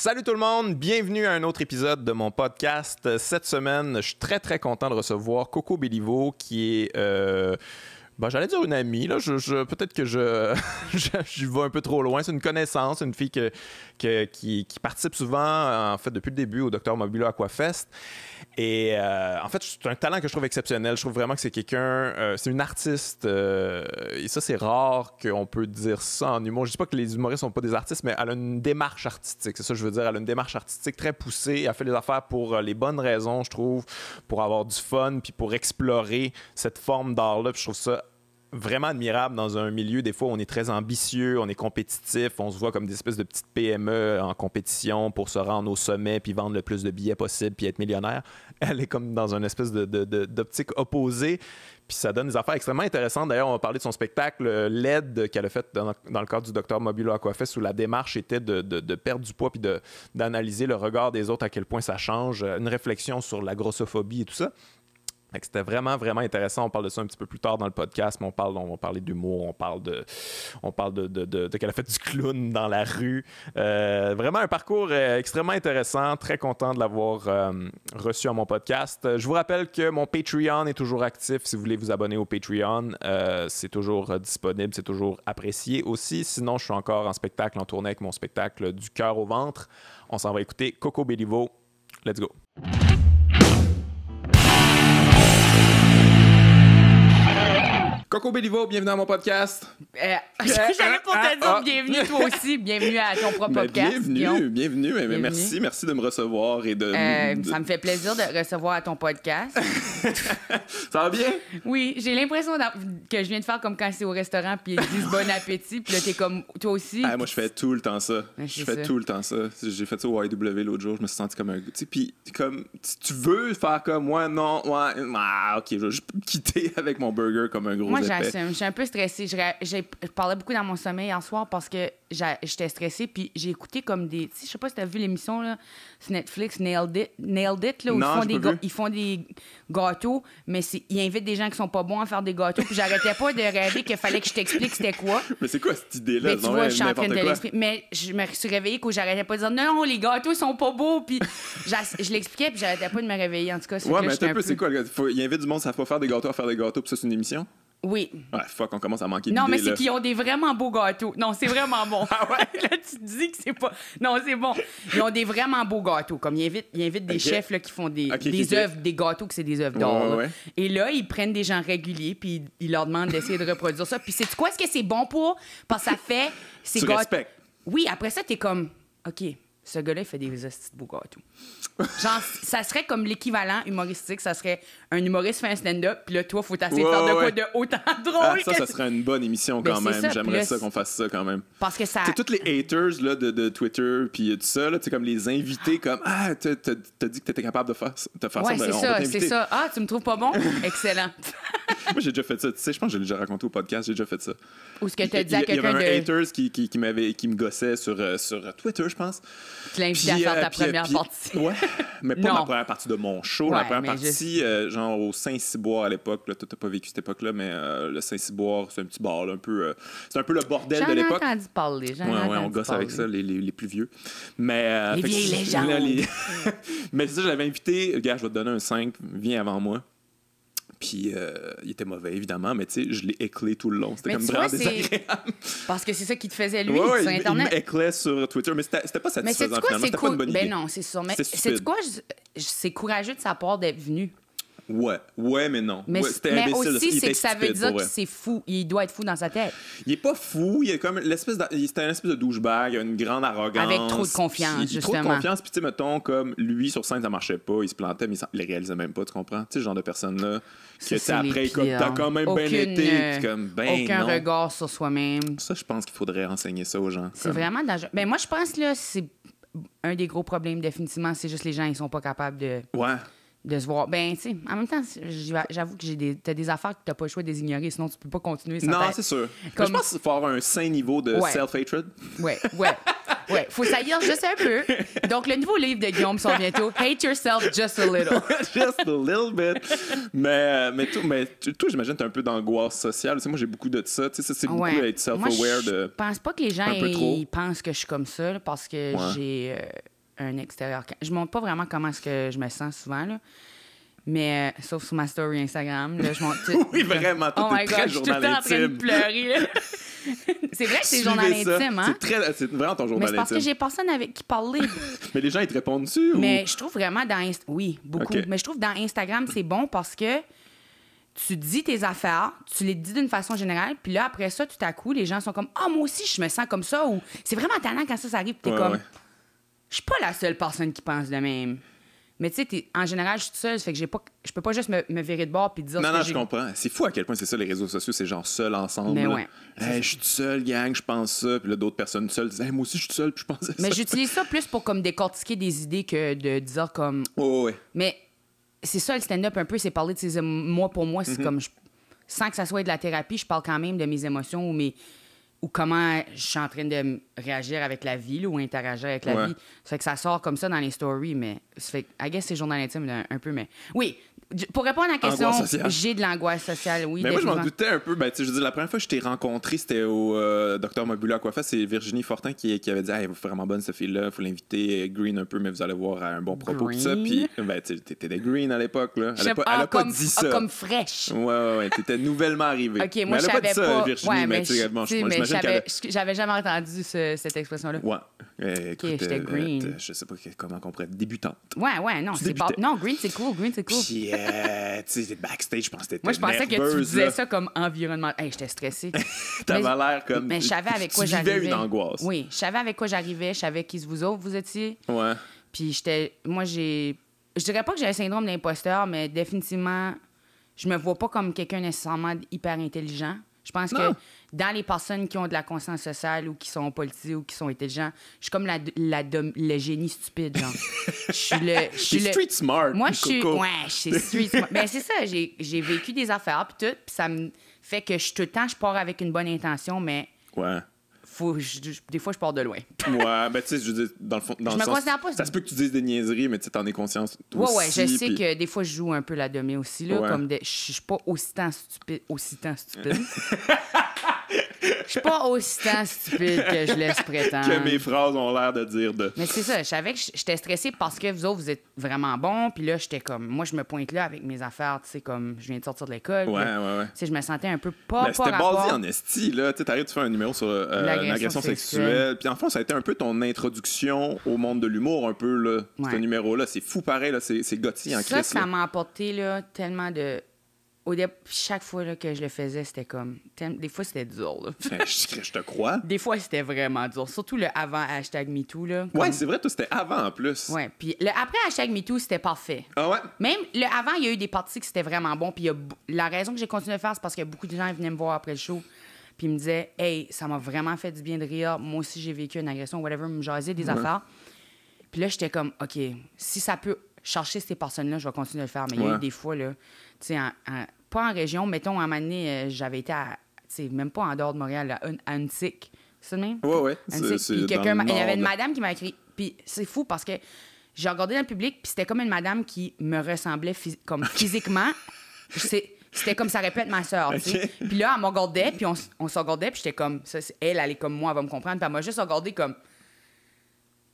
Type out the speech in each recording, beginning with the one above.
Salut tout le monde, bienvenue à un autre épisode de mon podcast. Cette semaine, je suis très content de recevoir Coco Béliveau qui est... j'allais dire une amie, là. Peut-être que je vais un peu trop loin. C'est une connaissance, une fille qui participe souvent, en fait, depuis le début au Dr Mobilo Aquafest. Et en fait, c'est un talent que je trouve exceptionnel. Je trouve vraiment que c'est quelqu'un... c'est une artiste. Et ça, c'est rare qu'on peut dire ça en humour. Je dis pas que les humoristes sont pas des artistes, mais elle a une démarche artistique. C'est ça que je veux dire. Elle a une démarche artistique très poussée. Elle fait les affaires pour les bonnes raisons, je trouve, pour avoir du fun, puis pour explorer cette forme d'art-là. Puis je trouve ça vraiment admirable dans un milieu, des fois, où on est très ambitieux, on est compétitif, on se voit comme des espèces de petites PME en compétition pour se rendre au sommet puis vendre le plus de billets possible puis être millionnaire. Elle est comme dans une espèce d'optique opposée, puis ça donne des affaires extrêmement intéressantes. D'ailleurs, on va parler de son spectacle LED qu'elle a fait dans le cadre du Dr Mobilo Aquafest, où la démarche était de perdre du poids puis d'analyser le regard des autres, à quel point ça change, une réflexion sur la grossophobie et tout ça. C'était vraiment intéressant. On parle de ça un petit peu plus tard dans le podcast, mais on va parler d'humour, on parle de qu'elle a fait du clown dans la rue. Vraiment un parcours extrêmement intéressant. Très content de l'avoir reçu à mon podcast. Je vous rappelle que mon Patreon est toujours actif. Si vous voulez vous abonner au Patreon, c'est toujours disponible, c'est toujours apprécié aussi. Sinon, je suis encore en spectacle, en tournée avec mon spectacle Du cœur au ventre. On s'en va écouter Coco Béliveau. Let's go! Coco Béliveau, bienvenue à mon podcast. J'allais pour te dire bienvenue toi aussi, bienvenue à ton propre podcast. Bienvenue. Merci de me recevoir et Ça me fait plaisir de recevoir à ton podcast. Ça va bien? Oui, j'ai l'impression que je viens de faire comme quand c'est au restaurant puis ils disent bon appétit puis là t'es comme toi aussi. Moi je fais tout le temps ça. Tout le temps ça. J'ai fait ça au IW l'autre jour, je me suis senti comme un gars. Puis comme tu veux faire comme moi, non, ok, je vais juste quitter avec mon burger comme un gros. Moi j'assume, je suis un peu stressée. Je parlais beaucoup dans mon sommeil hier soir parce que j'étais stressée puis j'ai écouté comme des, je sais pas si t'as vu l'émission là, sur Netflix Nailed It là, où ils font des gâteaux, mais ils invitent des gens qui sont pas bons à faire des gâteaux puis j'arrêtais pas de rêver qu'il fallait que je t'explique c'était quoi. Mais c'est quoi cette idée là? Mais tu vois, je suis en train de l'expliquer. Mais je me suis réveillée que j'arrêtais pas de dire non, les gâteaux ils sont pas beaux puis je l'expliquais puis j'arrêtais pas de me réveiller en tout cas. Mais un peu c'est quoi? Il invite du monde, ça faut faire des gâteaux à faire des gâteaux puis ça c'est une émission? Oui. Ouais, fuck, on commence à manquer d'idées. Non, mais c'est qu'ils ont des vraiment beaux gâteaux. Non, c'est vraiment bon. Ah ouais? Là, tu te dis que c'est pas... Non, c'est bon. Ils ont des vraiment beaux gâteaux. Comme ils invitent des chefs là, qui font des œuvres, des gâteaux que c'est des œuvres d'or. Ouais. Et là, ils prennent des gens réguliers puis ils leur demandent d'essayer de reproduire ça. Puis c'est quoi ce que c'est bon pour? Parce que ça fait... Tu respectes. Oui, après ça, t'es comme... OK, ce gars-là, il fait des beaux gâteaux. Genre, ça serait comme l'équivalent humoristique. Ça serait un humoriste fait un stand-up, puis là, toi, faut t'essayer de faire de quoi de autant drôle. Ça serait une bonne émission quand même. J'aimerais ça qu'on fasse ça quand même. Parce que ça... C'est tous les haters là, de Twitter, puis tout ça, tu sais, comme les invités, comme « Ah, t'as dit que t'étais capable de faire ça. » Ouais, c'est ça. Ah, tu me trouves pas bon? Excellent. Moi, j'ai déjà fait ça. Tu sais, je pense que je l'ai déjà raconté au podcast. J'ai déjà fait ça. Ou ce que t'as dit à quelqu'un de... Il y avait un haters qui me gossait sur Twitter, je pense. Tu l'as invité à faire ta première partie. Ouais, mais pas ma première partie de mon show. Ouais, la première partie, genre au Saint-Cyboire à l'époque. Toi, t'as pas vécu cette époque-là, mais le Saint-Cyboire, c'est un petit bar, là, un peu... c'est un peu le bordel de l'époque. J'en ai entendu parler. Ouais, on gosse avec ça, les plus vieux. Mais, les vieilles légendes. Mais c'est ça, je l'avais invité. Gars, je vais te donner un 5, viens avant moi. Puis il était mauvais, évidemment, mais tu sais, je l'ai éclé tout le long. C'était comme vraiment désagréable. Parce que c'est ça qui te faisait, lui, sur Internet. Il m'éclait sur Twitter, mais c'était pas satisfaisant, finalement. C'était pas une bonne idée. Ben non, c'est sûr. Mais c'est quoi? C'est courageux de sa part d'être venu. Ouais, mais non. Mais, c'était mais imbécile, aussi, c'est que ça veut dire que c'est fou. Il doit être fou dans sa tête. Il est pas fou. Il est comme c'était un espèce de douchebag. Il a une grande arrogance. Avec trop de confiance, justement. Trop de confiance. Puis, tu sais, mettons, comme lui, sur scène, ça marchait pas. Il se plantait, mais il les réalisait même pas, tu comprends? Tu sais, ce genre de personne-là. Que, après, comme, t'as quand même bien été. Puis comme, aucun regard sur soi-même. Ça, je pense qu'il faudrait enseigner ça aux gens. C'est vraiment dangereux. Ben, moi, je pense, là, c'est un des gros problèmes, définitivement. C'est juste les gens, ils sont pas capables de... Ouais. de se voir. Ben, tu sais, en même temps, j'avoue que t'as des affaires que t'as pas le choix de les ignorer, sinon tu peux pas continuer. Non, c'est sûr. Comme... Je pense qu'il faut avoir un sain niveau de self-hatred. Ouais. Faut s'haïr juste un peu. Donc, le nouveau livre de Guillaume sort bientôt. Hate yourself just a little. Just a little bit. Mais toi, j'imagine, t'as un peu d'angoisse sociale. Tu sais, moi, j'ai beaucoup de ça. Tu sais, c'est beaucoup être self-aware de. Je pense pas que les gens ils pensent que je suis comme ça, là, parce que j'ai un extérieur. Je montre pas vraiment comment est-ce que je me sens souvent, là. Mais sauf sur ma story Instagram, là, je montre. Oui, vraiment, tout est très journal intime. Je suis tout le temps en train de pleurer. Là. C'est vrai que c'est journal intime, hein? C'est vraiment ton journal intime. Mais c'est parce que j'ai personne avec qui parler. Mais les gens, ils te répondent dessus? Mais je trouve vraiment oui, beaucoup. Okay. Mais je trouve dans Instagram, c'est bon parce que tu dis tes affaires, tu les dis d'une façon générale, puis là, après ça, tout à coup, les gens sont comme « Ah, moi aussi, je me sens comme ça » ou c'est vraiment tannant quand ça arrive, puis t'es comme « Je suis pas la seule personne qui pense de même. » Mais tu sais, en général, je suis toute seule, ça fait que je peux pas juste me virer de bord puis dire... Non, je comprends. C'est fou à quel point c'est ça, les réseaux sociaux, c'est genre seul ensemble. Mais je suis toute seule, gang, je pense ça. Puis là, d'autres personnes seules disent moi aussi, je suis toute seule, puis je pense ça. Mais j'utilise ça plus pour comme décortiquer des idées que de dire comme... Mais c'est ça, le stand-up un peu, c'est parler de ses moi pour moi, c'est comme... Sans que ça soit de la thérapie, je parle quand même de mes émotions ou comment je suis en train de réagir avec la vie là, ou interagir avec la vie. Ça fait que ça sort comme ça dans les stories, mais ça fait I guess c'est journal intime un peu, mais... Oui, pour répondre à la question, j'ai de l'angoisse sociale, oui. Mais moi, je m'en doutais un peu. Ben, je veux dire, la première fois que je t'ai rencontré, c'était au Dr Mabula Aquafa. C'est Virginie Fortin qui avait dit elle est vraiment bonne, cette fille-là. Il faut l'inviter green un peu, mais vous allez voir un bon propos. Tout ça. Puis, ben, t'étais des green à l'époque. Là. Elle a pas dit ça. Comme fraîche. Ouais. T'étais nouvellement arrivée. OK, moi, je savais pas dit ça, Virginie, mais j'avais jamais entendu cette expression-là. Ouais. Écoute, j'étais green. Je sais pas comment on pourrait être débutante. Ouais, non. Non, green, c'est cool. Puis, tu sais, backstage, je pense que t'étais Moi, je pensais que tu disais ça comme environnement. Hey, j'étais stressée. T'avais l'air comme... Mais je savais avec quoi j'arrivais. Tu vivais une angoisse. Oui, je savais avec quoi j'arrivais. Je savais qui vous étiez. Ouais. Puis moi, je dirais pas que j'ai un syndrome d'imposteur, mais définitivement, je me vois pas comme quelqu'un nécessairement hyper intelligent. Je pense que dans les personnes qui ont de la conscience sociale ou qui sont politisées ou qui sont intelligents, je suis comme le génie stupide, genre. Je suis le street smart. Moi, je suis street smart. Ben, c'est ça, j'ai vécu des affaires puis tout, puis ça me fait que tout le temps, je pars avec une bonne intention, mais des fois, je pars de loin. Ouais, ben tu sais, je veux dire, dans le fond, ça se peut que tu dises des niaiseries, mais tu sais, t'en es conscience aussi. Ouais, je sais que des fois, je joue un peu la demi aussi, là, comme je suis pas aussi tant stupide. Je suis pas aussi tant stupide que je laisse prétendre. Que mes phrases ont l'air de dire de... Mais c'est ça, je savais que j'étais stressée parce que vous autres, vous êtes vraiment bons. Puis là, j'étais comme... Moi, je me pointe là avec mes affaires, tu sais, comme je viens de sortir de l'école. Ouais. Tu sais, je me sentais un peu pas c'était rapport... basé en esti, là. Tu sais, t'arrives de faire un numéro sur l'agression sexuelle. Puis en fond, ça a été un peu ton introduction au monde de l'humour, un peu, là. Ce numéro-là. C'est fou pareil, là. C'est gothique en crise. Ça m'a apporté, là, tellement de... Chaque fois là, que je le faisais, c'était comme... Des fois, c'était dur. Là. Je te crois. Des fois, c'était vraiment dur. Surtout le avant #MeToo. Là, comme... Ouais, c'est vrai, toi, c'était avant en plus. Ouais, puis le après #MeToo, c'était parfait. Ah ouais? Même le avant, il y a eu des parties que c'était vraiment bon. Puis la raison que j'ai continué de faire, c'est parce que beaucoup de gens venaient me voir après le show. Puis ils me disaient, hey, ça m'a vraiment fait du bien de rire. Moi aussi, j'ai vécu une agression, whatever, me jaser des affaires. Puis là, j'étais comme, OK, si ça peut chercher ces personnes-là, je vais continuer de le faire. Mais il y a eu des fois, là, tu sais, pas en région, mettons, à un moment donné, j'avais été à, tu sais, même pas en dehors de Montréal, à Unsick. C'est ça le même? Ouais. Puis quelqu'un, il y avait une madame qui m'a écrit. Puis c'est fou parce que j'ai regardé dans le public, puis c'était comme une madame qui me ressemblait comme physiquement. C'était comme ça aurait pu être ma sœur, tu sais. Puis là, elle me regardait, puis on se regardait, puis j'étais comme, ça, elle est comme moi, elle va me comprendre. Puis elle m'a juste regardé comme,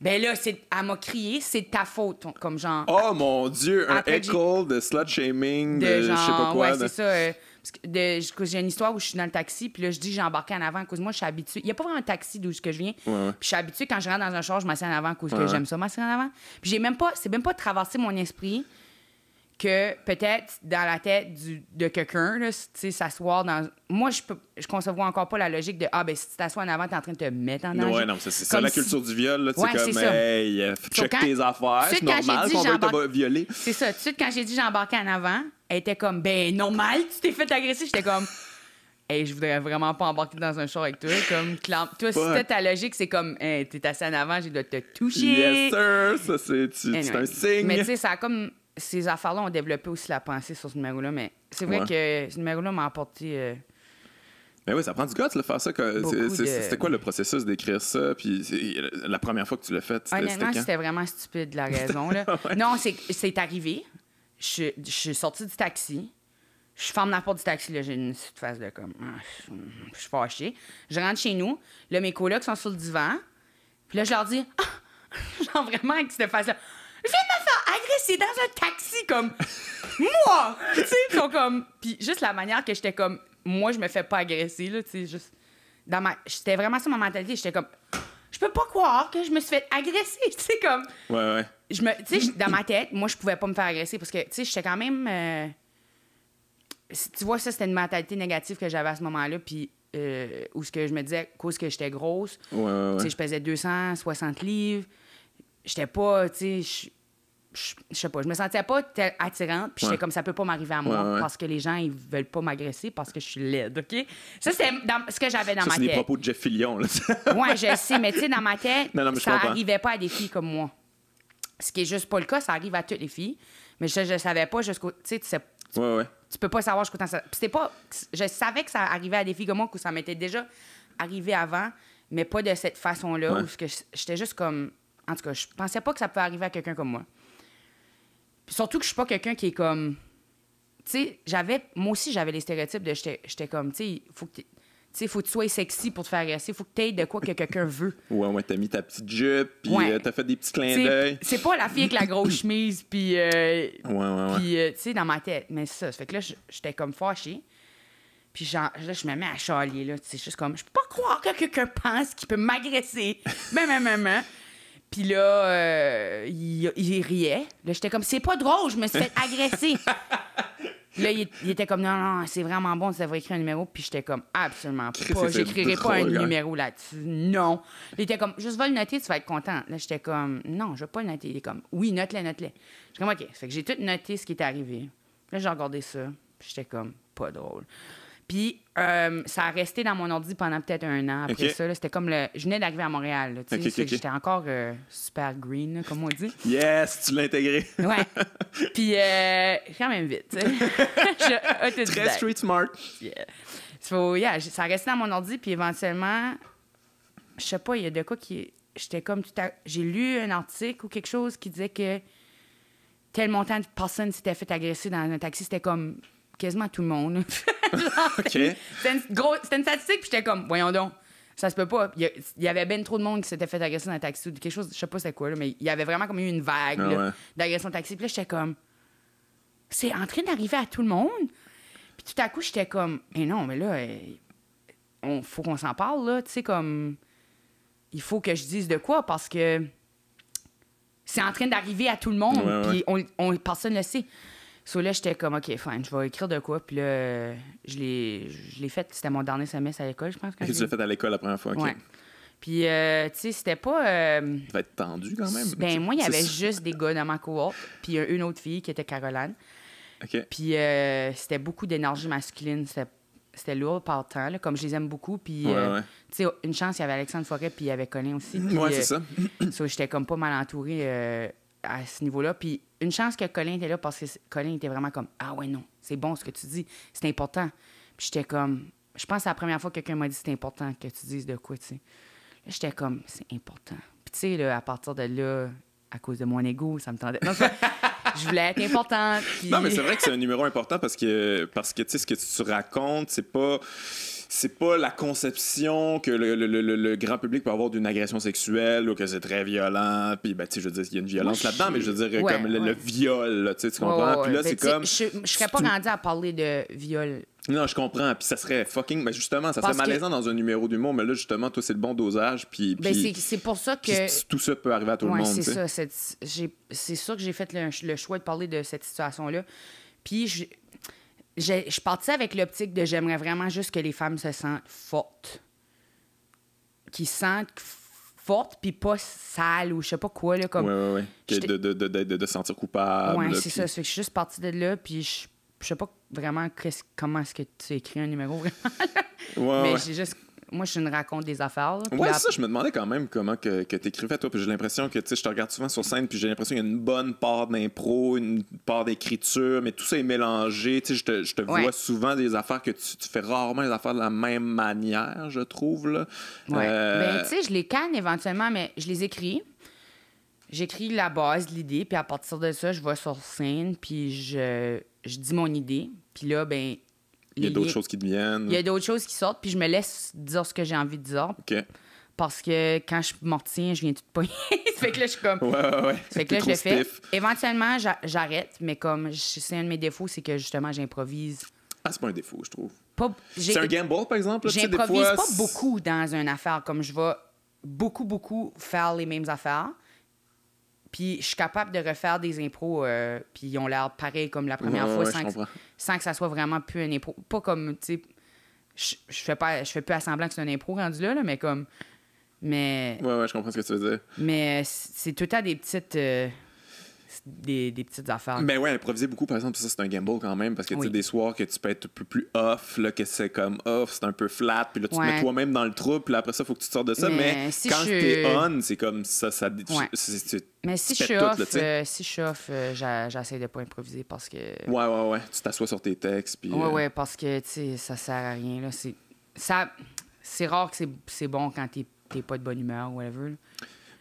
ben là, elle m'a crié, c'est de ta faute, comme genre... Oh mon Dieu, un heckle de slut-shaming, de je sais pas quoi. Ouais, c'est ça. Parce que j'ai une histoire où je suis dans le taxi, puis là, je dis j'ai embarqué en avant à cause moi, je suis habituée. Il n'y a pas vraiment un taxi d'où je viens. Puis je suis habituée, quand je rentre dans un char, je m'assieds en avant à cause que j'aime ça, m'asseoir en avant. Puis c'est même pas traversé mon esprit que peut-être dans la tête de quelqu'un, tu sais, s'asseoir dans... Moi, je conçois encore pas la logique de « Ah, ben si tu t'assois en avant, t'es en train de te mettre en danger. » Ouais, non, c'est ça la culture du viol, là. Ouais, c'est comme « Hey, check tes affaires, c'est normal qu'on veut te violer. » C'est ça. Tout de suite, quand j'ai dit j'embarquais en avant, elle était comme « Ben, normal, tu t'es fait agresser. » J'étais comme « Hey, je voudrais vraiment pas embarquer dans un char avec toi. » Comme, toi, si c'était ta logique, c'est comme « Hey, t'es assis en avant, j'ai de te toucher. » Yes, sir! Ça, c'est un signe. Mais tu sais, ça a comme... ces affaires-là ont développé aussi la pensée sur ce numéro-là, mais c'est vrai que ce numéro-là m'a apporté... Ben oui, ça prend du guts de faire ça. C'était quoi le processus d'écrire ça? Puis la première fois que tu l'as fait, honnêtement, c'était vraiment stupide, la raison. Là. Ouais. Non, c'est arrivé. Je suis sortie du taxi. Je ferme la porte du taxi. Là, j'ai une petite face de comme... je suis fâchée. Je rentre chez nous. Là, mes colocs sont sur le divan. Puis là, je leur dis... genre vraiment avec cette face-là. Je viens de me faire agresser dans un taxi comme... moi! Tu sais, ils sont comme... Puis juste la manière que j'étais comme... Moi, je me fais pas agresser, là, tu sais, juste... C'était vraiment ça, ma mentalité. J'étais comme... Je peux pas croire que je me suis fait agresser, tu sais, comme... Ouais. Tu sais, dans ma tête, moi, je pouvais pas me faire agresser parce que, tu sais, j'étais quand même... Tu vois, ça, c'était une mentalité négative que j'avais à ce moment-là, puis où ce que je me disais, à cause que j'étais grosse, tu sais, je pesais 260 livres, j'étais pas, tu sais... Je sais pas, je me sentais pas attirante, puis j'étais comme ça peut pas m'arriver à moi parce que les gens ils veulent pas m'agresser parce que je suis laide, OK? Ça c'était ce que j'avais dans ma tête. C'est des propos de Jeff Fillion là. Ouais, je sais, mais tu sais dans ma tête, non, ça arrivait pas à des filles comme moi. Ce qui est juste pas le cas, ça arrive à toutes les filles, mais je savais pas jusqu'au tu peux pas savoir jusqu'au temps ça. C'était pas je savais que ça arrivait à des filles comme moi que ça m'était déjà arrivé avant, mais pas de cette façon-là où j'étais juste comme en tout cas, je pensais pas que ça pouvait arriver à quelqu'un comme moi. Puis surtout que je suis pas quelqu'un qui est comme... Tu sais, moi aussi, j'avais les stéréotypes de... J'étais comme, tu sais, faut que tu sois sexy pour te faire agresser. Faut que tu aies de quoi que quelqu'un veut. Ouais, t'as mis ta petite jupe, puis t'as fait des petits clins d'œil. C'est pas la fille avec la grosse chemise, puis... Puis, tu sais, dans ma tête. Mais ça fait que là, j'étais comme fâchée. Puis là, je me mets à chialer, là. C'est juste comme... Je peux pas croire que quelqu'un pense qu'il peut m'agresser. Puis là, il riait. Là, j'étais comme, c'est pas drôle, je me suis fait agresser. Là, il était comme, non, c'est vraiment bon, tu devrais écrire un numéro. Puis j'étais comme, absolument pas. J'écrirai pas un numéro là-dessus. Non. Il était comme, juste va le noter, tu vas être content. Là, j'étais comme, non, je vais pas le noter. Il est comme, oui, note-le. J'étais comme, OK. Fait que j'ai tout noté ce qui est arrivé. Là, j'ai regardé ça. Puis j'étais comme, pas drôle. Puis ça a resté dans mon ordi pendant peut-être 1 an. Après ça, là, c'était comme je venais d'arriver à Montréal. Là, j'étais encore super green, là, comme on dit. Yes, tu l'as intégré. Ouais. Puis quand même vite. Très street smart. Yeah. Ça a resté dans mon ordi. Puis éventuellement, je sais pas, il y a de quoi qui... J'étais comme... J'ai lu un article ou quelque chose qui disait que tel montant de personnes s'étaient fait agresser dans un taxi. C'était comme quasiment tout le monde. C'était une statistique, puis j'étais comme, voyons donc, ça se peut pas. Il y avait ben trop de monde qui s'était fait agresser dans un taxi ou quelque chose, je sais pas c'était quoi, là, mais il y avait vraiment comme eu une vague d'agression de taxi. Puis là, j'étais comme, c'est en train d'arriver à tout le monde. Puis tout à coup, j'étais comme, non, mais là, faut qu'on s'en parle, là. Tu sais, comme, il faut que je dise de quoi parce que c'est en train d'arriver à tout le monde, puis personne ne le sait. So là, j'étais comme, OK, fine, je vais écrire de quoi. Puis là, je l'ai fait. C'était mon dernier semestre à l'école, je pense. Tu l'as fait à l'école la première fois, OK. Ouais. Puis, tu sais, c'était pas... Ça va être tendu quand même. Ben moi, il y avait juste des gars dans ma cohorte, puis une autre fille qui était Caroline. OK. Puis, c'était beaucoup d'énergie masculine. C'était lourd par le temps, là, comme je les aime beaucoup. Puis, tu sais, une chance, il y avait Alexandre Forêt, puis il y avait Colin aussi. Puis, c'est ça. So, j'étais comme pas mal entourée à ce niveau-là. Puis une chance que Colin était là parce que Colin était vraiment comme « Ah ouais, non, c'est bon ce que tu dis, c'est important. » Puis j'étais comme... Je pense que c'est la première fois que quelqu'un m'a dit « C'est important que tu dises de quoi, tu sais. » Là, j'étais comme « C'est important. » Puis tu sais, là, à partir de là, à cause de mon ego, ça me tendait... Non, je voulais être importante. Puis... Non, mais c'est vrai que c'est un numéro important parce que tu sais, ce que tu racontes, c'est pas la conception que le grand public peut avoir d'une agression sexuelle ou que c'est très violent. Puis, ben, tu sais, je veux dire, il y a une violence là-dedans, mais je veux dire, comme le viol, là, tu comprends? Puis là, c'est comme... Je serais pas rendue à parler de viol. Non, je comprends. Puis ça serait fucking... Ben justement, ça serait malaisant dans un numéro d'humour, mais là, justement, toi, c'est le bon dosage. Puis c'est pour ça que... Tout ça peut arriver à tout le monde, c'est ça. C'est sûr que j'ai fait le choix de parler de cette situation-là. Puis je partais avec l'optique de j'aimerais vraiment juste que les femmes se sentent fortes. Qu'ils se sentent fortes, puis pas sales ou je sais pas quoi. Là, comme ouais. De se sentir coupable. Ouais, c'est ça. C'est que je suis juste partie de là, puis je sais pas vraiment comment est-ce que tu écris un numéro, vraiment. Mais j'ai juste... moi, je suis une raconte des affaires. Là, ouais, ça, je me demandais quand même comment que t'écrivais, toi. Puis j'ai l'impression que, tu sais, je te regarde souvent sur scène, puis j'ai l'impression qu'il y a une bonne part d'impro, une part d'écriture, mais tout ça est mélangé. Tu sais, je te vois souvent des affaires que tu fais rarement les affaires de la même manière, je trouve, là. Ouais. Ben, tu sais, je les canne éventuellement, mais je les écris. J'écris la base, l'idée, puis à partir de ça, je vais sur scène, puis je dis mon idée. Puis là, ben... Il y a d'autres choses qui deviennent. Il y a d'autres choses qui sortent, puis je me laisse dire ce que j'ai envie de dire. OK. Parce que quand je m'en retiens, je viens tout pogner. Ça fait que là, je suis comme... Ouais. Ça fait que là, je le fais. Éventuellement, j'arrête, mais comme c'est un de mes défauts, c'est que justement, j'improvise. Ah, c'est pas un défaut, je trouve. C'est un gamble, par exemple? J'improvise pas beaucoup dans une affaire. Comme je vais beaucoup faire les mêmes affaires. Puis je suis capable de refaire des impros, puis ils ont l'air pareil comme la première fois, sans que ça soit vraiment plus un impro. Pas comme, tu sais, je fais plus à semblant que c'est un impro rendu là, mais comme... Mais... Ouais, je comprends ce que tu veux dire. Mais c'est tout le temps des petites... Des petites affaires. Ben ouais, improviser beaucoup, par exemple, ça, c'est un gamble quand même, parce que tu sais, des soirs que tu peux être un peu plus off, là, que c'est comme off, c'est un peu flat, puis là, tu te mets toi-même dans le trou, puis après ça, il faut que tu te sortes de ça. Mais si quand t'es on, c'est comme ça. Mais si je suis off, j'essaie de pas improviser parce que... Ouais. Tu t'assois sur tes textes, puis... Ouais, parce que, tu sais, ça sert à rien, là. C'est rare que c'est bon quand t'es pas de bonne humeur ou whatever, là.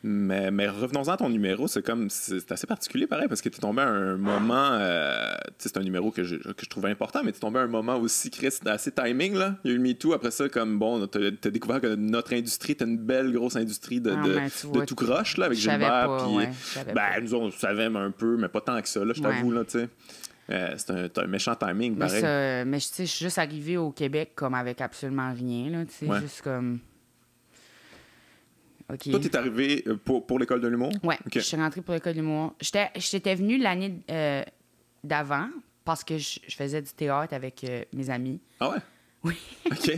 Mais revenons-en à ton numéro, c'est assez particulier pareil parce que tu es tombé à un moment, c'est un numéro que je trouvais important, mais tu es tombé à un moment aussi assez timing là. Il y a eu le MeToo, après ça comme bon, t'as découvert que notre industrie, t'as une belle grosse industrie de tout croche là avec Gilbert, puis nous on savait un peu, mais pas tant que ça là, je t'avoue là, tu sais. C'est un méchant timing pareil. Mais tu sais, je suis juste arrivé au Québec comme avec absolument rien là, tu sais, juste comme... Okay. Toi, t'es arrivé pour l'école de l'humour? Oui, je suis rentrée pour l'école de l'humour. J'étais venue l'année d'avant parce que je faisais du théâtre avec mes amis. Ah ouais? Oui. OK.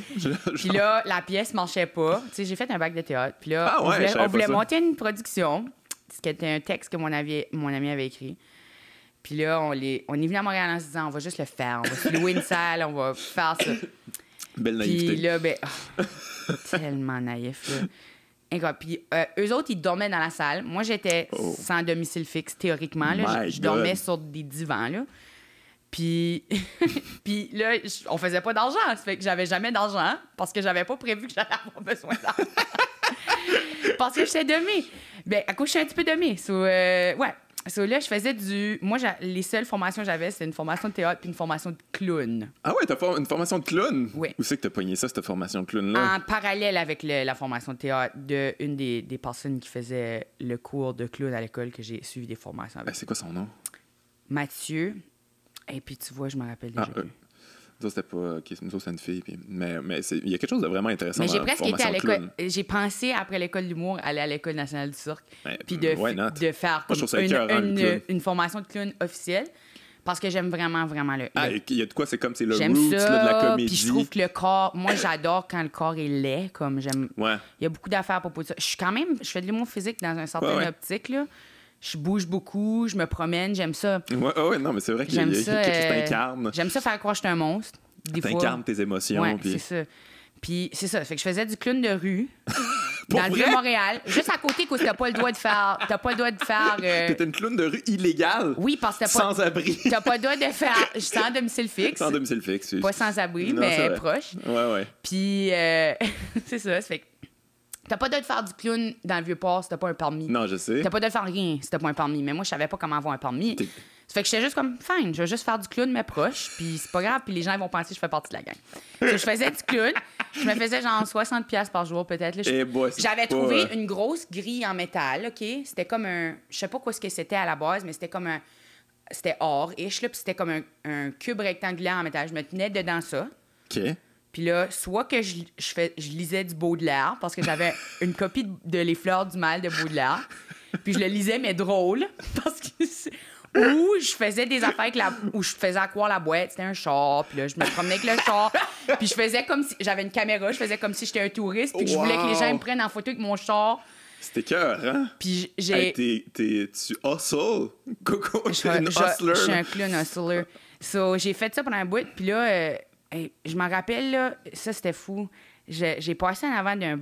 Puis là, la pièce marchait pas. Tu sais, j'ai fait un bac de théâtre. Puis là, on voulait monter une production, ce qui était un texte que mon ami avait écrit. Puis là, on est venu à Montréal en se disant, on va juste le faire. On va se louer une salle, on va faire ça. Belle naïveté. Puis là, tellement naïf, là. Puis eux autres, ils dormaient dans la salle. Moi, j'étais sans domicile fixe, théoriquement. Là, je dormais sur des divans. Là. Puis, puis là, on faisait pas d'argent. Ça fait que j'avais jamais d'argent parce que j'avais pas prévu que j'allais avoir besoin d'argent. Parce que j'étais demi. Ben, à cause, je suis un petit peu demi. So, là, je faisais Moi, les seules formations que j'avais, c'était une formation de théâtre puis une formation de clown. Ah ouais, t'as une formation de clown? Oui. Où c'est que t'as pogné ça, cette formation de clown-là? En parallèle avec la formation de théâtre d'une des personnes qui faisait le cours de clown à l'école que j'ai suivi des formations avec. C'est quoi son nom? Mathieu. Et puis, tu vois, je me rappelle déjà plus. Nous autres, c'était pas... OK, nous autres, c'est une fille. Puis... Mais il y a quelque chose de vraiment intéressant dans la formation été à l'école. J'ai pensé, après l'école d'humour, aller à l'École nationale du cirque. Puis de faire une formation de clown officielle. Parce que j'aime vraiment le... il y a de quoi? C'est comme c'est le roots de la comédie. Puis je trouve que le corps... Moi, j'adore quand le corps est laid. Comme j'aime... Ouais. Il y a beaucoup d'affaires à propos de ça. Je fais de l'humour physique dans un certain optique, là. Je bouge beaucoup, je me promène, j'aime ça. Ouais, non, mais c'est vrai qu'il y a quelque chose qui t'incarne. J'aime ça faire croire que je suis un monstre. T'incarnes tes émotions. Ouais, c'est ça. Puis c'est ça. Fait que je faisais du clown de rue dans le Vieux-Montréal, juste à côté où t'as pas le droit de faire. T'étais une clown de rue illégale. Oui, parce que sans abri. T'as pas le droit de faire sans domicile fixe. Sans domicile fixe, oui. Pas sans abri, mais proche. Ouais. Puis c'est ça. Fait que t'as pas le droit de faire du clown dans le Vieux-Port si t'as pas un permis. Non, je sais. T'as pas le droit de faire rien si t'as pas un permis. Mais moi, je savais pas comment avoir un permis. Ça fait que j'étais juste comme, fine, je vais juste faire du clown, mais proche, puis c'est pas grave, puis les gens ils vont penser que je fais partie de la gang. Donc, je faisais du clown, je me faisais genre 60$ par jour, peut-être. J'avais trouvé une grosse grille en métal, OK? C'était comme un... Je sais pas quoi ce que c'était à la base, mais c'était comme un... C'était or-ish, là, puis c'était comme un cube rectangulaire en métal. Je me tenais dedans ça. OK. Puis là, soit que je lisais du Baudelaire, parce que j'avais une copie de Les Fleurs du Mal de Baudelaire, puis je le lisais, mais drôle, parce que... Ou je faisais des affaires où je faisais accroire la boîte, c'était un char, puis là, je me promenais avec le char, puis je faisais comme si... J'avais une caméra, je faisais comme si j'étais un touriste, puis que je voulais que les gens me prennent en photo avec mon char. C'était cœur, hein? Puis j'ai... tu hustle? Coco, je suis un hustler. Je suis un clown hustler. So, j'ai fait ça pendant un bout, puis là, je m'en rappelle, là, ça, c'était fou. j'ai passé en avant d'un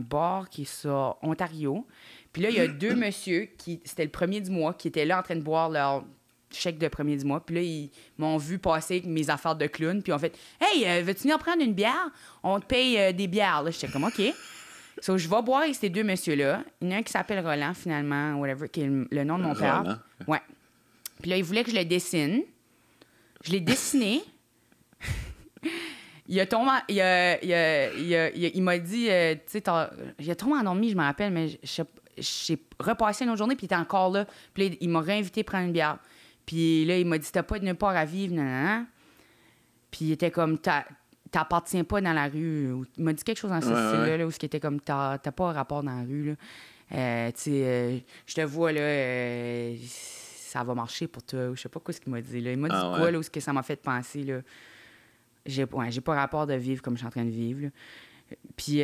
bar qui est sur Ontario. Puis là, il y a deux messieurs, c'était le premier du mois, qui étaient là en train de boire leur chèque de premier du mois. Puis là, ils m'ont vu passer avec mes affaires de clown. Puis ils ont fait « Hey, veux-tu venir prendre une bière? On te paye des bières. » Là, j'étais comme « OK. » So, je vais boire avec ces deux messieurs-là. Il y en a un qui s'appelle Roland, finalement, whatever, qui est le nom de mon père. Roland. Ouais. Puis là, il voulait que je le dessine. Je l'ai dessiné. Il m'a dit, tu sais, il a tombé endormi, je me rappelle, mais j'ai repassé une autre journée, puis il était encore là. Puis là, il m'a réinvité prendre une bière. Puis là, il m'a dit, t'as pas de nulle part à vivre, non. Puis il était comme, t'appartiens pas dans la rue. Il m'a dit quelque chose dans ce style-là, là, où il était comme, t'as pas un rapport dans la rue, là. Tu sais, je te vois, là, ça va marcher pour toi. Je sais pas quoi ce qu'il m'a dit, là. Il m'a dit quoi, là, où ce que ça m'a fait penser, là. J'ai pas rapport de vivre comme je suis en train de vivre, là. Puis,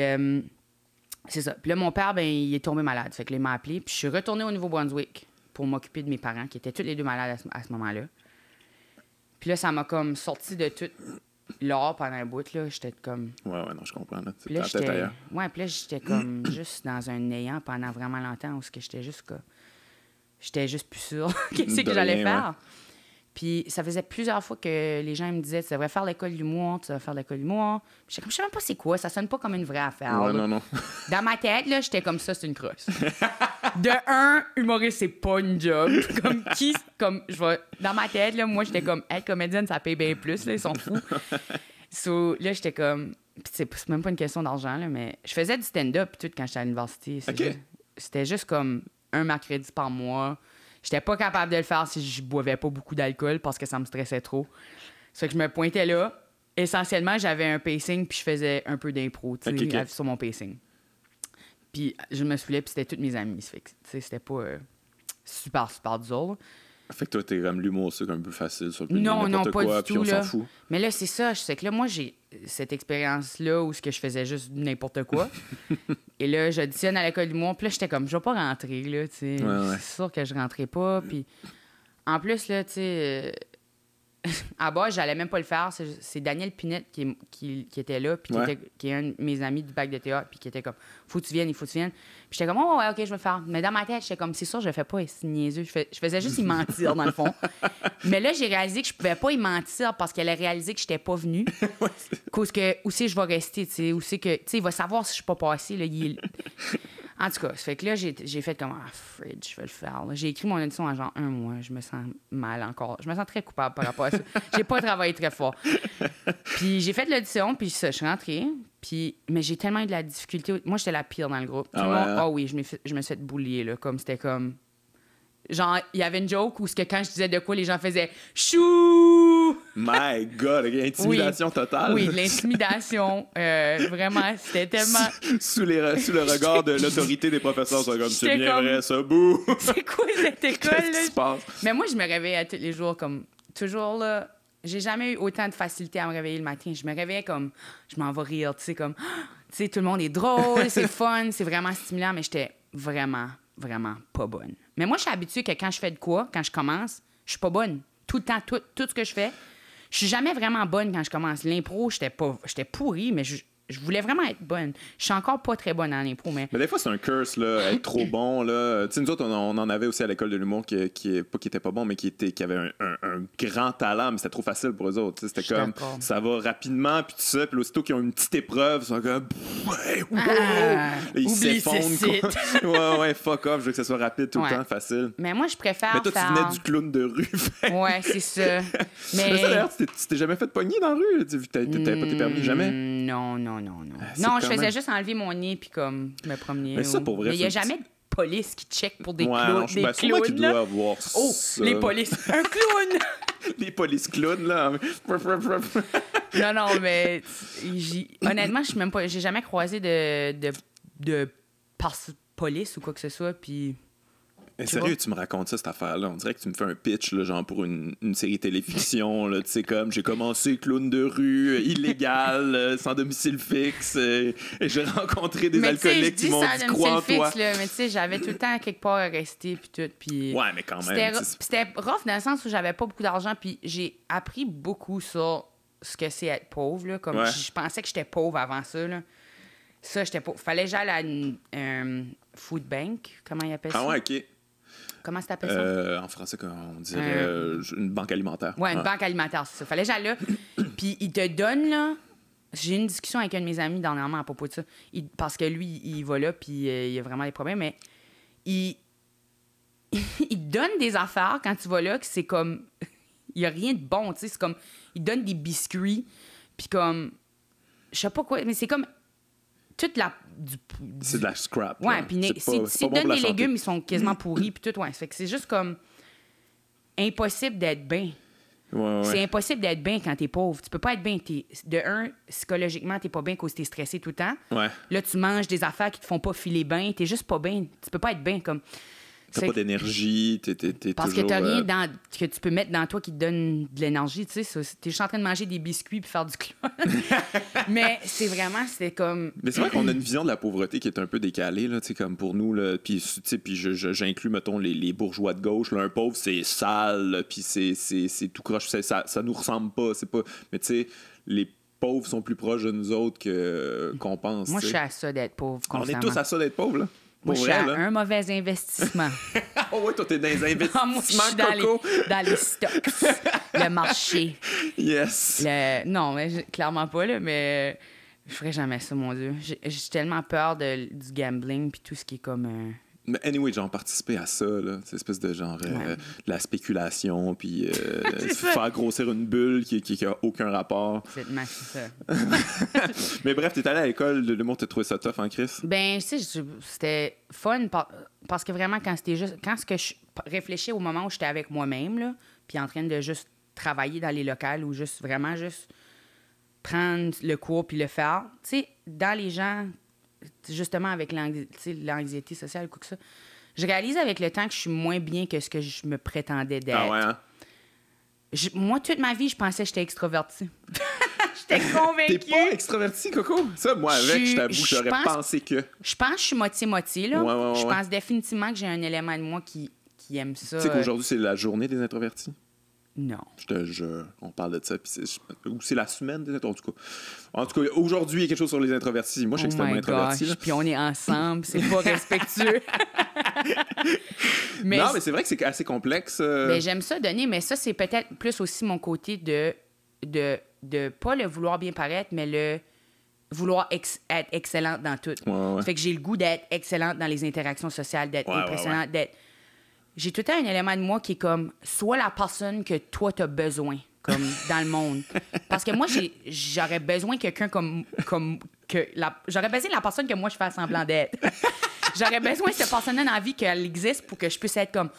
c'est ça. Puis là, mon père, ben, il est tombé malade. Fait que là, il m'a appelé. Puis je suis retournée au Nouveau-Brunswick pour m'occuper de mes parents, qui étaient tous les deux malades à ce moment-là. Puis là, ça m'a comme sorti de tout l'or pendant un bout, là. J'étais comme... Ouais, non, je comprends, là. Puis là, j'étais comme juste dans un néant pendant vraiment longtemps, où j'étais juste comme... J'étais juste plus sûre qu'est-ce que j'allais faire. Ouais. Puis ça faisait plusieurs fois que les gens me disaient, tu devrais faire l'école d'humour, tu devrais faire l'école d'humour. J'étais comme, je sais même pas c'est quoi, ça sonne pas comme une vraie affaire. Ouais, non. Dans ma tête, là, j'étais comme ça, c'est une crosse. De un, humoriste, c'est pas une job. Dans ma tête, là, moi, j'étais comme, être comédienne, ça paye bien plus, là, ils sont fous. So, là, j'étais comme, c'est même pas une question d'argent, là, mais je faisais du stand-up tout quand j'étais à l'université. C'était juste comme un mercredi par mois. J'étais pas capable de le faire si je boivais pas beaucoup d'alcool parce que ça me stressait trop. Ça fait que je me pointais là. Essentiellement, j'avais un pacing puis je faisais un peu d'impro sur mon pacing. Puis je me souvenais puis c'était tous mes amis. Ça fait que c'était pas super, super dur. Là. Fait que toi, t'es comme l'humour, c'est un peu facile sur le Non, pas quoi, du tout. On s'en fout. Mais là, c'est ça. Je sais que là, moi, j'ai cette expérience-là où je faisais juste n'importe quoi. Et là, j'auditionne à l'école d'humour. Puis là, j'étais comme, je vais pas rentrer, là, tu sais. Ouais. C'est sûr que je rentrais pas. Puis en plus, là, tu sais, à bas, j'allais même pas le faire. C'est Daniel Pinette qui était là, puis qui est un de mes amis du bac de théâtre, puis qui était comme, il faut que tu viennes. Puis j'étais comme, oh, ouais, OK, je vais le faire. Mais dans ma tête, j'étais comme, c'est sûr, je le fais pas, c'est niaiseux. Je faisais juste y mentir, dans le fond. Mais là, j'ai réalisé que je pouvais pas y mentir parce qu'elle a réalisé que j'étais pas venue. Cause que, où c'est je vais rester, tu sais, où c'est que, tu sais, il va savoir si je suis pas passée, là. En tout cas, ça fait que là, j'ai fait comme, fridge, je vais le faire. Là. J'ai écrit mon audition en genre 1 mois. Je me sens mal encore. Je me sens très coupable par rapport à ça. J'ai pas travaillé très fort. Puis j'ai fait l'audition, puis ça, je suis rentrée. Mais j'ai tellement eu de la difficulté. Moi, j'étais la pire dans le groupe. Oui, je me suis fait bullier, là. Comme c'était comme... Genre, il y avait une joke où quand je disais de quoi, les gens faisaient « Chou! » My God, intimidation totale. Oui, de l'intimidation. Vraiment, c'était tellement... sous le regard de l'autorité des professeurs, c'est comme, c'est bien vrai, ça, bouh! C'est quoi cette école, là? Qu'est-ce qui se passe? Mais moi, je me réveillais tous les jours, comme, toujours, là. J'ai jamais eu autant de facilité à me réveiller le matin. Je me réveillais comme, je m'en vais rire, tu sais, comme, tu sais, tout le monde est drôle, c'est fun, c'est vraiment stimulant, mais j'étais vraiment pas bonne. Mais moi, je suis habituée que quand je fais de quoi, quand je commence, je suis pas bonne. Tout le temps, tout ce que je fais. Je suis jamais vraiment bonne quand je commence. L'impro, j'étais pourrie, mais je voulais vraiment être bonne. Je suis encore pas très bonne en impro, mais des fois, c'est un curse, là, être trop bon, là. Tu sais, nous autres, on en avait aussi à l'école de l'humour qui était pas bon, mais qui avait un grand talent, mais c'était trop facile pour eux autres. C'était comme, ça va rapidement, puis tout ça, puis aussitôt qu'ils ont une petite épreuve, ils sont comme, ils s'effondrent. Ouais, fuck off, je veux que ça soit rapide tout le temps, facile. Mais moi, je préfère mais toi, tu venais du clown de rue. Ouais, c'est ça. Mais ça, d'ailleurs, tu t'es jamais fait pogner dans la rue? T'avais pas tes permis, jamais? Non. Non, je faisais juste enlever mon nez puis comme me promener. Mais ça, pour vrai, il n'y a jamais de police qui check pour des clowns. Non, je m'assure qu'il doit avoir Oh, ça. les polices. Un clown! Les polices clowns, là. Non, mais honnêtement, je suis même pas. J'ai jamais croisé de police ou quoi que ce soit, puis... Sérieux, tu me racontes ça, cette affaire-là. On dirait que tu me fais un pitch, là, genre pour une série téléfiction. Tu sais, comme j'ai commencé clown de rue, illégal, sans domicile fixe, et j'ai rencontré des alcooliques qui m'ont dit crois en toi. Là, mais tu sais, j'avais tout le temps quelque part à rester, puis tout. Puis ouais, mais quand même. C'était rough dans le sens où j'avais pas beaucoup d'argent, puis j'ai appris beaucoup sur ce que c'est être pauvre. Là, comme Ouais. je pensais que j'étais pauvre avant ça. Là. Ça, j'étais pauvre. Fallait que j'aille à une food bank. Comment ils appellent ça? Ah ouais, OK. Comment ça t'appelle ça? En français, on dirait une banque alimentaire. Ouais, une banque alimentaire, c'est ça. Fallait que j'aille là. Puis il te donne, là... J'ai eu une discussion avec un de mes amis dernièrement à propos de ça. Parce que lui, il va là, puis il a vraiment des problèmes, mais il te donne des affaires quand tu vas là, que c'est comme... Il n'y a rien de bon, tu sais. C'est comme... Il te donne des biscuits, puis comme... Je sais pas quoi, mais c'est comme... Toute la... C'est de la scrap. Ouais, là. puis C'est si pas tu bon pour donnes la des santé. légumes, ils sont quasiment pourris, puis tout, ouais. Ça fait que c'est juste comme... Impossible d'être bien. Ouais. C'est impossible d'être bien quand t'es pauvre. Tu peux pas être bien. De un, psychologiquement, t'es pas bien parce que t'es stressé tout le temps. Ouais. Là, tu manges des affaires qui te font pas filer bien. T'es juste pas bien. Tu peux pas être bien comme... T'as C'est- pas d'énergie, t'es Parce toujours... que t'as rien que tu peux mettre dans toi qui te donne de l'énergie, tu sais. T'es juste en train de manger des biscuits puis faire du clone. Mais c'est comme... Mais c'est vrai qu'on a une vision de la pauvreté qui est un peu décalée, là, tu sais, comme pour nous, là, puis tu sais, puis j'inclus, mettons, les bourgeois de gauche, là, un pauvre, c'est sale, là, puis c'est tout croche, ça nous ressemble pas, c'est pas... Mais tu sais, les pauvres sont plus proches de nous autres qu'on pense, Moi, je tu suis sais. à ça d'être pauvre On est constamment. tous à ça d'être pauvres, là. Moi, Pour je suis vrai, à là. un mauvais investissement. Oh ouais, toi, t'es dans les Ah, moi, je investissements, suis dans Coco. dans les stocks, le marché. Yes. Non, mais clairement pas, là, mais je ferais jamais ça, mon Dieu. J'ai tellement peur du gambling puis tout ce qui est comme... Mais anyway, genre, participer à ça, là, cette espèce de genre, Ouais. la spéculation, puis C'est ça. faire grossir une bulle qui a aucun rapport. c'est ça. Mais bref, t'es allé à l'école de l'humour, t'as trouvé ça tough, hein, Chris? Ben, tu sais, c'était fun parce que vraiment, quand ce que je réfléchis au moment où j'étais avec moi-même, là, puis en train de juste travailler dans les locales ou juste prendre le cours puis le faire, tu sais, dans les gens, justement avec l'anxiété sociale ou quoi que ça, je réalise avec le temps que je suis moins bien que ce que je me prétendais d'être. Ah ouais, hein? Moi, toute ma vie, je pensais que j'étais extrovertie. J'étais convaincue. T'es pas extraverti, Coco? Ça, moi, avec, je t'avoue, j'aurais pensé que... Je pense que je suis moitié-moitié, là. Ouais. Je pense définitivement que j'ai un élément de moi qui aime ça. Tu sais qu'aujourd'hui, c'est la journée des introvertis? Non. Je te jure, on parle de ça. Puis ou c'est la semaine des introvertis. En tout cas, aujourd'hui, il y a quelque chose sur les introvertis. Moi, je suis extrêmement introverti. Là. Puis on est ensemble, c'est pas respectueux. Non, mais c'est vrai que c'est assez complexe. Mais j'aime ça donner, mais ça, c'est peut-être plus aussi mon côté de pas le vouloir bien paraître, mais le vouloir être excellente dans tout. Ouais. Fait que j'ai le goût d'être excellente dans les interactions sociales, d'être impressionnante, d'être... J'ai tout le temps un élément de moi qui est comme, sois la personne que toi, t'as besoin, comme dans le monde. Parce que moi, j'aurais besoin de quelqu'un j'aurais besoin de la personne que moi, je fais semblant d'être. J'aurais besoin de cette personne-là dans la vie qu'elle existe pour que je puisse être comme...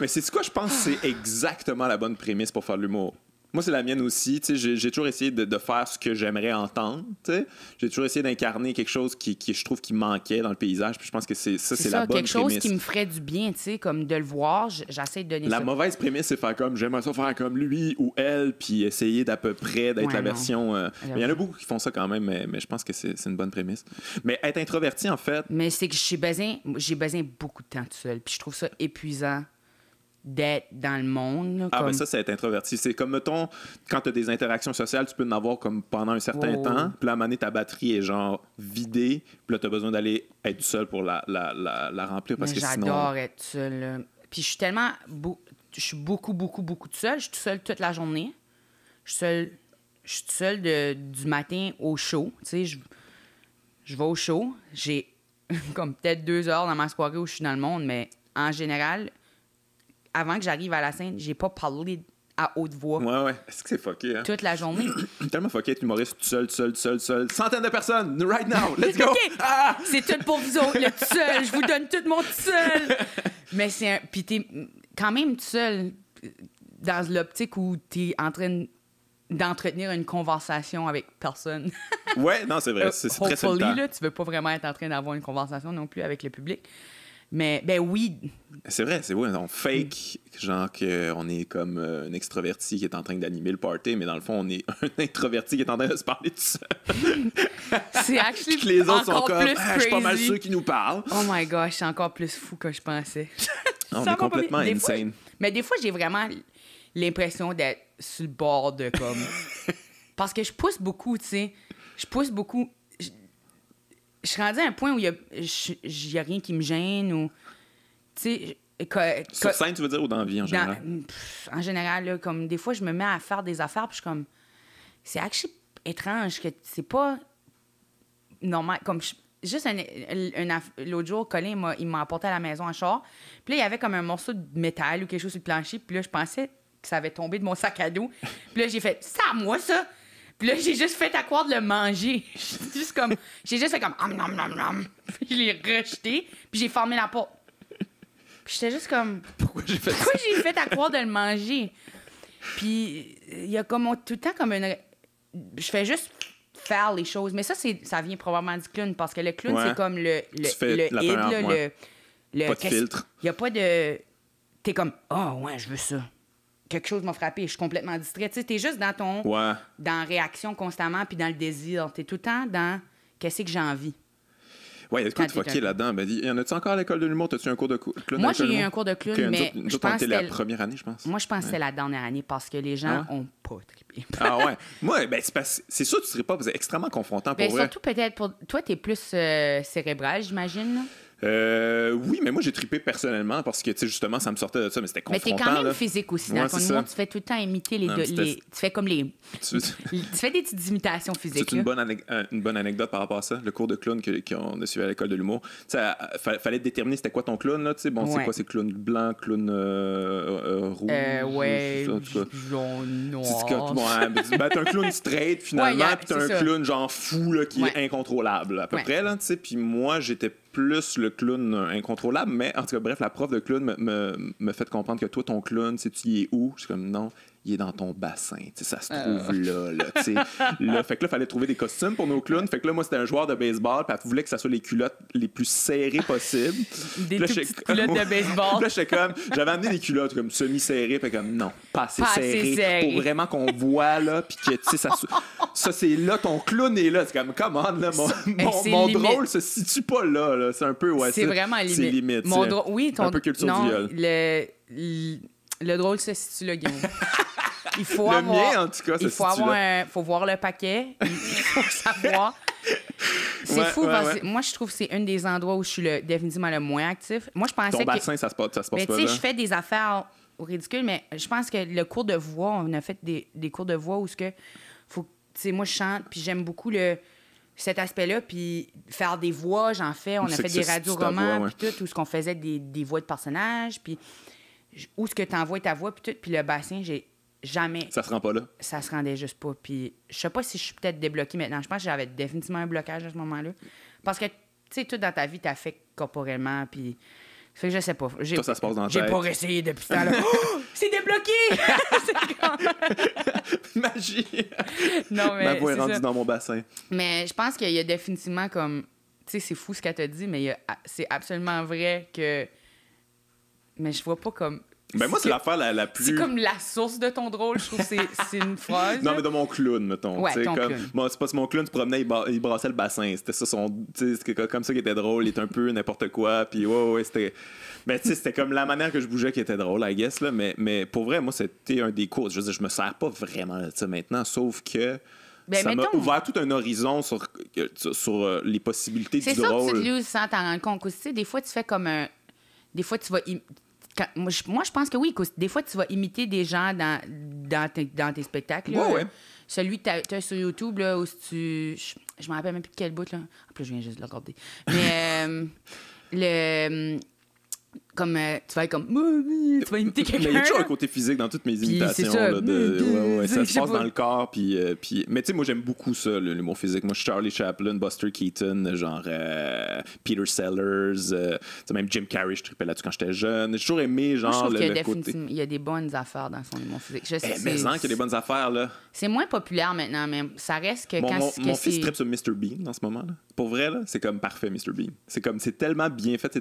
Mais c'est quoi, je pense que c'est exactement la bonne prémisse pour faire de l'humour. Moi, c'est la mienne aussi. Tu sais, j'ai toujours essayé de faire ce que j'aimerais entendre. Tu sais. J'ai toujours essayé d'incarner quelque chose qui je trouve qui manquait dans le paysage. Puis je pense que c'est la bonne quelque chose prémisse. qui me ferait du bien, tu sais, comme de le voir. J'essaie de donner La ça. mauvaise prémisse, c'est faire comme j'aimerais ça faire comme lui ou elle, puis essayer d'à peu près d'être Ouais, la non. version. Il y en a beaucoup qui font ça quand même, mais je pense que c'est une bonne prémisse. Mais être introverti, en fait. Mais c'est que j'ai besoin beaucoup de temps tout seul. Puis je trouve ça épuisant d'être dans le monde. Là, Ah, comme... ben ça, c'est être introverti. C'est comme, mettons, quand tu as des interactions sociales, tu peux en avoir comme pendant un certain Oh. temps. Puis là, à un moment donné, ta batterie est genre vidée. Puis là, tu as besoin d'aller être tout seul pour la remplir. Parce Mais que j'adore sinon. être seule. Là. Puis je suis tellement... Je suis beaucoup toute seule. Je suis toute seule toute la journée. Je suis toute seule du matin au show. Tu sais, je vais au show. J'ai comme peut-être 2 heures dans ma soirée où je suis dans le monde, mais en général, avant que j'arrive à la scène, j'ai pas parlé à haute voix Ouais. Est-ce que c'est fucké, hein? toute la journée. Tellement fucké être humoriste tout seul. Centaines de personnes, right now, let's go! OK, Ah! c'est tout pour vous autres, le tout seul. Je vous donne tout mon tout seul. Mais c'est un... Puis t'es quand même tout seul dans l'optique où t'es en train d'entretenir une conversation avec personne. Ouais, non, c'est vrai, c'est très Hopefully, solitaire. là, tu veux pas vraiment être en train d'avoir une conversation non plus avec le public. Mais, ben oui, C'est vrai, on fake, genre qu'on est comme un extraverti qui est en train d'animer le party, mais dans le fond, on est un introverti qui est en train de se parler tout seul. c'est actually Puis les autres sont encore comme, plus je suis pas mal crazy. ceux qui nous parlent. Oh my gosh, c'est encore plus fou que je pensais. On Ça est va pas complètement bien. Des insane. Mais des fois, j'ai vraiment l'impression d'être sur le bord de comme Parce que je pousse beaucoup, tu sais. Je pousse beaucoup. Je suis rendue à un point où il y a rien qui me gêne ou... Tu sais... Sur scène, tu veux dire, ou dans la vie en général? En général, là, comme des fois, je me mets à faire des affaires, puis je suis comme... C'est actually étrange que c'est pas normal. Comme juste l'autre jour, Colin, il m'a apporté à la maison un char. Puis là, il y avait comme un morceau de métal ou quelque chose sur le plancher. Puis là, je pensais que ça avait tombé de mon sac à dos. Puis là, j'ai fait « C'est à moi, ça! » Puis là, j'ai juste fait à croire de le manger. J'ai juste fait comme « nom, nom, nom. » Puis je l'ai rejeté. Puis j'ai fermé la porte. Puis j'étais juste comme... Pourquoi j'ai fait ça? Pourquoi j'ai fait à croire de le manger? Puis il y a comme tout le temps comme une... Je fais juste faire les choses. Mais ça vient probablement du clown, parce que le clown, c'est comme le id, là, le pas de filtre. Il n'y a pas de... T'es comme, ouais, je veux ça. Quelque chose m'a frappé, je suis complètement distrait. Tu sais, t'es juste dans ton... Ouais. Dans réaction constamment, puis dans le désir. T'es tout le temps dans qu'est-ce que j'ai envie. Ouais, il y a de quoi de fucké là-dedans. Ben, y en a-tu encore à l'école de l'humour? T'as-tu un cours de clown? Moi, j'ai eu un cours de clown, mais je pense que c'était la première année, je pense. Moi, je pense que c'est la dernière année, parce que les gens ont pas trippé. Ah ouais? Moi, ben, c'est sûr que tu serais pas, c'est extrêmement confrontant pour vrai. Surtout peut-être pour... Toi, t'es plus cérébral, j'imagine, là? Oui, mais moi, j'ai trippé personnellement parce que, tu sais, justement, ça me sortait de ça, mais c'était confrontant. Mais t'es quand même physique aussi. Dans ton humour, tu fais tout le temps imiter tu fais comme les... tu fais des petites imitations physiques. C'est une bonne anecdote par rapport à ça, le cours de clown qu'on a suivi à l'école de l'humour. Tu sais, fallait déterminer c'était quoi ton clown, là, tu sais. Bon, c'est quoi, c'est clown blanc, clown rouge? Ouais, jaune, noir. Ben, t'as un clown straight, finalement, puis t'as un clown genre fou, là, qui est incontrôlable, à peu près, là, tu sais. Puis moi, j'étais plus le clown incontrôlable, mais en tout cas, bref, la prof de clown me fait comprendre que toi, ton clown, sais-tu, il est où? Je suis comme, non, il est dans ton bassin, tu sais, ça se trouve là, tu sais. Là, fait que là, il fallait trouver des costumes pour nos clowns. Fait que là, moi, c'était un joueur de baseball, puis elle voulait que ça soit les culottes les plus serrées possibles. Des petites culottes de baseball. Là, j'étais comme, j'avais amené des culottes comme semi-serrées, puis comme, non, pas assez serrées, pour vraiment qu'on voit, là, puis que, tu sais, ça, c'est là, ton clown est là. C'est comme, come on, là, mon drôle se situe pas là. C'est un peu, c'est vraiment limite. C'est limite. Oui, un peu culture du viol. Le drôle se situe là, Guillaume. Il faut mien, en tout cas, faut voir le paquet. Il faut savoir. C'est fou parce que moi, je trouve que c'est un des endroits où je suis définitivement le moins actif. Moi, je pensais ton bassin, ça se passe pas mais là. Tu sais, je fais des affaires ridicules, mais je pense que le cours de voix, on a fait des cours de voix où faut... Tu sais, moi, je chante, puis j'aime beaucoup cet aspect-là, puis faire des voix, j'en fais. On a fait des radioromans, puis tout, où on faisait des voix de personnages, puis où est-ce que tu envoies ta voix, puis tout. Puis le bassin, j'ai jamais... Ça se rend pas là? Ça se rendait juste pas. Puis je sais pas si je suis peut-être débloquée maintenant. Je pense que j'avais définitivement un blocage à ce moment-là. Parce que, tu sais, tout dans ta vie, t'as fait corporellement, puis... Fait que je sais pas. Toi, ça se passe dans ta tête. J'ai pas essayé depuis ce temps-là. Oh, c'est débloqué! C'est comme... Magie! Non, mais ma voix est rendue dans mon bassin. Mais je pense qu'il y a définitivement comme... Tu sais, c'est fou ce qu'elle t'a dit, mais c'est absolument vrai que... Mais je vois pas comme... Ben moi, c'est l'affaire la plus... C'est comme la source de ton drôle, je trouve que c'est une phrase. Non, mais de mon clown, mettons. Ouais, ton clown. Moi, c'est pas mon clown, tu promenais, il brassait le bassin. C'était ça, c'était comme ça qui était drôle. Il était un peu n'importe quoi. Puis ouais, c'était... Ben, tu sais, c'était comme la manière que je bougeais qui était drôle, I guess, là. Mais pour vrai, moi, c'était un des cours. Je veux dire, je me sers pas vraiment de ça maintenant, sauf que... Ben, ça m'a ouvert tout un horizon sur les possibilités du drôle. C'est sûr que tu te l'uses sans t'en rendre compte. Tu sais, des fois, tu fais comme un... Des fois, tu vas... Moi, je pense que oui. Des fois, tu vas imiter des gens dans tes spectacles. Là. Ouais. Celui que tu as sur YouTube, là, où tu... Je me rappelle même plus de quel bout. Là. En plus, je viens juste de le regarder. Mais comme tu vas être comme tu vas imiter quelqu'un. Mais il y a toujours un côté physique dans toutes mes imitations. Ça, là, ça se passe dans le corps. Puis... Mais tu sais, moi, j'aime beaucoup ça, l'humour physique. Moi, je suis Charlie Chaplin, Buster Keaton, genre Peter Sellers, même Jim Carrey, je trippais là-dessus quand j'étais jeune. J'ai toujours aimé, genre, moi, je trouve le côté... Il y a des bonnes affaires dans son humour physique. Je sais mais qu'il y a des bonnes affaires, là. C'est moins populaire maintenant, mais ça reste que mon fils trippe sur Mr. Bean en ce moment, là. Pour vrai, là, c'est comme parfait, Mr. Bean. C'est tellement bien fait,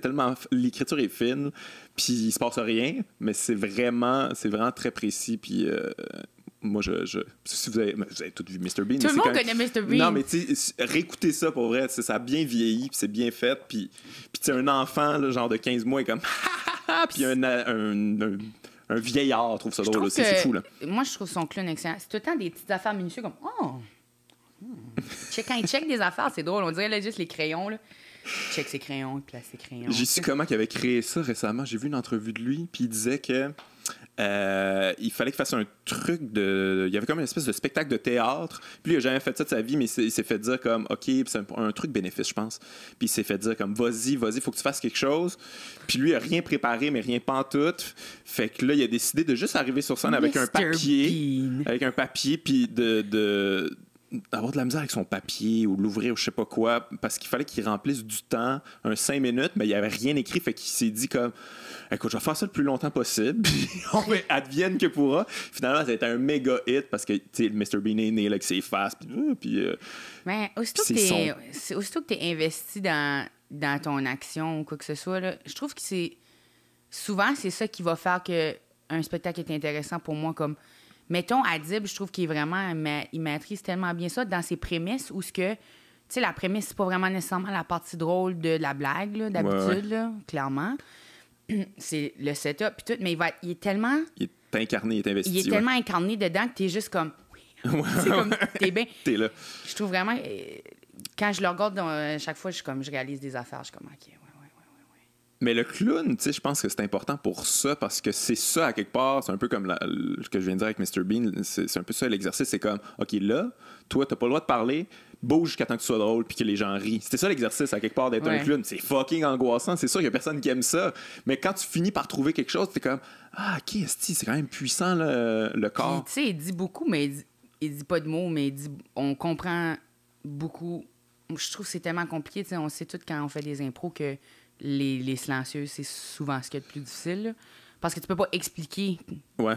l'écriture est fine, puis il se passe rien, mais c'est vraiment très précis, puis moi, si vous avez tout vu Mr. Bean. Tout le monde connaît Mr. Bean. Non, mais tu sais, réécoutez ça pour vrai, ça a bien vieilli, puis c'est bien fait, puis tu sais, un enfant, là, genre de 15 mois, est comme puis un vieillard trouve ça drôle aussi. C'est fou, là. Moi, je trouve son clown excellent. C'est tout le temps des petites affaires minutieuses comme Quand il check des affaires, c'est drôle. On dirait là, juste les crayons, là. Il check ses crayons, il place ses crayons. J'ai su comment il avait créé ça récemment. J'ai vu une entrevue de lui, puis il disait que il fallait qu'il fasse un truc de... Il y avait comme une espèce de spectacle de théâtre. Puis lui, il n'a jamais fait ça de sa vie, mais il s'est fait dire comme, OK, c'est un truc bénéfice, je pense. Puis il s'est fait dire comme, vas-y, faut que tu fasses quelque chose. Puis lui, il n'a rien préparé, mais rien pantoute. Fait que là, il a décidé de juste arriver sur scène avec un papier. Avec un papier, puis d'avoir de la misère avec son papier ou l'ouvrir ou je sais pas quoi, parce qu'il fallait qu'il remplisse du temps, 5 minutes, mais il avait rien écrit, fait qu'il s'est dit comme écoute, je vais faire ça le plus longtemps possible, puis on va advienne que pourra. Finalement, ça a été un méga hit parce que, tu sais, Mr. Bean est né avec ses faces, puis mais aussitôt que t'es investi dans ton action ou quoi que ce soit, là, je trouve que souvent, c'est ça qui va faire que un spectacle est intéressant pour moi, comme mettons, Adib, je trouve qu'il est vraiment... Il maîtrise tellement bien ça dans ses prémices où ce que... Tu sais, la prémisse, c'est pas vraiment nécessairement la partie drôle de la blague, là, d'habitude, là, clairement. C'est le setup puis tout, mais il est tellement... Il est incarné, il est investi. Il est tellement incarné dedans que t'es juste comme... C'est comme... T'es bien... T'es là. Je trouve vraiment... Quand je le regarde, chaque fois, je réalise des affaires, je suis comme, OK, ouais. Mais le clown, tu sais, je pense que c'est important pour ça parce que c'est ça, à quelque part, c'est un peu comme ce que je viens de dire avec Mr. Bean, c'est un peu ça l'exercice, c'est comme, OK, là, toi, t'as pas le droit de parler, bouge jusqu'à temps que tu sois drôle puis que les gens rient. C'était ça l'exercice, à quelque part, d'être un clown. C'est fucking angoissant, c'est sûr qu'il y a personne qui aime ça. Mais quand tu finis par trouver quelque chose, t'es comme, OK, c'est quand même puissant, là, le corps. Tu sais, il dit beaucoup, mais il dit pas de mots, mais on comprend beaucoup. Je trouve que c'est tellement compliqué, tu sais, on sait tout quand on fait des impros que les silencieux, c'est souvent ce qui est le plus difficile. Là. Parce que tu peux pas expliquer. Ouais.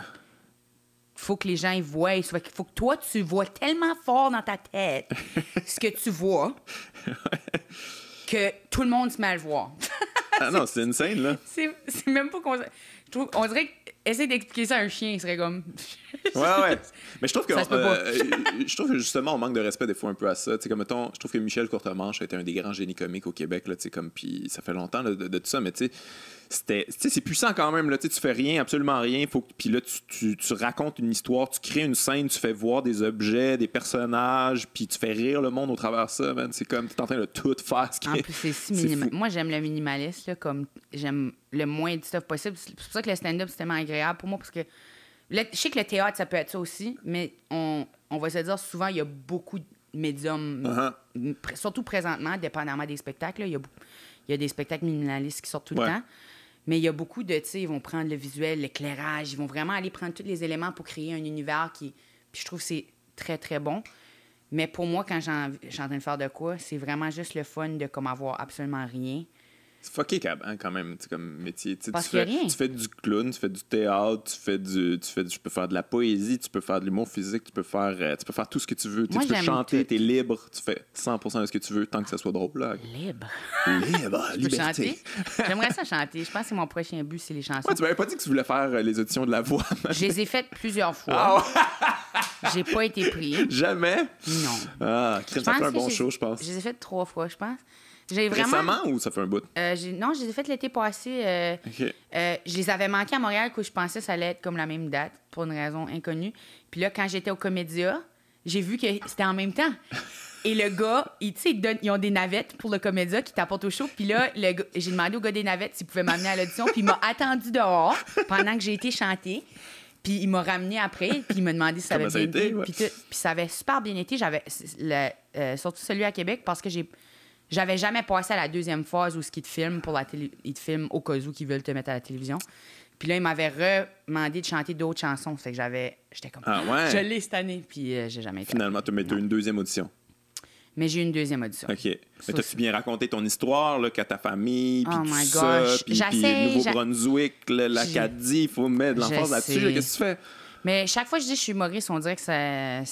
Faut que les gens y voient. Il faut que toi, tu vois tellement fort dans ta tête ce que tu vois que tout le monde se met à le voir. Ah non, c'est insane, là. C'est même pas qu'on... On dirait qu'essayer d'expliquer ça à un chien, il serait comme... ouais. Mais je trouve que... je trouve que justement, on manque de respect des fois un peu à ça. Tu sais, comme, mettons, je trouve que Michel Courtemanche a été un des grands génies comiques au Québec, là, tu sais, comme... Puis ça fait longtemps là, de tout ça, mais tu sais, c'est puissant quand même, là, tu fais rien, absolument rien. Puis là, tu racontes une histoire, tu crées une scène, tu fais voir des objets, des personnages, puis tu fais rire le monde au travers de ça, man. C'est comme, tu es en train de tout faire. En plus, c'est si minimal. Moi, j'aime le minimaliste, là, comme j'aime le moins de stuff possible. C'est pour ça que le stand-up, c'est tellement agréable pour moi, parce que je sais que le théâtre, ça peut être ça aussi, mais on va se dire souvent, il y a beaucoup de médiums, surtout présentement, dépendamment des spectacles. Là, il y a des spectacles minimalistes qui sortent tout le temps. Mais il y a beaucoup de, tu sais, ils vont prendre le visuel, l'éclairage, ils vont vraiment aller prendre tous les éléments pour créer un univers qui... Puis je trouve que c'est très, très bon. Mais pour moi, quand je suis en train de faire de quoi, c'est vraiment juste le fun de comme avoir absolument rien. C'est fucké quand même, comme métier. Tu fais du clown, tu fais du théâtre, tu peux faire de la poésie, tu peux faire de l'humour physique, tu peux faire tout ce que tu veux. Moi, tu peux chanter, t'es libre, tu fais 100% de ce que tu veux tant que ça soit drôle. Là. Libre, liberté. Chanter. J'aimerais ça chanter. Je pense que c'est mon prochain but, c'est les chansons. Ouais, tu m'avais pas dit que tu voulais faire les auditions de la voix. Je les ai faites plusieurs fois. J'ai pas été pris. Jamais? Non. Ah, ça fait un bon show, je pense. Je les ai faites 3 fois, je pense. Récemment ou ça fait un bout? Non, je les ai faites l'été passé. Je les avais manqués à Montréal, que je pensais que ça allait être comme la même date, pour une raison inconnue. Puis là, quand j'étais au Comédia, j'ai vu que c'était en même temps. Et le gars, ils ont des navettes pour le Comédia qui t'apportent au show. Puis là, j'ai demandé au gars des navettes s'il pouvait m'amener à l'audition. Puis il m'a attendu dehors pendant que j'ai été chanter. Puis il m'a ramené après, puis il m'a demandé si ça avait bien été. Puis ça avait super bien été. J'avais surtout celui à Québec, parce que j'avais jamais passé à la deuxième phase où ils te filment pour la télé. Ils te filment au cas où qu'ils veulent te mettre à la télévision. Puis là, ils m'avaient demandé de chanter d'autres chansons. Fait que j'étais comme... Ah ouais? Je l'ai cette année, puis j'ai jamais été... Finalement, tu as eu une deuxième audition. Mais j'ai eu une deuxième audition. OK. Mais t'as-tu bien raconté ton histoire, là, qu'à ta famille, puis tout ça, puis Nouveau-Brunswick, l'Acadie, il faut mettre de l'emphase là-dessus. Qu'est-ce que tu fais? Mais chaque fois que je dis que je suis humoriste, on dirait que ça... là,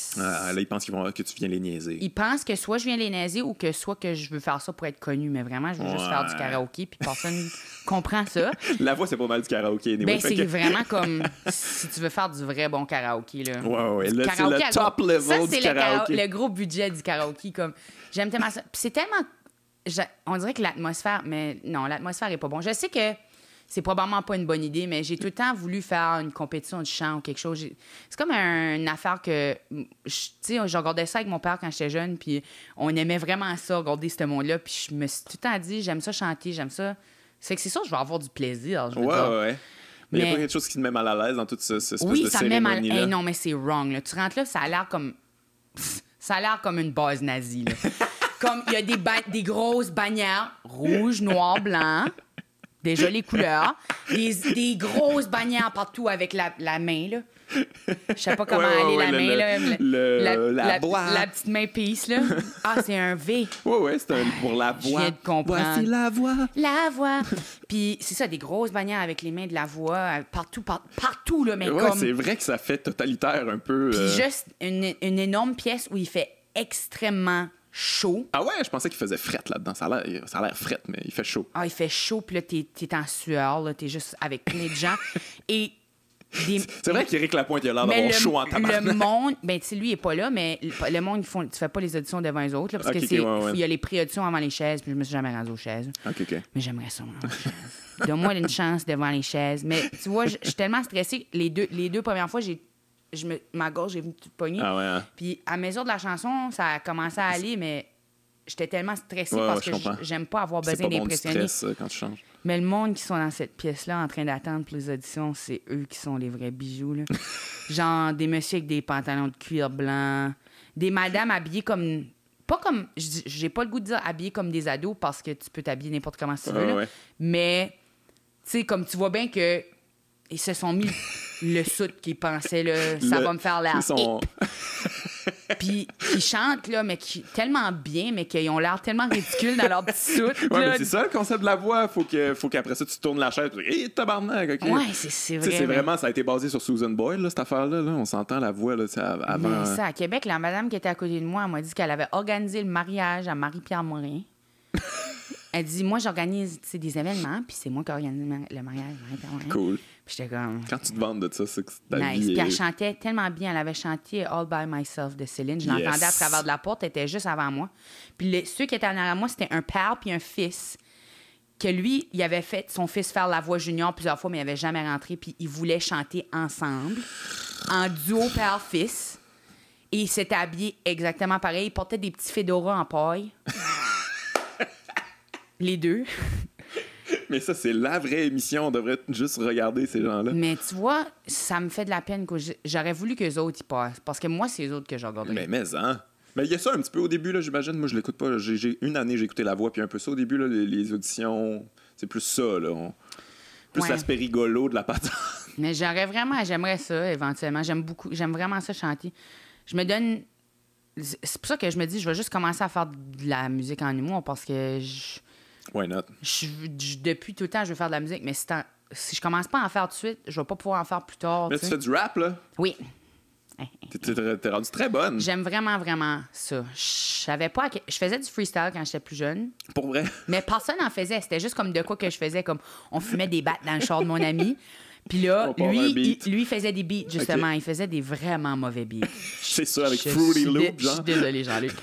ils pensent que tu viens les niaiser. Ils pensent que soit je viens les niaiser ou que soit que je veux faire ça pour être connu. Mais vraiment, je veux juste faire du karaoké, puis personne comprend ça. La voix, c'est pas mal du karaoké. Ben, c'est vraiment comme si tu veux faire du vrai bon karaoké. Là. Ouais. Là, c'est le top level du karaoké. C'est le gros budget du karaoké. Comme... J'aime tellement ça. Puis c'est tellement... On dirait que l'atmosphère... Mais non, l'atmosphère est pas bon. Je sais que... c'est probablement pas une bonne idée, mais j'ai tout le temps voulu faire une compétition de chant ou quelque chose. C'est comme une affaire que... Tu sais, je regardais ça avec mon père quand j'étais jeune, puis on aimait vraiment ça, regarder ce monde-là, puis je me suis tout le temps dit, j'aime ça chanter, j'aime ça. C'est que c'est sûr, je vais avoir du plaisir. Ouais. Mais il n'y a pas quelque chose qui te met mal à l'aise dans toute cette espèce de ça me met mal. cérémonie-là. Non, mais c'est wrong. Là. Tu rentres là, ça a l'air comme... Ça a l'air comme une base nazie. Là. Comme il y a des grosses bannières rouge, noir, blanc, des jolies couleurs, des grosses bannières partout avec la main, là. Je sais pas comment aller la main, là. La petite main peace, là. Ah, c'est un V. Ouais, c'est pour la voix. Je viens de comprendre. Voici la voix. La voix. Puis c'est ça, des grosses bannières avec les mains de la voix, partout, là, mais comme... c'est vrai que ça fait totalitaire un peu. Puis juste une énorme pièce où il fait extrêmement chaud. Ah ouais, je pensais qu'il faisait fret là-dedans. Ça a l'air fret, mais il fait chaud. Ah, il fait chaud, puis là, t'es en sueur, là, t'es juste avec plein de gens. Et... C'est vrai qu'Éric Lapointe, il a l'air d'avoir chaud en tabarnak. Le monde, ben, tu sais, lui, il est pas là, mais le monde, tu fais pas les auditions devant les autres, là, parce que il y a les pré-auditions avant les chaises, puis je me suis jamais rendu aux chaises. OK. Mais j'aimerais ça, moi, aux chaises. Donne-moi une chance devant les chaises. Mais tu vois, je suis tellement stressée. Les deux premières fois, ma gorge est venue toute pognée. Ah ouais, hein? Puis à mesure de la chanson, ça a commencé à aller, mais j'étais tellement stressée parce que j'aime pas avoir besoin d'impressionner. C'est pas bon du stress quand tu changes. Mais le monde qui sont dans cette pièce-là en train d'attendre pour les auditions, c'est eux qui sont les vrais bijoux. Là. Genre des messieurs avec des pantalons de cuir blanc, des madames habillées comme... Pas comme... J'ai pas le goût de dire habillées comme des ados parce que tu peux t'habiller n'importe comment si tu veux. Là. Ouais. Mais, tu sais, comme tu vois bien que ils se sont mis le soute qu'ils pensaient, là, ça va me faire l'air. Puis ils chantent, là, mais tellement bien, mais qu'ils ont l'air tellement ridicules dans leur petit soute. Ouais, mais c'est ça le concept de la voix. Faut qu'après ça, tu tournes la chaise et hey, tabarnak, OK. Ouais, c'est vrai. C'est vraiment, ça a été basé sur Susan Boyle, là, cette affaire-là. Là. On s'entend la voix là, avant. Mais ça, à Québec, la madame qui était à côté de moi, elle m'a dit qu'elle avait organisé le mariage à Marie-Pierre Morin. Elle dit, moi, j'organise des événements, puis c'est moi qui organise le mariage à Marie-Pierre Morin. Cool. Puis j'étais comme... Quand tu te vantes de ça, c'est que ta nice. vie Puis elle chantait tellement bien. Elle avait chanté All By Myself de Céline. Je l'entendais à travers de la porte. Elle était juste avant moi. Puis ceux qui étaient en arrière de moi, c'était un père puis un fils. Que lui, il avait fait son fils faire la voix junior plusieurs fois, mais il n'avait jamais rentré. Puis ils voulaient chanter ensemble, en duo père-fils. Et ils s'étaient habillés exactement pareil. Ils portaient des petits fedoras en paille. Les deux. Mais ça, c'est la vraie émission. On devrait juste regarder ces gens-là. Mais tu vois, ça me fait de la peine que j'aurais voulu qu'eux autres y passent. Parce que moi, c'est eux autres que je regarderais. Mais hein? Mais il y a ça un petit peu au début, là, j'imagine. Moi, je l'écoute pas. Une année, j'ai écouté la voix, puis un peu ça au début, là, les auditions. C'est plus ça, là. Plus l'aspect rigolo de la patente. Mais j'aimerais ça, éventuellement. J'aime vraiment ça chanter. Je me donne... C'est pour ça que je me dis, je vais juste commencer à faire de la musique en humour, parce que Why not? Depuis tout le temps, je veux faire de la musique, mais si je commence pas à en faire tout de suite, je vais pas pouvoir en faire plus tard. Mais tu fais du rap, là? Oui. T'es rendu très bonne. J'aime vraiment, vraiment ça. Je faisais du freestyle quand j'étais plus jeune. Pour vrai? Mais personne n'en faisait. C'était juste comme de quoi que je faisais, comme on fumait des battes dans le char de mon ami. Puis là, lui faisait des beats, justement. Okay. Il faisait des vraiment mauvais beats. C'est ça, avec Fruity Loop, genre. Je suis désolée, Jean-Luc.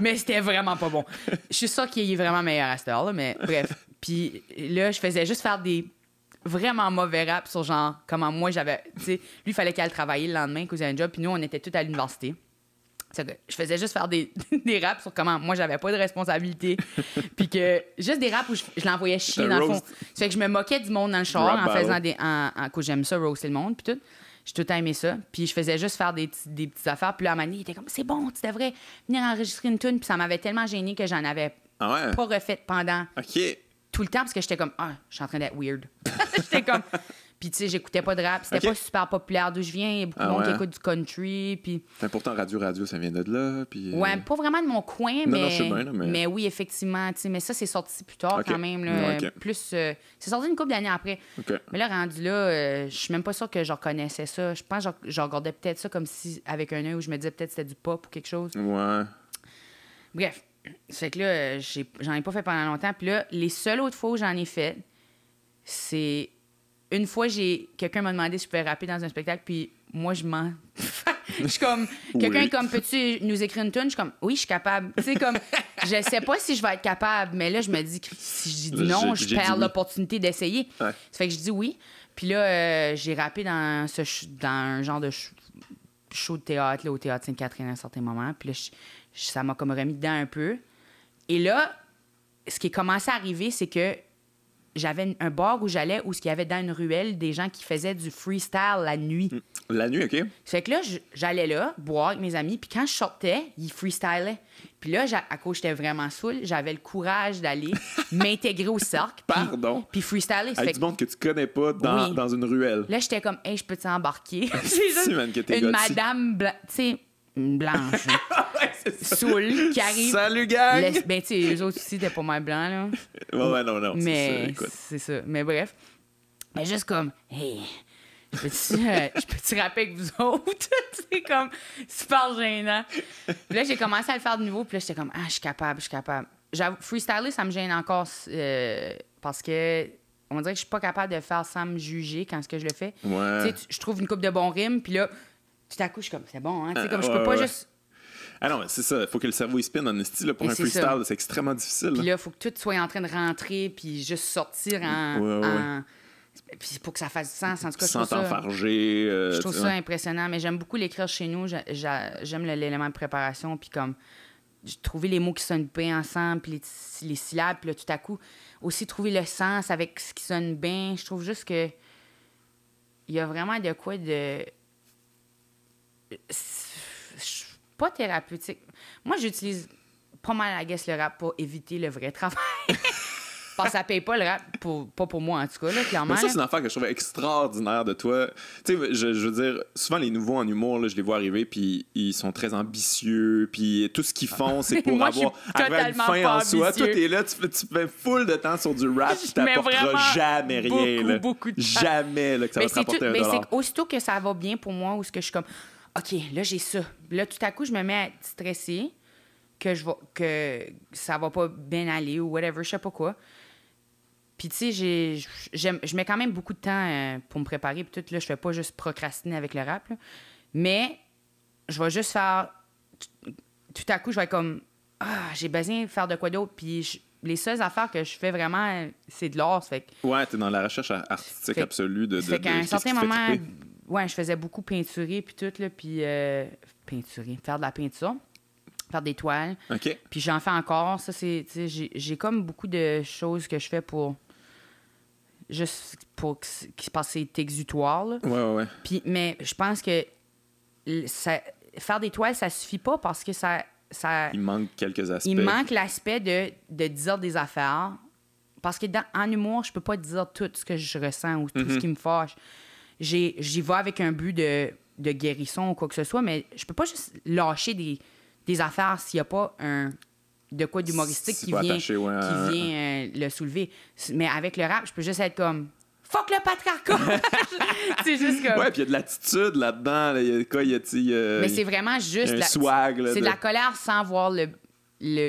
Mais c'était vraiment pas bon. Je suis sûre qu'il est vraiment meilleur à cette heure-là, mais bref. Puis là, je faisais juste faire des vraiment mauvais raps sur genre comment moi j'avais... Tu sais, lui, il fallait qu'elle travaille le lendemain, qu'il faisait un job, puis nous, on était tous à l'université. Je faisais juste faire des raps sur comment moi j'avais pas de responsabilité, puis que juste des raps où je l'envoyais chier dans le fond. Ça fait que je me moquais du monde dans le char en faisant en que j'aime ça roaster le monde puis tout. J'ai tout le temps aimé ça. Puis je faisais juste faire des petites affaires. Puis là, à un moment donné, il était comme, c'est bon, tu devrais venir enregistrer une tune. Puis ça m'avait tellement gêné que j'en avais pas refait pendant tout le temps parce que j'étais comme, je suis en train d'être weird. J'étais comme... Puis, tu sais, j'écoutais pas de rap. C'était pas super populaire d'où je viens. Il y a beaucoup de monde qui écoute du country. Puis... Pourtant, Radio, ça vient de là. Puis, ouais, pas vraiment de mon coin, mais... je sais bien, mais oui, effectivement. Mais ça, c'est sorti plus tard quand même. Là, plus, c'est sorti une couple d'années après. Mais là, rendu là, je suis même pas sûre que je reconnaissais ça. Je pense que je regardais peut-être ça comme si, avec un œil où je me disais peut-être que c'était du pop ou quelque chose. Ouais. Bref. Fait que là, j'en ai pas fait pendant longtemps. Puis là, les seules autres fois où j'en ai fait, c'est... Une fois, quelqu'un m'a demandé si je pouvais rapper dans un spectacle, puis moi, je m'en... Je suis comme, quelqu'un comme, peux-tu nous écrire une tune? Je suis comme, oui, je suis capable. Tu sais, comme, je sais pas si je vais être capable, mais là, je me dis que si je dis non, je perds l'opportunité d'essayer. Ouais. Ça fait que je dis oui. Puis là, j'ai rappé dans un genre de show de théâtre, là, au Théâtre Sainte-Catherine à un certain moment. Puis là, ça m'a comme remis dedans un peu. Et là, ce qui est commencé à arriver, c'est que j'avais un bar où j'allais où il y avait dans une ruelle des gens qui faisaient du freestyle la nuit. La nuit, OK. Fait que là, j'allais là, boire avec mes amis, puis quand je sortais, ils freestylaient. Puis là, à cause j'étais vraiment saoul, j'avais le courage d'aller m'intégrer au cercle. Pardon? Puis freestyler. Avec du monde que tu connais pas dans une ruelle. Là, j'étais comme, hey, je peux t'embarquer? C'est juste une madame, tu sais, blanche. Saoul qui arrive. Salut, gang! Ben, tu sais, eux autres aussi, t'es pas mal blanc, là. Ouais, non. Mais c'est ça. Mais bref. Mais juste comme, hey, je peux-tu rapper avec vous autres? C'est comme super gênant. Puis là, j'ai commencé à le faire de nouveau. Puis là, j'étais comme, je suis capable. J'avoue, freestyler, ça me gêne encore parce que on dirait que je suis pas capable de le faire sans me juger quand ce que je le fais. Ouais. Tu sais, je trouve une coupe de bons rimes. Puis là, tout à coup, je suis comme, c'est bon, hein? Tu sais, comme je peux pas juste. Ah non, mais c'est ça. Il faut que le cerveau il spinne en esti. Pour un freestyle, c'est extrêmement difficile. Puis là, il faut que tout soit en train de rentrer puis juste sortir en... Puis pour que ça fasse du sens. En tout cas, sans t'enfarger. Je trouve ça impressionnant. Mais j'aime beaucoup l'écrire chez nous. J'aime l'élément de préparation. Puis comme trouver les mots qui sonnent bien ensemble, puis les syllabes. Puis là, tout à coup, aussi trouver le sens avec ce qui sonne bien. Je trouve juste que il y a vraiment de quoi de... pas thérapeutique. Moi, j'utilise pas mal, I guess, le rap pour éviter le vrai travail. Parce que ça paye pas le rap, pas pour moi, en tout cas, là, clairement. Mais ça, c'est une affaire que je trouvais extraordinaire de toi. Tu sais, je veux dire, souvent, les nouveaux en humour, là, je les vois arriver, puis ils sont très ambitieux, puis tout ce qu'ils font, c'est pour moi, avoir une fin en soi. Toi, t'es là, tu fais full de temps sur du rap, tu t'apporteras jamais rien. Beaucoup de temps. Jamais là, que ça va te rapporter $1. Mais c'est aussitôt que ça va bien pour moi, ou ce que je suis comme... OK, là, j'ai ça. Là, tout à coup, je me mets à être stressée, que ça va pas bien aller ou whatever, je sais pas quoi. Puis, tu sais, je mets quand même beaucoup de temps pour me préparer. Puis tout, là, je fais pas juste procrastiner avec le rap, là. Mais je vais juste faire... Tout à coup, je vais être comme... j'ai besoin de faire de quoi d'autre. Puis les seules affaires que je fais vraiment, c'est de l'art. Fait que... Ouais, t'es dans la recherche artistique absolue de fait qu'à un certain moment... Ouais, je faisais beaucoup peinturer puis tout, là, puis peinturer, faire de la peinture, faire des toiles. OK. Puis j'en fais encore. Ça, c'est, tu sais, j'ai comme beaucoup de choses que je fais pour juste pour que c'est exutoire, là. Ouais. Puis, mais je pense que faire des toiles, ça suffit pas parce que ça... Il manque quelques aspects. Il manque l'aspect de dire des affaires. Parce que en humour, je peux pas dire tout ce que je ressens ou tout ce qui me fâche. J'y vais avec un but de guérison ou quoi que ce soit, mais je peux pas juste lâcher des affaires s'il y a pas de quoi d'humoristique qui vient le soulever. Mais avec le rap, je peux juste être comme « Fuck le patriarcat! » C'est juste comme... Ouais, puis il y a de l'attitude là-dedans. Là. Mais c'est vraiment juste... swag. Là, c'est de la colère sans avoir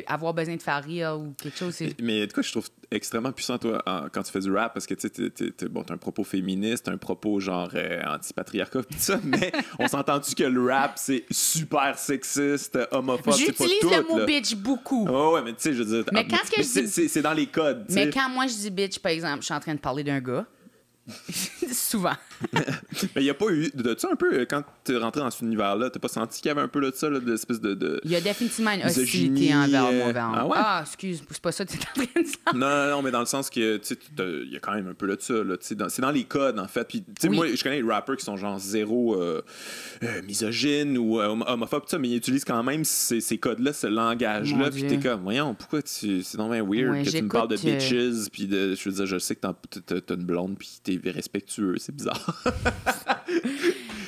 avoir besoin de faire rire ou quelque chose. Mais en tout cas, je trouve extrêmement puissant, toi, quand tu fais du rap, parce que tu sais, t'as un propos féministe, un propos genre anti-patriarcat, tout ça, mais on s'est entendu que le rap, c'est super sexiste, homophobe, c'est pas tout. J'utilise le mot bitch beaucoup. Oh, ouais, mais tu sais, je veux dire... Mais quand c'est dans les codes, Mais quand moi, je dis bitch, par exemple, je suis en train de parler d'un gars, souvent. Mais il n'y a pas eu de ça un peu quand tu es rentré dans cet univers-là? T'as pas senti qu'il y avait un peu de ça, là, de l'espèce de... Il y a définitivement une hostilité envers moi. Ah ouais? Excuse, c'est pas ça que tu es en train de dire. Non, mais dans le sens que, tu sais, il y a quand même un peu de ça, là, c'est dans les codes, en fait. Puis, tu sais, moi, je connais les rappers qui sont genre zéro misogynes ou homophobes, tout ça, mais ils utilisent quand même ces codes-là, ce langage-là. Puis t'es comme, voyons, pourquoi c'est donc bien weird que tu me parles de bitches, puis je veux dire, je sais que t'as une blonde, puis t'es respectueux, c'est bizarre.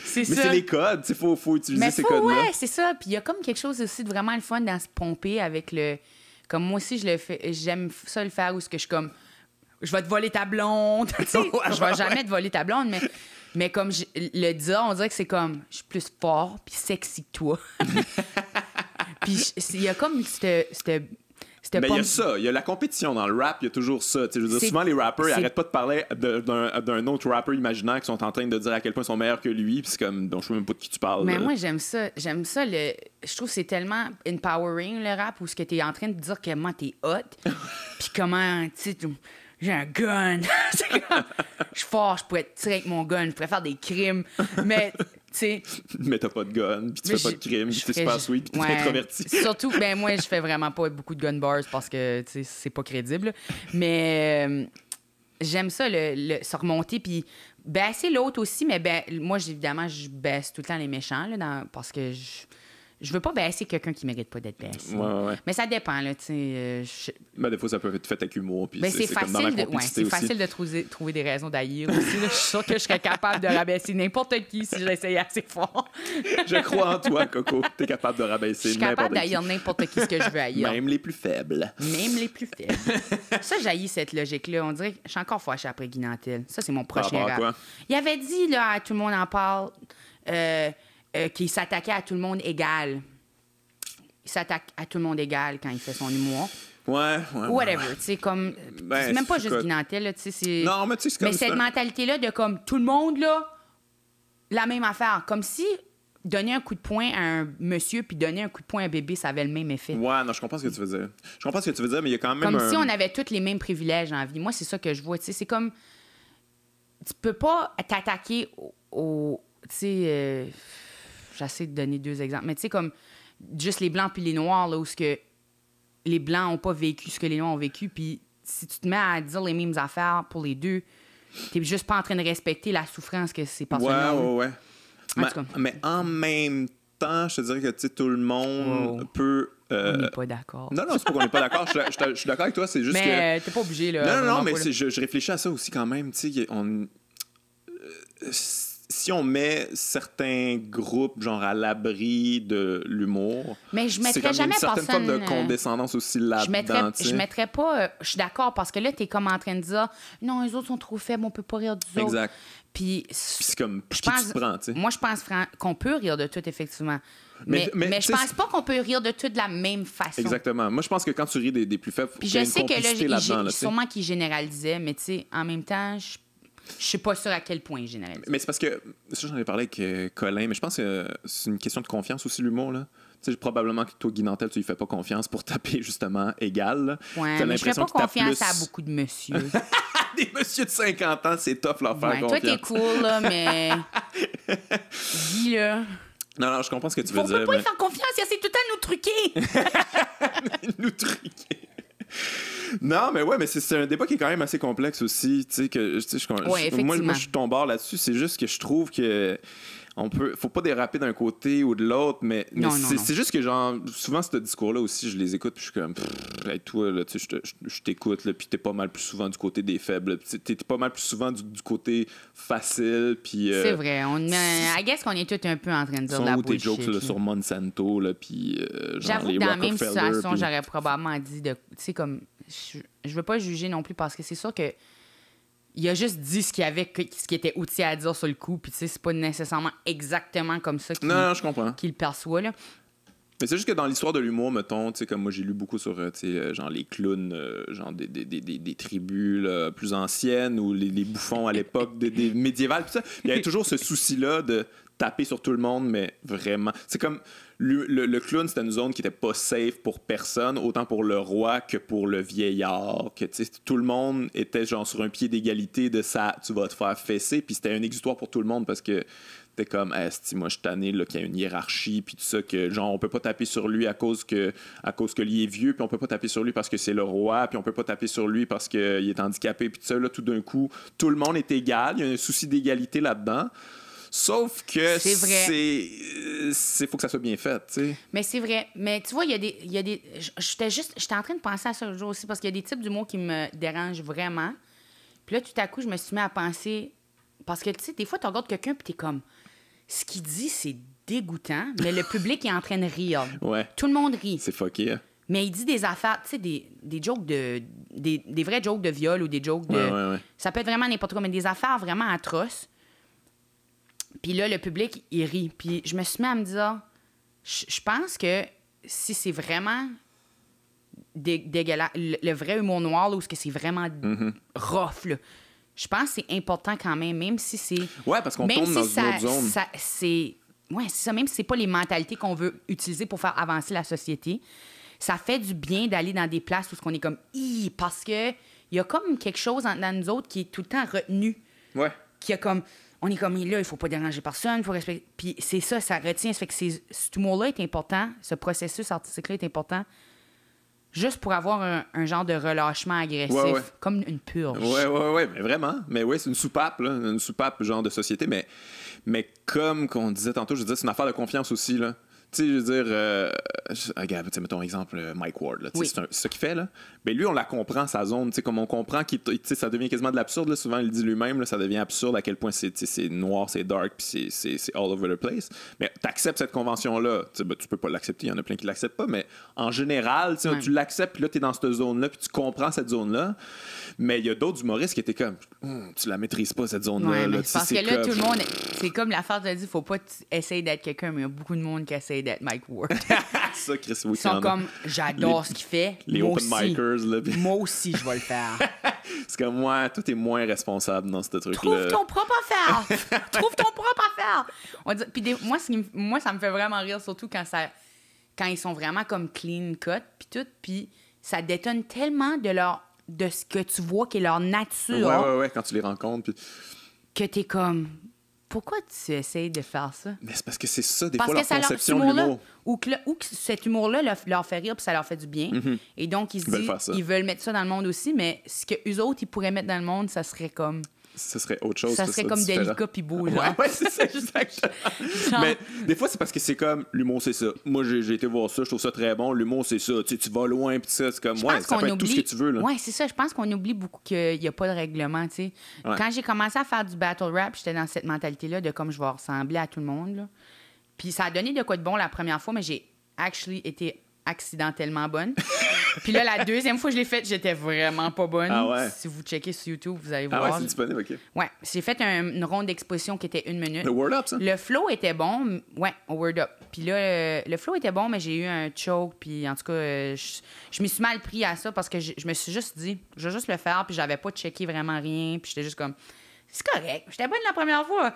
C'est mais ça. c'est les codes, il faut utiliser ces codes-là. Ouais, c'est ça. Puis il y a comme quelque chose aussi de vraiment le fun dans se pomper avec le... Comme moi aussi, je le fais, j'aime ça le faire où ce que je suis comme... Je vais te voler ta blonde. Je vais jamais te voler ta blonde, mais comme le dire, on dirait que c'est comme... Je suis plus fort puis sexy que toi. Puis il y a comme C'était Mais pas... il y a ça, il y a la compétition dans le rap, il y a toujours ça. Je veux dire, souvent, les rappers, ils arrêtent pas de parler d'un autre rappeur imaginaire qui sont en train de dire à quel point ils sont meilleurs que lui, puis c'est comme, donc je sais même pas de qui tu parles. Mais moi, j'aime ça. Je trouve que c'est tellement empowering, le rap, où ce que t'es en train de dire comment t'es hot, puis comment, tu sais, j'ai un gun. Je suis fort, je pourrais tirer avec mon gun, je pourrais faire des crimes, mais... T'sais, mais t'as pas de gun, puis tu fais pas de crime, puis t'es super sweet, puis t'es introverti. Surtout, ben moi, je fais vraiment pas beaucoup de gun bars parce que c'est pas crédible. Mais j'aime ça, se remonter, puis baisser l'autre aussi. Mais moi, évidemment, je baisse tout le temps les méchants là, parce que je veux pas baisser quelqu'un qui mérite pas d'être baissé. Ouais. Mais ça dépend, là, tu sais. Ben, des fois, ça peut être fait avec humour, puis c'est comme dans la complicité aussi. facile de trouver des raisons d'haïr aussi. Là. Je suis sûre que je serais capable de rabaisser n'importe qui si j'essayais assez fort. Je crois en toi, Coco. T'es capable de rabaisser n'importe qui. Je suis capable d'haïr n'importe qui ce que je veux haïr. Même les plus faibles. Même les plus faibles. Ça, j'haïs cette logique-là. On dirait que je suis encore fâchée après Guy Nantel. Ça, c'est mon prochain rap. Quoi? Il avait dit, là, à Tout le monde en parle, qu'il s'attaquait à tout le monde égal. Il s'attaque à tout le monde égal quand il fait son humour. Ouais. Whatever, tu sais, comme... c'est même pas juste Guy Nantel, là, tu sais, c'est... Non, mais tu sais, c'est comme... Mais cette mentalité-là de comme, tout le monde, là, la même affaire. Comme si donner un coup de poing à un monsieur puis donner un coup de poing à un bébé, ça avait le même effet. Ouais, non, je comprends ce que tu veux dire. Je comprends ce que tu veux dire, mais il y a quand même comme si on avait tous les mêmes privilèges en vie. Moi, c'est ça que je vois, tu sais, c'est comme... Tu peux pas t'attaquer au... Tu sais... J'essaie de donner 2 exemples, mais tu sais, comme... Juste les Blancs puis les Noirs, là, où ce que les Blancs n'ont pas vécu ce que les Noirs ont vécu, puis si tu te mets à dire les mêmes affaires pour les deux, t'es juste pas en train de respecter la souffrance que ces personnes-là. Ouais. Mais en même temps, je te dirais que, tu sais, tout le monde peut... On n'est pas d'accord. Non, c'est pas qu'on n'est pas d'accord. Je suis d'accord avec toi, c'est juste que... Mais t'es pas obligé, là. Non, mais je réfléchis à ça aussi quand même, tu sais, si on met certains groupes genre à l'abri de l'humour, mais je mettrais jamais une certaine forme de personne, condescendance aussi là-dedans. Je mettrais pas... je suis d'accord, parce que là, t'es comme en train de dire « Non, les autres sont trop faibles, on peut pas rire des autres. » Exact. Puis c'est comme, qui tu te prends, tu sais? Moi, je pense qu'on peut rire de tout, effectivement. Mais je pense pas qu'on peut rire de tout de la même façon. Exactement. Moi, je pense que quand tu ris des plus faibles, puis je sais que là, sûrement qu'il généralisait, mais tu sais, en même temps, je suis pas sûre à quel point il généralise. Mais c'est parce que, ça, j'en ai parlé avec Colin, mais je pense que c'est une question de confiance aussi, l'humour, là. Tu sais, probablement que toi, Guy Nantel, tu lui fais pas confiance pour taper, justement, égal. Là. Ouais, mais je fais pas confiance à beaucoup de messieurs. Des messieurs de 50 ans, c'est tough leur faire confiance. Toi, t'es cool, là, mais... Guy, là... Non, je comprends ce que tu veux dire. On peut pas lui faire confiance, il essaie tout le temps de nous truquer. Nous truquer. Non, mais ouais, mais c'est un débat qui est quand même assez complexe aussi. Tu sais, que moi, je suis ton bord là-dessus. C'est juste que je trouve que faut pas déraper d'un côté ou de l'autre, mais c'est juste que, genre, souvent, ce discours-là aussi, je les écoute, puis je suis comme, hey, toi, là, tu sais, je t'écoute, là, puis t'es pas mal plus souvent du côté des faibles, t'es pas mal plus souvent du côté facile, puis... c'est vrai, I guess qu'on est tous un peu en train de dire de la bullshit. Sont où tes jokes là, sur Monsanto, là, puis j'avoue que dans la même situation, j'aurais probablement dit, tu sais, comme, je veux pas juger non plus, parce que c'est sûr que il a juste dit ce qui était outillé à dire sur le coup, puis tu sais, c'est pas nécessairement exactement comme ça je comprends. qu'il le perçoit, là. Mais c'est juste que dans l'histoire de l'humour, mettons, tu sais, comme moi j'ai lu beaucoup sur, tu sais, genre les clowns, genre des tribus là, plus anciennes, ou les bouffons à l'époque des médiévales, tout ça. Il y avait toujours ce souci-là de taper sur tout le monde, mais vraiment. C'est comme le clown, c'était une zone qui était pas safe pour personne, autant pour le roi que pour le vieillard, que tu sais, tout le monde était genre sur un pied d'égalité de ça, tu vas te faire fesser, puis c'était un exutoire pour tout le monde parce que t'es comme, moi je suis tanné qu'il y a une hiérarchie, puis tout ça, que genre on peut pas taper sur lui à cause que lui est vieux, puis on peut pas taper sur lui parce que c'est le roi, puis on peut pas taper sur lui parce qu'il est handicapé, puis tout ça, là, tout d'un coup, tout le monde est égal, il y a un souci d'égalité là-dedans. Sauf que c'est vrai. Faut que ça soit bien fait, tu sais. Mais c'est vrai. Mais tu vois, il y a des j'étais en train de penser à ça le jour aussi, parce qu'il y a des types d'humour qui me dérangent vraiment. Puis là, tout à coup, je me suis mis à penser... Parce que, tu sais, des fois, tu regardes quelqu'un puis t'es comme... Ce qu'il dit, c'est dégoûtant, mais le public est en train de rire. Ouais. Tout le monde rit. C'est fucké, hein? Mais il dit des affaires, tu sais, des jokes de... Des vrais jokes de viol ou des jokes de... Ouais. Ça peut être vraiment n'importe quoi, mais des affaires vraiment atroces. Puis là, le public, il rit. Puis je me suis mis à me dire... Je pense que si c'est vraiment dégueulasse. Le vrai humour noir, là, où c'est vraiment rough, là. Je pense que c'est important quand même si c'est... Ouais, parce qu'on tombe dans une autre zone. Ouais, c'est ça. Même si c'est pas les mentalités qu'on veut utiliser pour faire avancer la société, ça fait du bien d'aller dans des places où on est comme... Parce que il y a comme quelque chose dans nous autres qui est tout le temps retenu. Ouais. Qui a comme... On est comme, là, il faut pas déranger personne, il faut respecter... Puis c'est ça retient. Ça fait que cet humour-là est important, ce processus artistique-là est important, juste pour avoir un genre de relâchement agressif, comme une purge. Ouais, mais vraiment. Mais oui, c'est une soupape, là, une soupape genre de société, mais comme qu'on disait tantôt, je veux dire, c'est une affaire de confiance aussi, là. Tu sais, je veux dire, regarde, mettons exemple Mike Ward, là, c'est ça qu'il fait, là. Ben lui, on la comprend, sa zone, tu sais, comme on comprend qu'il, ça devient quasiment de l'absurde, là. Souvent, il le dit lui-même, là, ça devient absurde à quel point c'est noir, c'est dark, puis c'est all over the place. Mais t'acceptes cette convention-là, ben, tu peux pas l'accepter, il y en a plein qui l'acceptent pas, mais en général, tu l'acceptes, puis là, t'es dans cette zone-là, puis tu comprends cette zone-là. Mais il y a d'autres humoristes qui étaient comme, tu la maîtrises pas, cette zone-là. Ouais, là, parce que là, tout le monde, c'est comme l'affaire de dire, faut pas essayer d'être quelqu'un, mais il y a beaucoup de monde qui essaie d'être Mike Ward. Ça, Chris, oui, ils sont comme, j'adore ce qu'il fait. Les open micers, là. Moi aussi, je vais le faire. C'est comme moi, toi, t'es moins responsable dans ce truc-là. Trouve ton propre affaire. Trouve ton propre affaire. Puis moi, ça me fait vraiment rire, surtout quand ils sont vraiment comme clean cut, puis tout, puis ça détonne tellement de ce que tu vois qui est leur nature. Ouais, quand tu les rencontres, puis que t'es comme... Pourquoi tu essayes de faire ça? Mais c'est parce que c'est ça, des fois, leur conception de l'humour. Ou que cet humour-là leur fait rire puis ça leur fait du bien. Et donc, ils veulent mettre ça dans le monde aussi, mais ce qu'eux autres, ils pourraient mettre dans le monde, ça serait comme... Ce serait autre chose. Ça serait comme délicat puis beau, genre. Ouais, c'est ça, exactement. Mais des fois, c'est parce que c'est comme, l'humour, c'est ça. Moi, j'ai été voir ça, je trouve ça très bon. L'humour, c'est ça. Tu vas loin, puis ça, c'est comme, ça peut être tout ce que tu veux, là. Ouais, c'est ça. Je pense qu'on oublie beaucoup qu'il n'y a pas de règlement, tu sais. Ouais. Quand j'ai commencé à faire du battle rap, j'étais dans cette mentalité-là de comme je vais ressembler à tout le monde, là. Puis ça a donné de quoi de bon la première fois, mais j'ai été accidentellement bonne. Puis là, la deuxième fois que je l'ai faite, j'étais vraiment pas bonne. Ah ouais? Si vous checkez sur YouTube, vous allez voir. Ah ouais, c'est disponible, OK. Ouais, j'ai fait une ronde d'exposition qui était 1 minute. Le Word Up, ça? Le flow était bon. Ouais, au Word Up. Puis là, le flow était bon, mais j'ai eu un choke. Puis en tout cas, je me suis mal pris à ça parce que je me suis juste dit, je vais juste le faire. Puis j'avais pas checké vraiment rien. Puis j'étais juste comme... C'est correct. J'étais bonne la première fois.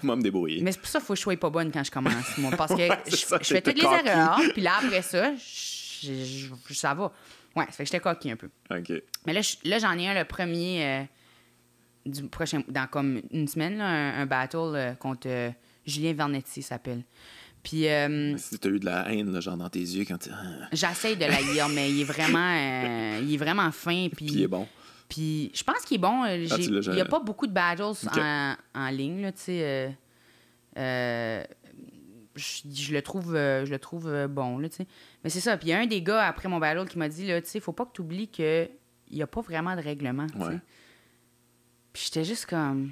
Moi, me débrouiller. Mais c'est pour ça qu'il faut que je sois pas bonne quand je commence, moi. Parce que je fais toutes les erreurs. Puis là, après ça, ça va. Ouais, ça fait que j'étais coquille un peu. OK. Mais là j'en ai un, le premier du prochain... Dans comme une semaine, là, un battle contre Julien Vernetti, s'appelle. Puis... si t'as eu de la haine, là, genre dans tes yeux quand tu... J'essaie de l'haïr, mais il est vraiment fin. Puis il est bon. Puis je pense qu'il est bon. Il n'y a pas beaucoup de battles en ligne, là, tu sais. Je le trouve bon, là, tu sais. Mais c'est ça. Puis il y a un des gars, après mon battle, qui m'a dit, là, tu sais, faut pas que tu oublies qu'il n'y a pas vraiment de règlement, tu sais. Puis j'étais juste comme...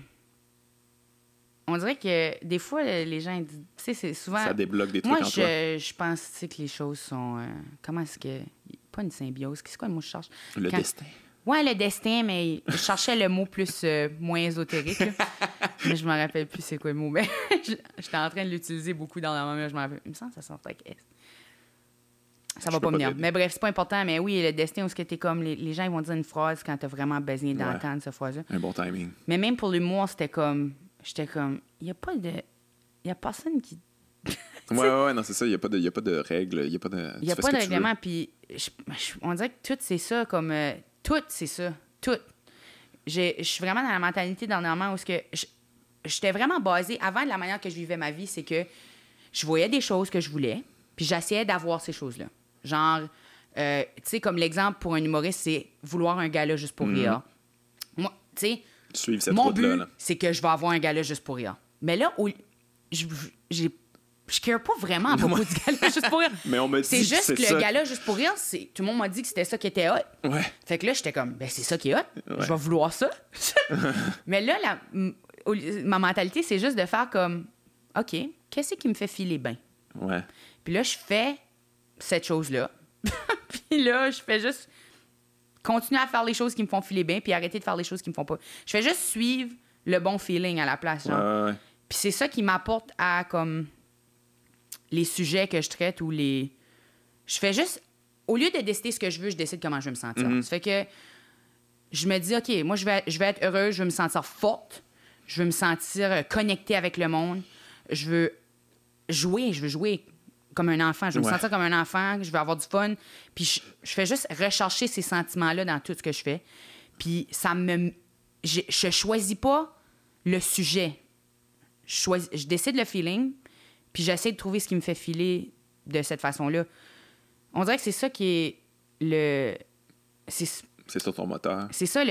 On dirait que des fois, les gens disent... Tu sais, c'est souvent... Ça débloque des trucs en toi. Moi, je pense, tu sais, que les choses sont... comment est-ce que... Pas une symbiose. Qu'est-ce que le mot que je cherche? Le destin. Ouais, le destin, mais je cherchais le mot plus moins ésotérique. Mais je me rappelle plus c'est quoi le mot. Mais j'étais en train de l'utiliser beaucoup dans la moment. Je me rappelle. Il me semble que ça sort avec S. Ça va pas venir. Mais bref, c'est pas important. Mais oui, le destin, où ce que t'es comme... Les gens ils vont dire une phrase quand t'as vraiment besoin d'entendre cette phrase-là. Un bon timing. Mais même pour l'humour, c'était comme... J'étais comme... Il y a pas de... Il y a personne qui... ouais, non, c'est ça. Il y a pas de règles. Il y a pas de... Il y a pas de règlement. Puis on dirait que tout, c'est ça comme... Tout, c'est ça. Tout. Je suis vraiment dans la mentalité dernièrement où j'étais vraiment basée, avant de la manière que je vivais ma vie, c'est que je voyais des choses que je voulais, puis j'essayais d'avoir ces choses-là. Genre, tu sais, comme l'exemple pour un humoriste, c'est vouloir un gala juste pour rire. Moi, tu sais, mon but, c'est que je vais avoir un gala juste pour rire. Mais là, je care pas vraiment à propos du gala juste pour rire. Mais on me dit c'est juste que le gala juste pour rire, tout le monde m'a dit que c'était ça qui était hot. Ouais. Fait que là, j'étais comme, ben c'est ça qui est hot. Ouais. Je vais vouloir ça. Mais là, ma mentalité, c'est juste de faire comme, OK, qu'est-ce qui me fait filer bien? Ouais. Puis là, je fais cette chose-là. Puis là, je fais juste continuer à faire les choses qui me font filer bien, puis arrêter de faire les choses qui me font pas. Je fais juste suivre le bon feeling à la place, genre. Ouais. Puis c'est ça qui m'apporte à, comme... les sujets que je traite ou les... Je fais juste au lieu de décider ce que je veux, je décide comment je veux me sentir. Ça fait que je me dis, OK, moi, je vais être heureuse, je veux me sentir forte, je veux me sentir connectée avec le monde, je veux jouer comme un enfant, je veux me sentir comme un enfant, je veux avoir du fun. Puis je fais juste rechercher ces sentiments-là dans tout ce que je fais. Puis je choisis pas le sujet. Je décide le feeling, puis j'essaie de trouver ce qui me fait filer de cette façon-là. On dirait que c'est ça qui est le... C'est ça ton moteur. C'est ça,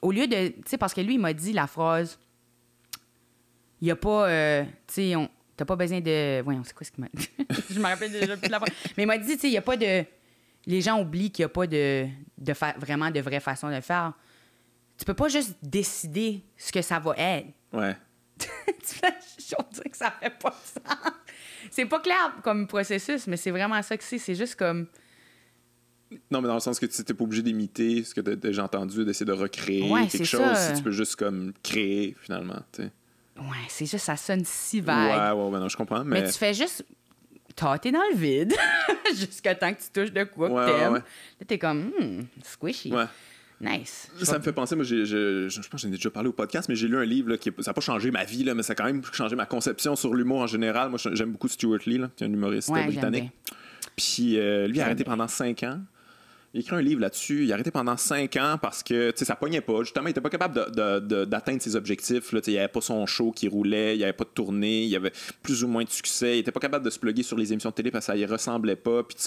au lieu de... Tu sais, parce que lui, il m'a dit la phrase... Il n'y a pas... tu sais, t'as pas besoin de... Voyons, c'est quoi ce qu'il m'a dit? Je me rappelle déjà plus de la phrase. Mais il m'a dit, tu sais, il n'y a pas de... Les gens oublient qu'il n'y a pas vraiment de vraie façon de le faire. Tu peux pas juste décider ce que ça va être. Ouais. On dirait que ça fait pas de sens. C'est pas clair comme processus, mais c'est vraiment ça que c'est. C'est juste comme... Non, mais dans le sens que tu n'es pas obligé d'imiter ce que tu as déjà entendu, d'essayer de recréer quelque chose. Si tu peux juste comme créer, finalement. T'sais. Ouais, c'est juste, ça sonne si vague. Ouais, non, je comprends. Mais tu fais juste tâter dans le vide jusqu'à temps que tu touches de quoi que t'aimes. Là, t'es comme, squishy. Ouais. Nice. Ça me fait penser, moi, je pense que j'en ai déjà parlé au podcast, mais j'ai lu un livre là, ça n'a pas changé ma vie, là, mais ça a quand même changé ma conception sur l'humour en général. Moi, j'aime beaucoup Stuart Lee, là, qui est un humoriste britannique. Puis lui, il a arrêté pendant 5 ans. Il a écrit un livre là-dessus. Il a arrêté pendant 5 ans parce que ça pognait pas. Justement, il était pas capable d'atteindre ses objectifs. Là. Il n'y avait pas son show qui roulait, il n'y avait pas de tournée, il y avait plus ou moins de succès. Il était pas capable de se plugger sur les émissions de télé parce que ça y ressemblait pas. Puis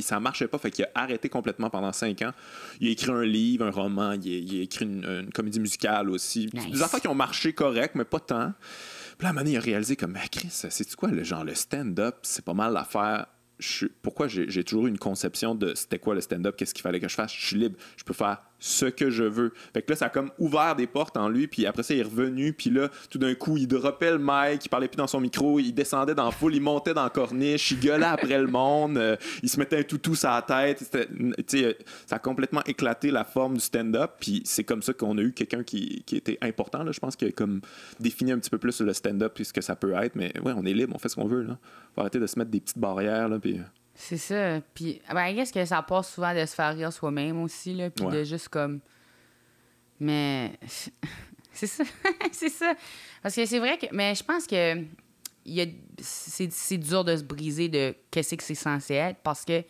ça marchait pas. Fait qu'il a arrêté complètement pendant 5 ans. Il a écrit un livre, un roman, il a écrit une comédie musicale aussi. Nice. Des affaires qui ont marché correct, mais pas tant. Puis là, à un moment donné, il a réalisé comme, Chris, c'est-tu quoi, le stand-up, c'est pas mal l'affaire. Pourquoi j'ai toujours eu une conception de c'était quoi le stand-up, qu'est-ce qu'il fallait que je fasse, je suis libre, je peux faire ce que je veux. Fait que là, ça a comme ouvert des portes en lui, puis après ça, il est revenu, puis là, tout d'un coup, il droppait le mic, il parlait plus dans son micro, il descendait dans la foule, il montait dans la corniche, il gueulait après le monde, il se mettait un toutou sur la tête. Ça a complètement éclaté la forme du stand-up, puis c'est comme ça qu'on a eu quelqu'un qui était important, là, je pense, qui a comme défini un petit peu plus le stand-up et ce que ça peut être, mais ouais, on est libre, on fait ce qu'on veut, là. Faut arrêter de se mettre des petites barrières, là, puis... C'est ça. Puis, est-ce que ça passe souvent de se faire rire soi-même aussi, là, puis de juste comme... Mais c'est ça. C'est ça. Parce que c'est vrai que... Mais je pense que c'est dur de se briser de qu'est-ce que c'est censé être, parce que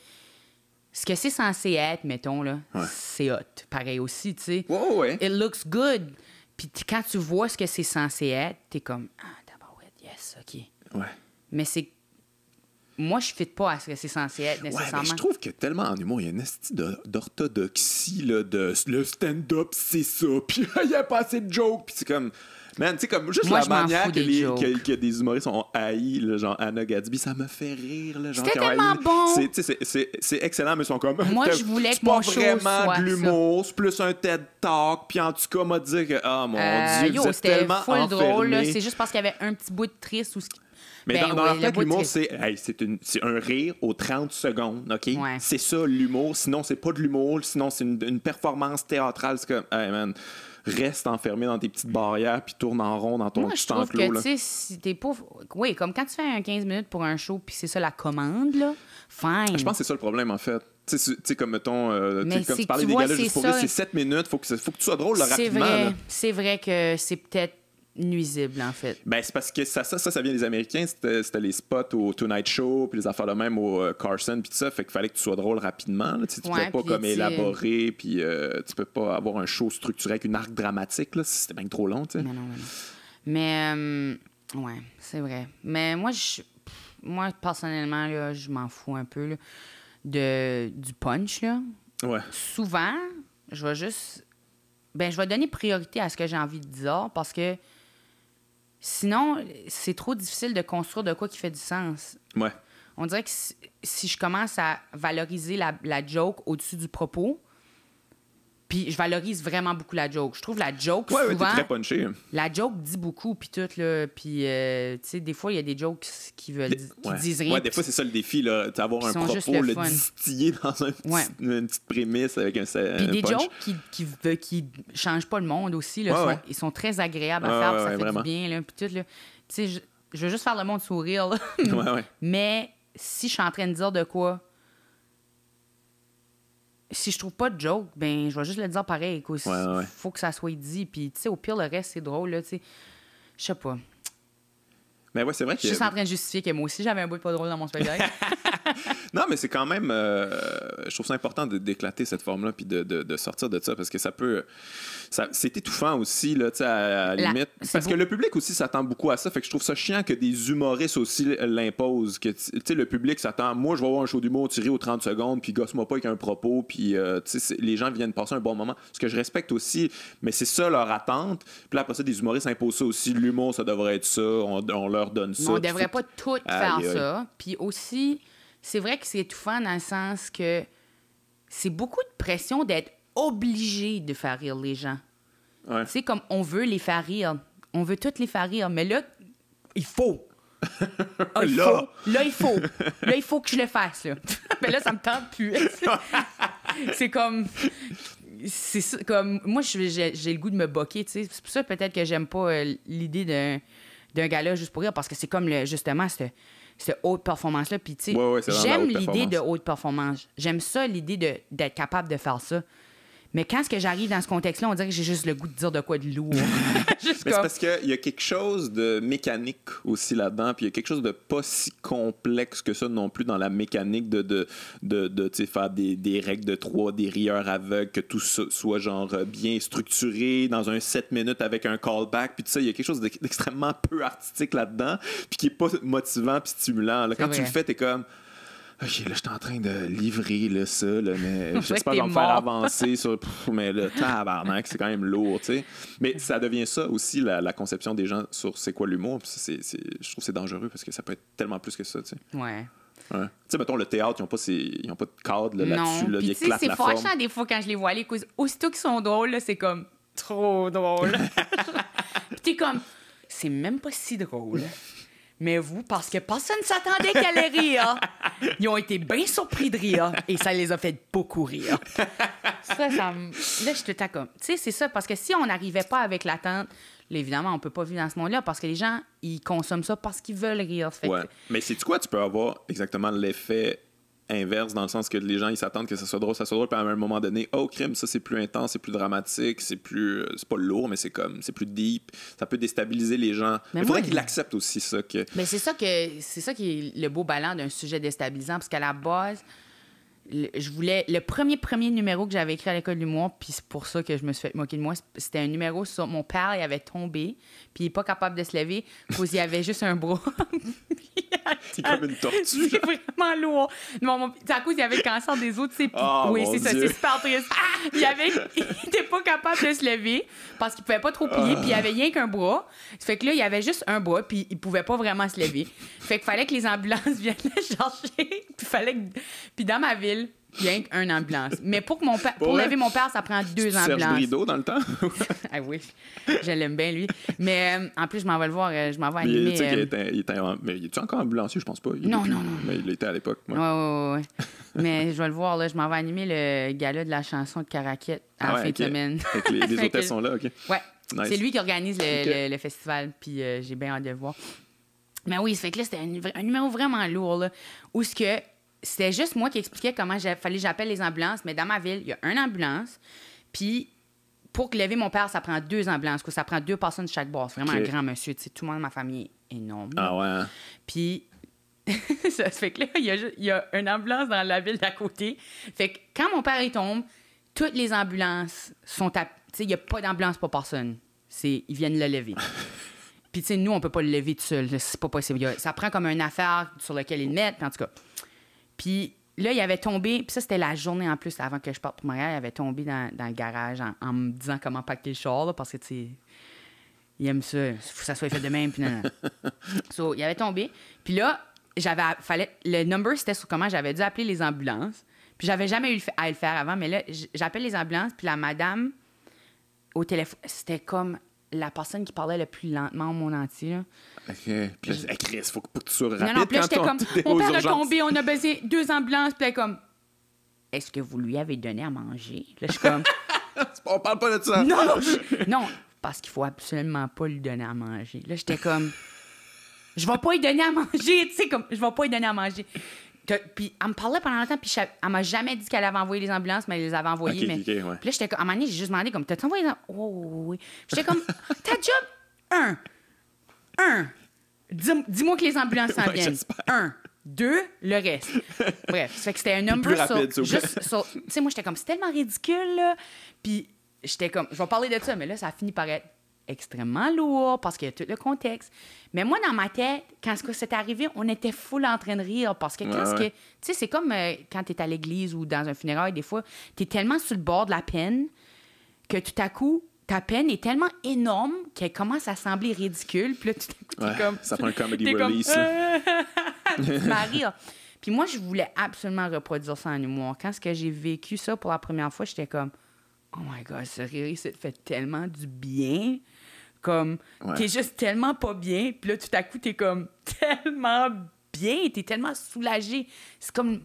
ce que c'est censé être, mettons, là, c'est hot. Pareil aussi, tu sais. Ouais. It looks good. Puis quand tu vois ce que c'est censé être, t'es comme... Ah, d'abord, yes, OK. Ouais. Mais c'est... Moi, je ne fit pas à ce que c'est censé être, nécessairement. Ouais, mais je trouve que tellement en humour, il y a une esti d'orthodoxie, là, de le stand-up, c'est ça, puis il n'y a pas assez de jokes, puis c'est comme... Man, tu sais, comme juste moi, la manière que des humoristes ont haï, là, genre Anna Gadsby, ça me fait rire. Là, genre, c'était tellement bon! C'est excellent, mais ils sont comme... Moi, je voulais que mon show soit c'est pas vraiment de l'humour, c'est plus un TED Talk, puis en tout cas, m'a dit que, oh mon Dieu, vous êtes tellement full enfermé. Drôle, c'est juste parce qu'il y avait un petit bout de triste ou... Mais dans leur tête, l'humour, c'est un rire aux 30 secondes, OK? Ouais. C'est ça, l'humour. Sinon, c'est pas de l'humour. Sinon, c'est une performance théâtrale. C'est comme, hey man, reste enfermé dans tes petites barrières puis tourne en rond dans ton petit enclos. Moi, je trouve que, tu sais, si t'es pas... Oui, comme quand tu fais un 15 minutes pour un show puis c'est ça la commande, là, fine. Je pense que c'est ça le problème, en fait. Tu sais, comme mettons, comme tu parlais tu des vois, gars-là juste pour dire, c'est 7 minutes. Faut que tu sois drôle là, rapidement. C'est vrai que c'est peut-être nuisible, en fait. Ben, c'est parce que ça vient des Américains. C'était les spots au Tonight Show, puis les affaires de même au Carson, puis tout ça. Fait qu'il fallait que tu sois drôle rapidement. Là. Tu peux pas comme élaborer, puis tu peux pas avoir un show structuré avec une arc dramatique. Là, c'était bien trop long, tu sais. Mais ouais, c'est vrai. Mais moi personnellement, là, je m'en fous un peu là, du punch, là. Ouais. Souvent, je vais donner priorité à ce que j'ai envie de dire, parce que sinon, c'est trop difficile de construire de quoi qui fait du sens. Ouais. On dirait que si je commence à valoriser la joke au-dessus du propos, puis je valorise vraiment beaucoup la joke. Je trouve la joke, souvent... Ouais, t'es très punché. La joke dit beaucoup, puis tout, là. Puis, tu sais, des fois, il y a des jokes qui disent rien. Ouais, des fois, c'est ça le défi, là. Avoir un propos, le distiller dans une petite prémisse avec un punch. Puis des jokes qui changent pas le monde aussi, là. Ils sont très agréables à faire, ça fait vraiment du bien, là. Puis tout, là. Tu sais, je veux juste faire le monde sourire, là. Ouais. Mais si je suis en train de dire de quoi si je trouve pas de joke, ben je vais juste le dire pareil. Faut que ça soit dit. Puis, tu sais, au pire, le reste, c'est drôle, là, tu sais. Je sais pas. Mais ouais, c'est vrai que... Je suis juste en train de justifier que moi aussi, j'avais un bout de pas drôle dans mon spectacle. Non, mais c'est quand même... je trouve ça important d'éclater cette forme-là puis de sortir de ça parce que ça peut... c'est étouffant aussi, là, tu sais, à la limite. Parce que le public aussi s'attend beaucoup à ça. Fait que je trouve ça chiant que des humoristes aussi l'imposent. Tu sais, le public s'attend... Moi, je vais voir un show d'humour tiré aux 30 secondes puis gosse-moi pas avec un propos puis, tu sais, les gens viennent passer un bon moment. Ce que je respecte aussi, mais c'est ça leur attente. Puis là, après ça, des humoristes imposent ça aussi. L'humour, ça devrait être ça. On leur donne ça. On devrait pas tout faire ça. Puis aussi... C'est vrai que c'est étouffant dans le sens que c'est beaucoup de pression d'être obligé de faire rire les gens. Ouais. Tu sais, comme on veut les faire rire. On veut toutes les faire rire. Mais là, il faut. Il faut. Là, il faut que je le fasse. Là. Mais là, ça me tente plus. C'est comme... C'est ça, comme... Moi, j'ai le goût de me boquer. Tu sais. C'est pour ça peut-être que j'aime pas l'idée d'un gala juste pour rire. Parce que c'est comme, justement, cette haute performance-là. Puis, tu sais, j'aime l'idée de haute performance. J'aime ça, l'idée d'être capable de faire ça. Mais quand est-ce que j'arrive dans ce contexte-là, on dirait que j'ai juste le goût de dire de quoi de lourd. Mais c'est parce qu'il y a quelque chose de mécanique aussi là-dedans, puis il y a quelque chose de pas si complexe que ça non plus dans la mécanique de faire des règles de 3, des rieurs aveugles, que tout ça soit genre bien structuré dans un 7 minutes avec un callback, puis tout ça, il y a quelque chose d'extrêmement peu artistique là-dedans, puis qui est pas motivant puis stimulant. Là, quand tu le fais, t'es comme... OK, là, je suis en train de livrer là, ça, là, mais j'espère que je vais me faire avancer sur... mais le tabarnak, c'est quand même lourd, tu sais. Mais ça devient ça aussi, la conception des gens sur c'est quoi l'humour. Je trouve que c'est dangereux parce que ça peut être tellement plus que ça, tu sais. Ouais. Tu sais, mettons, le théâtre, ils n'ont pas de cadre là-dessus. Là, ils éclatent la forme. C'est fâchant des fois quand je les vois aller. Aussitôt qu'ils sont drôles, là, c'est comme trop drôle. Puis t'es comme, c'est même pas si drôle. Mais vous, parce que personne ne s'attendait qu'elle allait rire, ils ont été bien surpris de rire et ça les a fait beaucoup rire. Là, je suis tout à comme... Tu sais, c'est ça, parce que si on n'arrivait pas avec l'attente, là, évidemment, on peut pas vivre dans ce monde-là parce que les gens, ils consomment ça parce qu'ils veulent rire. Ouais. Mais sais-tu quoi? Tu peux avoir exactement l'effet inverse dans le sens que les gens, ils s'attendent que ça soit drôle, puis à un moment donné, oh, crime, ça, c'est plus intense, c'est plus dramatique, c'est pas lourd, mais c'est plus deep. Ça peut déstabiliser les gens. Mais il faudrait qu'ils l'acceptent aussi, ça. Mais c'est ça qui est le beau ballon d'un sujet déstabilisant, parce qu'à la base, je voulais... Le premier numéro que j'avais écrit à l'école d'humour, puis c'est pour ça que je me suis fait moquer de moi, c'était un numéro sur... Mon père, il avait tombé, puis il n'est pas capable de se lever, parce qu'il y avait juste un bras. C'est comme une tortue. C'est vraiment lourd. Non, c'est à cause il avait le cancer des os, tu sais. Oui, c'est ça, c'est super triste. Il était pas capable de se lever parce qu'il pouvait pas trop plier, puis il avait rien qu'un bras. Ça fait que là, il avait juste un bras, puis il pouvait pas vraiment se lever. Fait qu'il fallait que les ambulances viennent le chercher. Puis dans ma ville, il y a une ambulance. Mais pour lever mon père, ça prend 2 ambulances. Serge Brideau dans le temps? Ah oui, je l'aime bien, lui. Mais en plus, je m'en vais le voir, je m'en vais animer. Mais il est encore ambulancier, je pense pas? Non. Mais il l'était à l'époque. Ouais. Mais je vais le voir, là. Je m'en vais animer le gala de la chanson de Caraquette à la fin de semaine. Avec les hôtesses sont là, OK. Ouais. Nice. C'est lui qui organise le festival, puis j'ai bien hâte de le voir. Mais oui, ça fait que là, c'était un numéro vraiment lourd, là, où c'était juste moi qui expliquais comment fallait que j'appelle les ambulances, mais dans ma ville, il y a une ambulance, puis pour lever mon père, ça prend 2 ambulances, ça prend 2 personnes de chaque bord. C'est vraiment un grand monsieur, tu sais, tout le monde de ma famille est énorme. Ah ouais. Puis ça fait que là, il y a une ambulance dans la ville d'à côté. Fait que quand mon père il tombe, toutes les ambulances sont tu sais, il n'y a pas d'ambulance pour personne. Ils viennent le lever. Puis, tu sais, nous, on peut pas le lever tout seul. C'est pas possible. Ça prend comme une affaire sur laquelle ils le mettent, en tout cas. Puis là, il avait tombé, puis ça, c'était la journée en plus, avant que je parte pour Montréal, il avait tombé dans le garage en me disant comment pacter le char, là, parce que, tu sais, il aime ça. Il faut que ça soit fait de même, puis non. So, il avait tombé. Puis là, le number, c'était sur comment j'avais dû appeler les ambulances. Puis j'avais jamais eu à le faire avant, mais là, j'appelle les ambulances, puis la madame, au téléphone, c'était comme la personne qui parlait le plus lentement au monde entier, là. OK. Puis là, Chris, faut que tu sois rapide. Non, puis là, j'étais comme, mon père a tombé, on a besoin 2 ambulances, puis elle est comme, est-ce que vous lui avez donné à manger? Là, je suis comme... On parle pas de ça. Non, parce qu'il faut absolument pas lui donner à manger. Là, j'étais comme, je vais pas lui donner à manger, tu sais, comme, je vais pas lui donner à manger. Puis elle me parlait pendant longtemps, puis elle m'a jamais dit qu'elle avait envoyé les ambulances, mais elle les avait envoyées. Ouais. Puis là, j'étais comme, à un moment donné, j'ai juste demandé, comme, t'as envoyé les oui. J'étais comme, ta job, dis-moi que les ambulances s'en viennent. 1, 2, le reste. Bref, ça fait que c'était un number rapide, tu sais, moi, j'étais comme, c'est tellement ridicule, là. Puis j'étais comme, je vais parler de ça, mais là, ça a fini par être extrêmement lourd parce qu'il y a tout le contexte. Mais moi, dans ma tête, quand c'est arrivé, on était full en train de rire parce que tu sais, c'est comme quand t'es à l'église ou dans un funérail, des fois, t'es tellement sur le bord de la peine que tout à coup, ta peine est tellement énorme qu'elle commence à sembler ridicule. Puis là, tout à coup, t'es comme... Ça prend un comedy release. Tu m'as rire. Puis moi, je voulais absolument reproduire ça en humour. Quand j'ai vécu ça pour la première fois, j'étais comme... Oh my God, ce rire, ça te fait tellement du bien. Comme, t'es juste tellement pas bien. Puis là, tout à coup, t'es comme tellement bien. T'es tellement soulagé. C'est comme...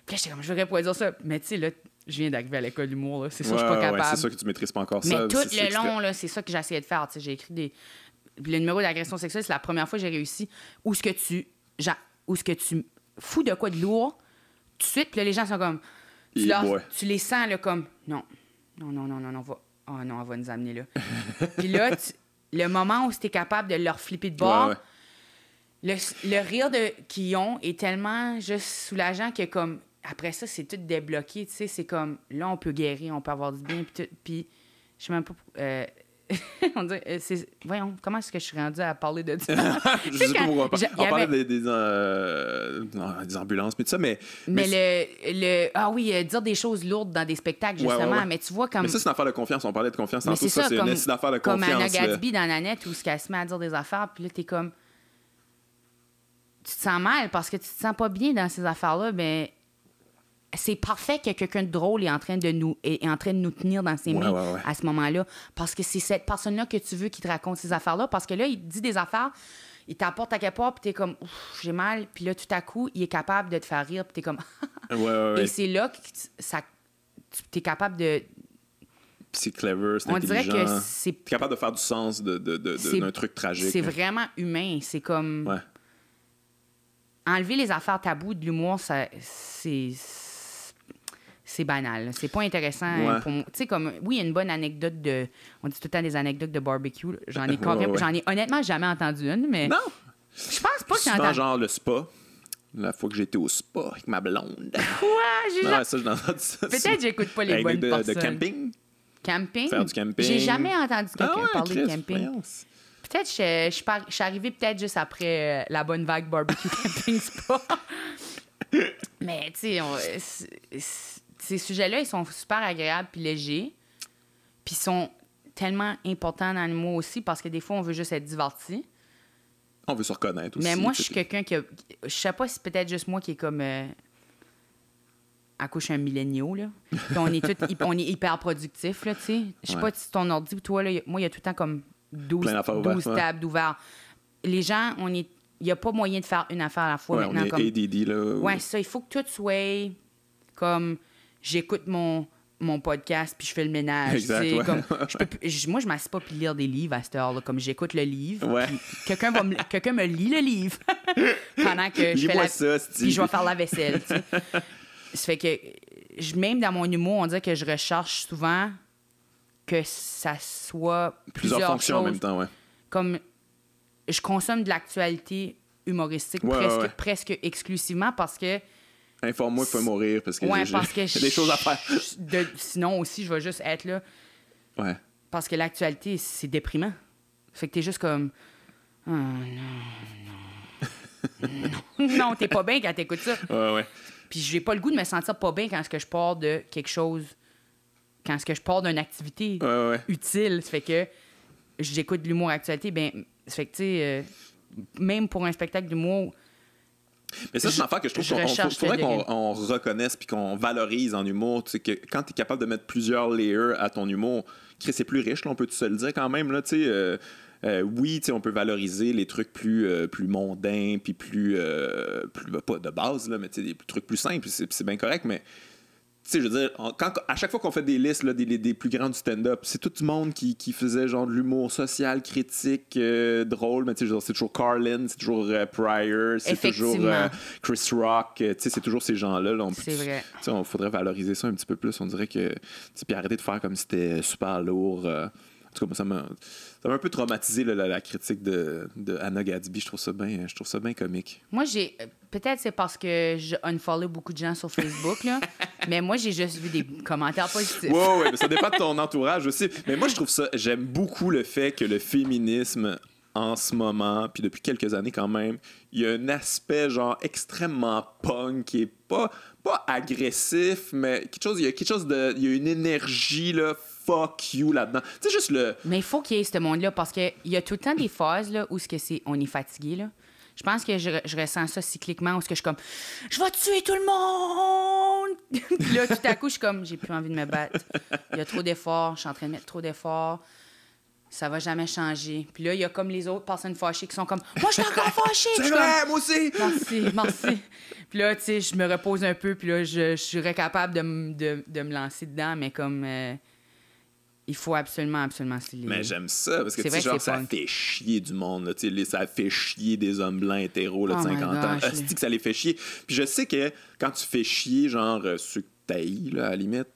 Puis là, j'étais comme, je voudrais pas dire ça. Mais tu sais, là, je viens d'arriver à l'école d'humour. Là. C'est sûr que je suis pas capable. C'est sûr que tu maîtrises pas encore mais ça. Mais tout le long, là, c'est ça que j'essayais de faire. Tu sais, j'ai écrit des... Le numéro d'agression sexuelle, c'est la première fois que j'ai réussi. Où ce que tu fous de quoi de lourd, tout de suite, puis là, les gens sont comme... Tu les sens, là, comme... Non, on va nous amener là. Puis là, le moment où tu es capable de leur flipper de bord, le rire qu'ils ont est tellement juste soulageant que comme après ça, c'est tout débloqué. Tu sais, c'est comme là, on peut guérir, on peut avoir du bien. Puis je sais même pas. On dirait, voyons, comment est-ce que je suis rendue à parler de ça? Je sais pas pourquoi. On parlait des ambulances, puis tout ça, mais dire des choses lourdes dans des spectacles, justement. Ouais. Mais tu vois, comme. Mais ça, c'est une affaire de confiance. On parlait de confiance tantôt. Ça, c'est une affaire de confiance. Comme Anna Gatsby dans Nanette, où elle se met à dire des affaires, puis là, t'es comme. Tu te sens mal parce que tu te sens pas bien dans ces affaires-là, mais. C'est parfait que quelqu'un de drôle est en train de nous tenir dans ses mains à ce moment-là. Parce que c'est cette personne-là que tu veux qui te raconte ces affaires-là. Parce que là, il te dit des affaires, il t'apporte à quelque part, puis t'es comme, j'ai mal. Puis là, tout à coup, il est capable de te faire rire, puis t'es comme, Et c'est là que t'es capable de... C'est clever, c'est intelligent. On dirait que t'es capable de faire du sens d'un truc tragique. C'est vraiment humain. C'est comme... Ouais. Enlever les affaires taboues de l'humour, c'est banal. C'est pas intéressant pour moi. Tu sais, comme, oui, il y a une bonne anecdote de... On dit tout le temps des anecdotes de barbecue. J'en ai honnêtement jamais entendu une, mais... Non! Je pense pas que j'ai entendu... genre le spa. La fois que j'étais au spa avec ma blonde. Quoi? Ça, j'ai entendu ça. Peut-être j'écoute pas les bonnes personnes. De camping? Camping? Faire du camping. J'ai jamais entendu quelqu'un parler de camping. Voyance. Peut-être je suis arrivée peut-être juste après la bonne vague barbecue camping spa. Mais, tu sais, ces sujets-là, ils sont super agréables puis légers. Puis ils sont tellement importants dans l'humour aussi parce que des fois, on veut juste être diverti. On veut se reconnaître aussi. Mais moi, je suis quelqu'un qui... Je sais pas si c'est peut-être juste moi qui est comme... accouche un milléniaux, là. Puis on est hyper productif, là, tu sais. Je sais pas si ton ordi ou toi, là, moi, il y a tout le temps comme 12 tables d'ouvert. Les gens, il n'y a pas moyen de faire une affaire à la fois maintenant. On est comme... ADD, là. Ouais, ça, il faut que tout soit comme... J'écoute mon podcast puis je fais le ménage. Exact, ouais. Comme, moi, je m'assieds pas puis lire des livres à cette heure-là. Comme j'écoute le livre. Ouais. Quelqu'un me lit le livre pendant que je fais puis je vais faire la vaisselle. Tu sais. Ça fait que même dans mon humour, on dirait que je recherche souvent que ça soit plusieurs fonctions choses. en même temps, ouais. Comme je consomme de l'actualité humoristique presque exclusivement parce que informe-moi qu'il faut mourir parce que j'ai des choses à faire. Sinon aussi, je vais juste être là. Ouais. Parce que l'actualité, c'est déprimant. Fait que t'es juste comme... Oh, non, t'es pas bien quand t'écoutes ça. Ouais. Puis j'ai pas le goût de me sentir pas bien quand je pars de quelque chose... Quand je pars d'une activité utile. Ça fait que j'écoute de l'humour actualité. Ben, ça fait que, tu sais, même pour un spectacle d'humour... Mais ça, c'est une affaire que je trouve qu'il faudrait qu'on reconnaisse puis qu'on valorise en humour. Tu sais, que quand tu es capable de mettre plusieurs layers à ton humour, c'est plus riche, là, on peut se le dire quand même. Là, oui, on peut valoriser les trucs plus mondains puis plus pas de base, là, mais des trucs plus simples, c'est bien correct, mais Tu sais, je veux dire, à chaque fois qu'on fait des listes là, des plus grands du stand-up, c'est tout le monde qui faisait genre de l'humour social, critique, drôle, mais tu sais, c'est toujours Carlin, c'est toujours Pryor, c'est toujours Chris Rock, tu sais, c'est toujours ces gens-là. Là, c'est vrai. Tu sais, on faudrait valoriser ça un petit peu plus. On dirait que, puis arrêter de faire comme si c'était super lourd. En tout cas, moi, ça m'a un peu traumatisé là, la critique de Anna Gadsby. Je trouve ça bien comique. Moi, peut-être c'est parce que je unfollow beaucoup de gens sur Facebook, là. Mais moi, j'ai juste vu des commentaires positifs. Ouais, mais ça dépend de ton entourage aussi. Mais moi, je trouve ça... J'aime beaucoup le fait que le féminisme, en ce moment, puis depuis quelques années quand même, il y a un aspect genre extrêmement punk qui est pas agressif, mais il y a une énergie là, fuck you là-dedans. Tu sais, juste le... Mais il faut qu'il y ait ce monde-là, parce qu'il y a tout le temps des phases là, où on est fatigué, là. Je pense que je ressens ça cycliquement, où je suis comme, je vais tuer tout le monde! Puis là, tout à coup, je suis comme, j'ai plus envie de me battre. Il y a trop d'efforts, je suis en train de mettre trop d'efforts. Ça va jamais changer. Puis là, il y a comme les autres personnes fâchées qui sont comme, moi, je suis encore fâchée! C'est vrai, moi aussi! Merci. Puis là, tu sais, je me repose un peu, puis là, je serais capable de me lancer dedans, mais comme... il faut absolument se lier. Mais j'aime ça, parce que, tu sais, genre, ça fait chier du monde, là, tu sais, ça fait chier des hommes blancs hétéros, là, de 50 ans. Hostie que ça les fait chier. Puis je sais que quand tu fais chier, genre, ceux que t'haïs, là, à la limite,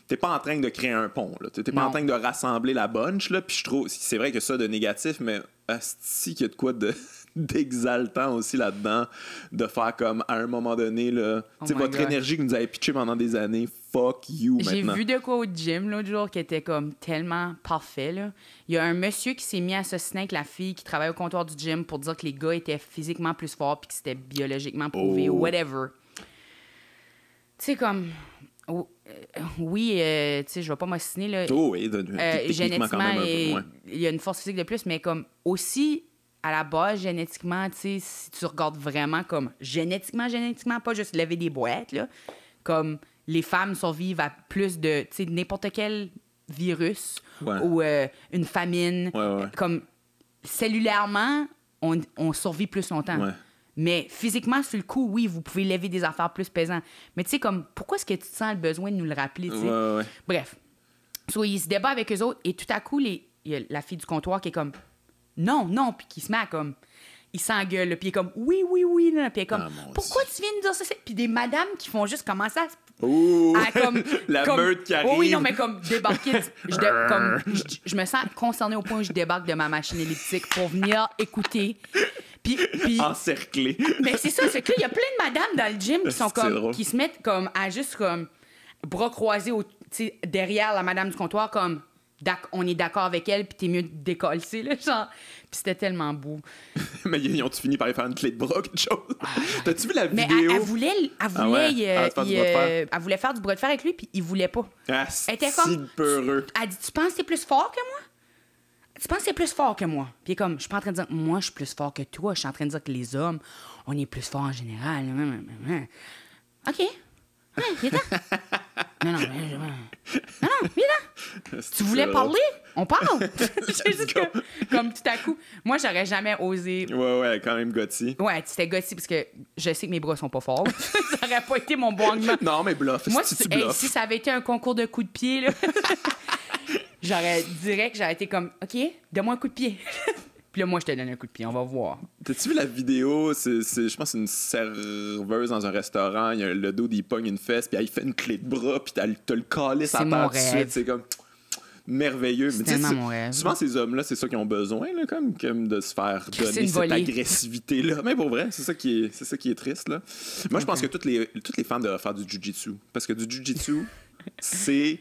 t'es pas en train de créer un pont, là. T'es pas en train de rassembler la bunch, là. Puis je trouve, c'est vrai que ça, de négatif, mais hostie qu'il y a de quoi d'exaltant aussi là-dedans, de faire comme, à un moment donné, là, tu sais, votre énergie que vous nous avez pitché pendant des années, fuck you maintenant. J'ai vu de quoi au gym l'autre jour qui était comme tellement parfait, là. Il y a un monsieur qui s'est mis à assassiner avec la fille qui travaille au comptoir du gym pour dire que les gars étaient physiquement plus forts puis que c'était biologiquement prouvé ou whatever. Tu sais, comme... oui, tu sais, je vais pas m'assiner, là. Oui, génétiquement, quand même un peu, ouais. Il y a une force physique de plus, mais comme aussi... à la base, génétiquement, tu sais, si tu regardes vraiment comme génétiquement, pas juste lever des boîtes, là, comme les femmes survivent à plus de, tu sais, n'importe quel virus ou une famine. Ouais. Comme cellulairement, on survit plus longtemps. Ouais. Mais physiquement, sur le coup, oui, vous pouvez lever des affaires plus pesantes. Mais tu sais, comme, pourquoi est-ce que tu te sens le besoin de nous le rappeler, tu sais? Ouais. Bref. So, ils se débattent avec eux autres et tout à coup, il y a la fille du comptoir qui est comme... Non, puis qui se met à comme... Il s'engueule, puis il est comme oui, là, puis il est comme pourquoi tu viens de dire ça? Puis des madames qui font juste commencer à comme... la meute qui arrive. Oui, non, mais comme débarquer... Je me sens concernée au point où je débarque de ma machine elliptique pour venir écouter. Puis encerclé. Mais c'est ça, c'est qu'il y a plein de madames dans le gym qui sont comme... qui se mettent comme à juste comme bras croisés derrière la madame du comptoir comme... on est d'accord avec elle, puis t'es mieux de décoller, là, genre. Puis c'était tellement beau. Mais ils ont-tu fini par y faire une clé de bras, quelque chose? T'as-tu vu la vidéo? Mais elle voulait faire du bras de fer avec lui, puis il voulait pas. Elle était comme... peureux. Elle dit, tu penses que t'es plus fort que moi? Tu penses que t'es plus fort que moi? Puis il est comme, je suis pas en train de dire, moi, je suis plus fort que toi. Je suis en train de dire que les hommes, on est plus forts en général. OK. Viens Non, viens là. Tu voulais parler? On parle. C'est juste comme tout à coup. Moi, j'aurais jamais osé. Ouais, quand même Gotti. Ouais, c'était Gotti parce que je sais que mes bras sont pas forts. Ça aurait pas été mon bon argument. Non, mais bluff. Moi, si ça avait été un concours de coups de pied, là, j'aurais été comme, OK, donne-moi un coup de pied. Puis là, moi, je te donne un coup de pied, on va voir. T'as-tu vu la vidéo? Je pense que c'est une serveuse dans un restaurant. Le dos, il pogne une fesse, puis elle fait une clé de bras, puis t'as le calice à terre tout de suite. C'est comme merveilleux. C'est tellement mon rêve. Souvent, ces hommes-là, c'est ça qu'ils ont besoin, là, comme de se faire donner cette agressivité-là. Mais pour vrai, c'est ça qui est triste. Là. Moi, je pense que toutes les femmes devraient faire du jiu-jitsu. Parce que du jiu-jitsu, c'est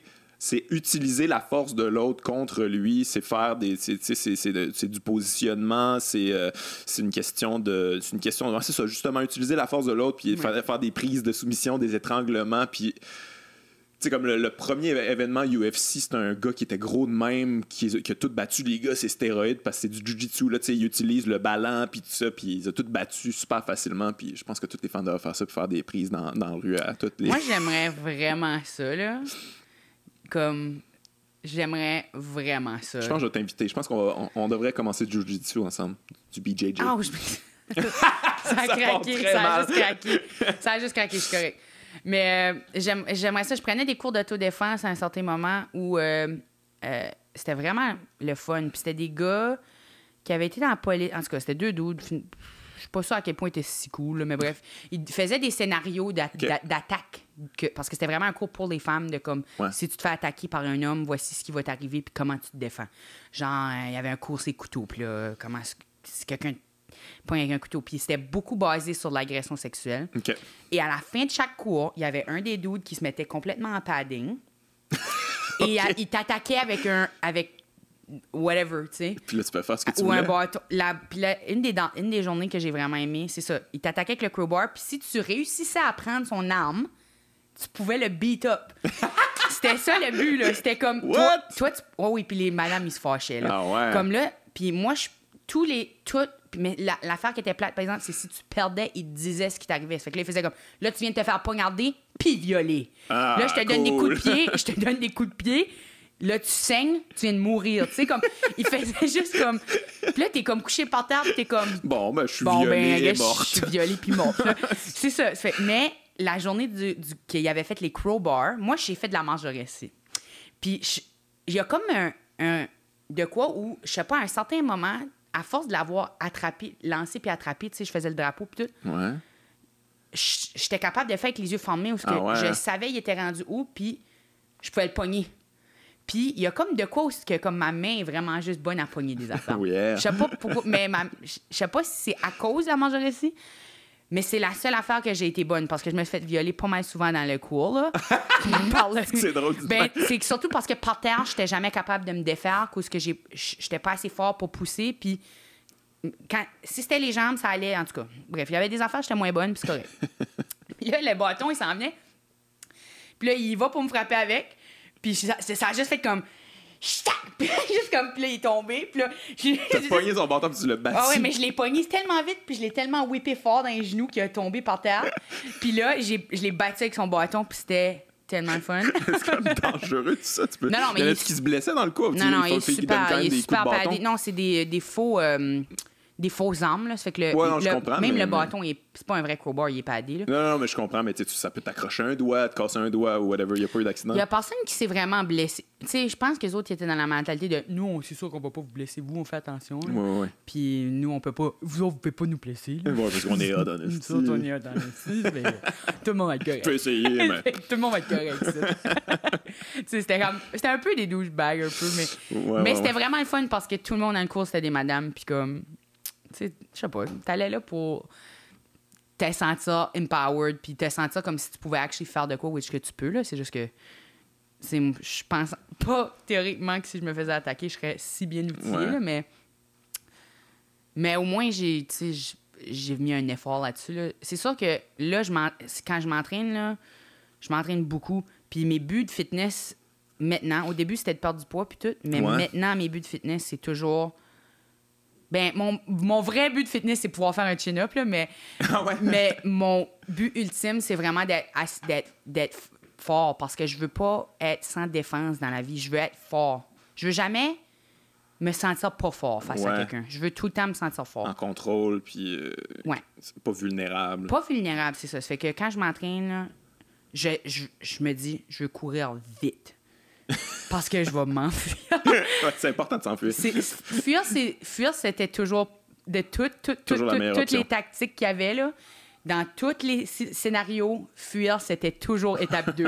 utiliser la force de l'autre contre lui, c'est faire c'est du positionnement, c'est une question c'est ça, justement utiliser la force de l'autre puis faire des prises de soumission, des étranglements, puis tu sais, comme le premier événement UFC, c'est un gars qui était gros de même, qui a tout battu les gars, c'est stéroïdes, parce que c'est du jiu-jitsu, là, tu sais, il utilise le ballon, puis tout ça, puis ils ont tout battu super facilement, puis je pense que toutes les fans doivent faire ça, pour faire des prises dans la rue à toutes les... Moi, j'aimerais vraiment ça, là. Comme, j'aimerais vraiment ça. Je pense que je vais t'inviter. Je pense qu'on devrait commencer du jiu-jitsu ensemble, du BJJ. Ça a craqué, ça a juste craqué, je suis correct. Mais j'aimerais ça. Je prenais des cours d'autodéfense à un certain moment où c'était vraiment le fun. Puis c'était des gars qui avaient été dans la police. En tout cas, c'était 2 dudes. Je suis pas sûre à quel point ils étaient si cool, là, mais bref. Ils faisaient des scénarios d'attaque. Parce que c'était vraiment un cours pour les femmes de comme, si tu te fais attaquer par un homme, voici ce qui va t'arriver puis comment tu te défends. Genre, il y avait un cours sur les couteaux. Puis là, comment si quelqu'un pointe avec un couteau. Puis c'était beaucoup basé sur l'agression sexuelle. Okay. Et à la fin de chaque cours, il y avait un des dudes qui se mettait complètement en padding. Et il t'attaquait avec whatever, tu sais. Puis là, tu peux faire ce que tu Ou voulais. un bâton. Puis là, une des journées que j'ai vraiment aimé, c'est ça. Il t'attaquait avec le crowbar, puis si tu réussissais à prendre son arme, tu pouvais le beat up. C'était ça le but, là. C'était comme... What? Toi, tu... Oh oui, puis les madames, ils se fâchaient, là. Ah ouais. Comme là, puis moi, mais l'affaire qui était plate, par exemple, c'est si tu perdais, ils te disaient ce qui t'arrivait. Ça fait que là, ils faisaient comme, là, tu viens de te faire poignarder, puis violer. Ah, là, je te donne des cool. coups de pied, là, tu saignes, tu viens de mourir. Tu sais, comme, ils faisaient juste comme... Puis là, t'es comme couché par terre, puis t'es comme... Bon, ben, je suis violée et morte. Je suis violée puis morte. C'est ça. Mais la journée qu'il avait fait les crowbars, moi, j'ai fait de la marche de récit. Puis il y a comme un de quoi où, je sais pas, à un certain moment, à force de l'avoir attrapé, lancé puis attrapé, tu sais, je faisais le drapeau puis tout, Ouais. j'étais capable de le faire avec les yeux fermés, parce que je savais il était rendu où, puis je pouvais le pogner. Puis il y a comme de quoi où que comme ma main est vraiment juste bonne à pogner des affaires. Oh yeah. Je sais pas pourquoi, mais je sais pas si c'est à cause de la marche de récit, mais c'est la seule affaire que j'ai été bonne, parce que je me suis fait violer pas mal souvent dans le cours, là. C'est drôle. Ben, c'est surtout parce que par terre, j'étais jamais capable de me défaire, parce que j'étais pas assez fort pour pousser, puis si c'était les jambes, ça allait, en tout cas. Bref, il y avait des affaires, j'étais moins bonne, puis c'est correct. Puis là, le bâton, il s'en venait. Puis là, il va pour me frapper avec, puis ça a juste fait comme... Puis juste comme, puis là, il est tombé, puis là... T'as pogné son bâton, puis tu l'as battu. Ah ouais, mais je l'ai pogné tellement vite, puis je l'ai tellement whippé fort dans les genoux qu'il a tombé par terre. Puis là, je l'ai battu avec son bâton, puis c'était tellement le fun. C'est comme dangereux, tout ça. Tu peux... Non, mais il y en a qui se blessaient dans le coup. Non, il est super padé. Non, c'est des faux armes, là. Ça fait que je comprends. Même le bâton, c'est pas un vrai crowbar, il est padé, là. Non, mais je comprends, mais ça peut t'accrocher un doigt, te casser un doigt ou whatever. Il n'y a pas eu d'accident. Il y a personne qui s'est vraiment blessé. Tu sais, je pense que les autres ils étaient dans la mentalité de nous, c'est sûr qu'on va pas vous blesser. Vous, on fait attention. Ouais. Puis nous, on peut pas. Vous autres, vous pouvez pas nous blesser. Là. Ouais, parce qu'on est hot dans le Nous autres, on est hot dans le style, mais tout le monde va être correct. Tu peux essayer, mais. Tout le monde va être correct, ça. Tu sais, c'était un peu des douchebags, un peu, mais c'était vraiment le fun parce que tout le monde dans le cours, c'était des madames. Puis comme. Tu sais, je sais pas, t'allais là pour te sentir empowered, puis te sentir comme si tu pouvais actually faire de quoi, which que tu peux, là. C'est juste que, je pense pas théoriquement que si je me faisais attaquer, je serais si bien outillée, là, mais au moins, j'ai mis un effort là-dessus, là. C'est sûr que là, quand je m'entraîne, là, je m'entraîne beaucoup, puis mes buts de fitness, maintenant, au début, c'était de perdre du poids, puis tout, mais maintenant, mes buts de fitness, c'est toujours... Ben, mon vrai but de fitness, c'est pouvoir faire un chin-up, là, mais mon but ultime, c'est vraiment d'être fort, parce que je veux pas être sans défense dans la vie. Je veux être fort. Je veux jamais me sentir pas fort face à quelqu'un. Je veux tout le temps me sentir fort. En contrôle, puis pas vulnérable. Pas vulnérable, c'est ça. Ça fait que quand je m'entraîne, là, je me dis, je veux courir vite. Parce que je vais m'enfuir. C'est important de s'enfuir. Fuir, c'était toujours de toutes les tactiques qu'il y avait, là. Dans tous les scénarios, fuir, c'était toujours étape 2.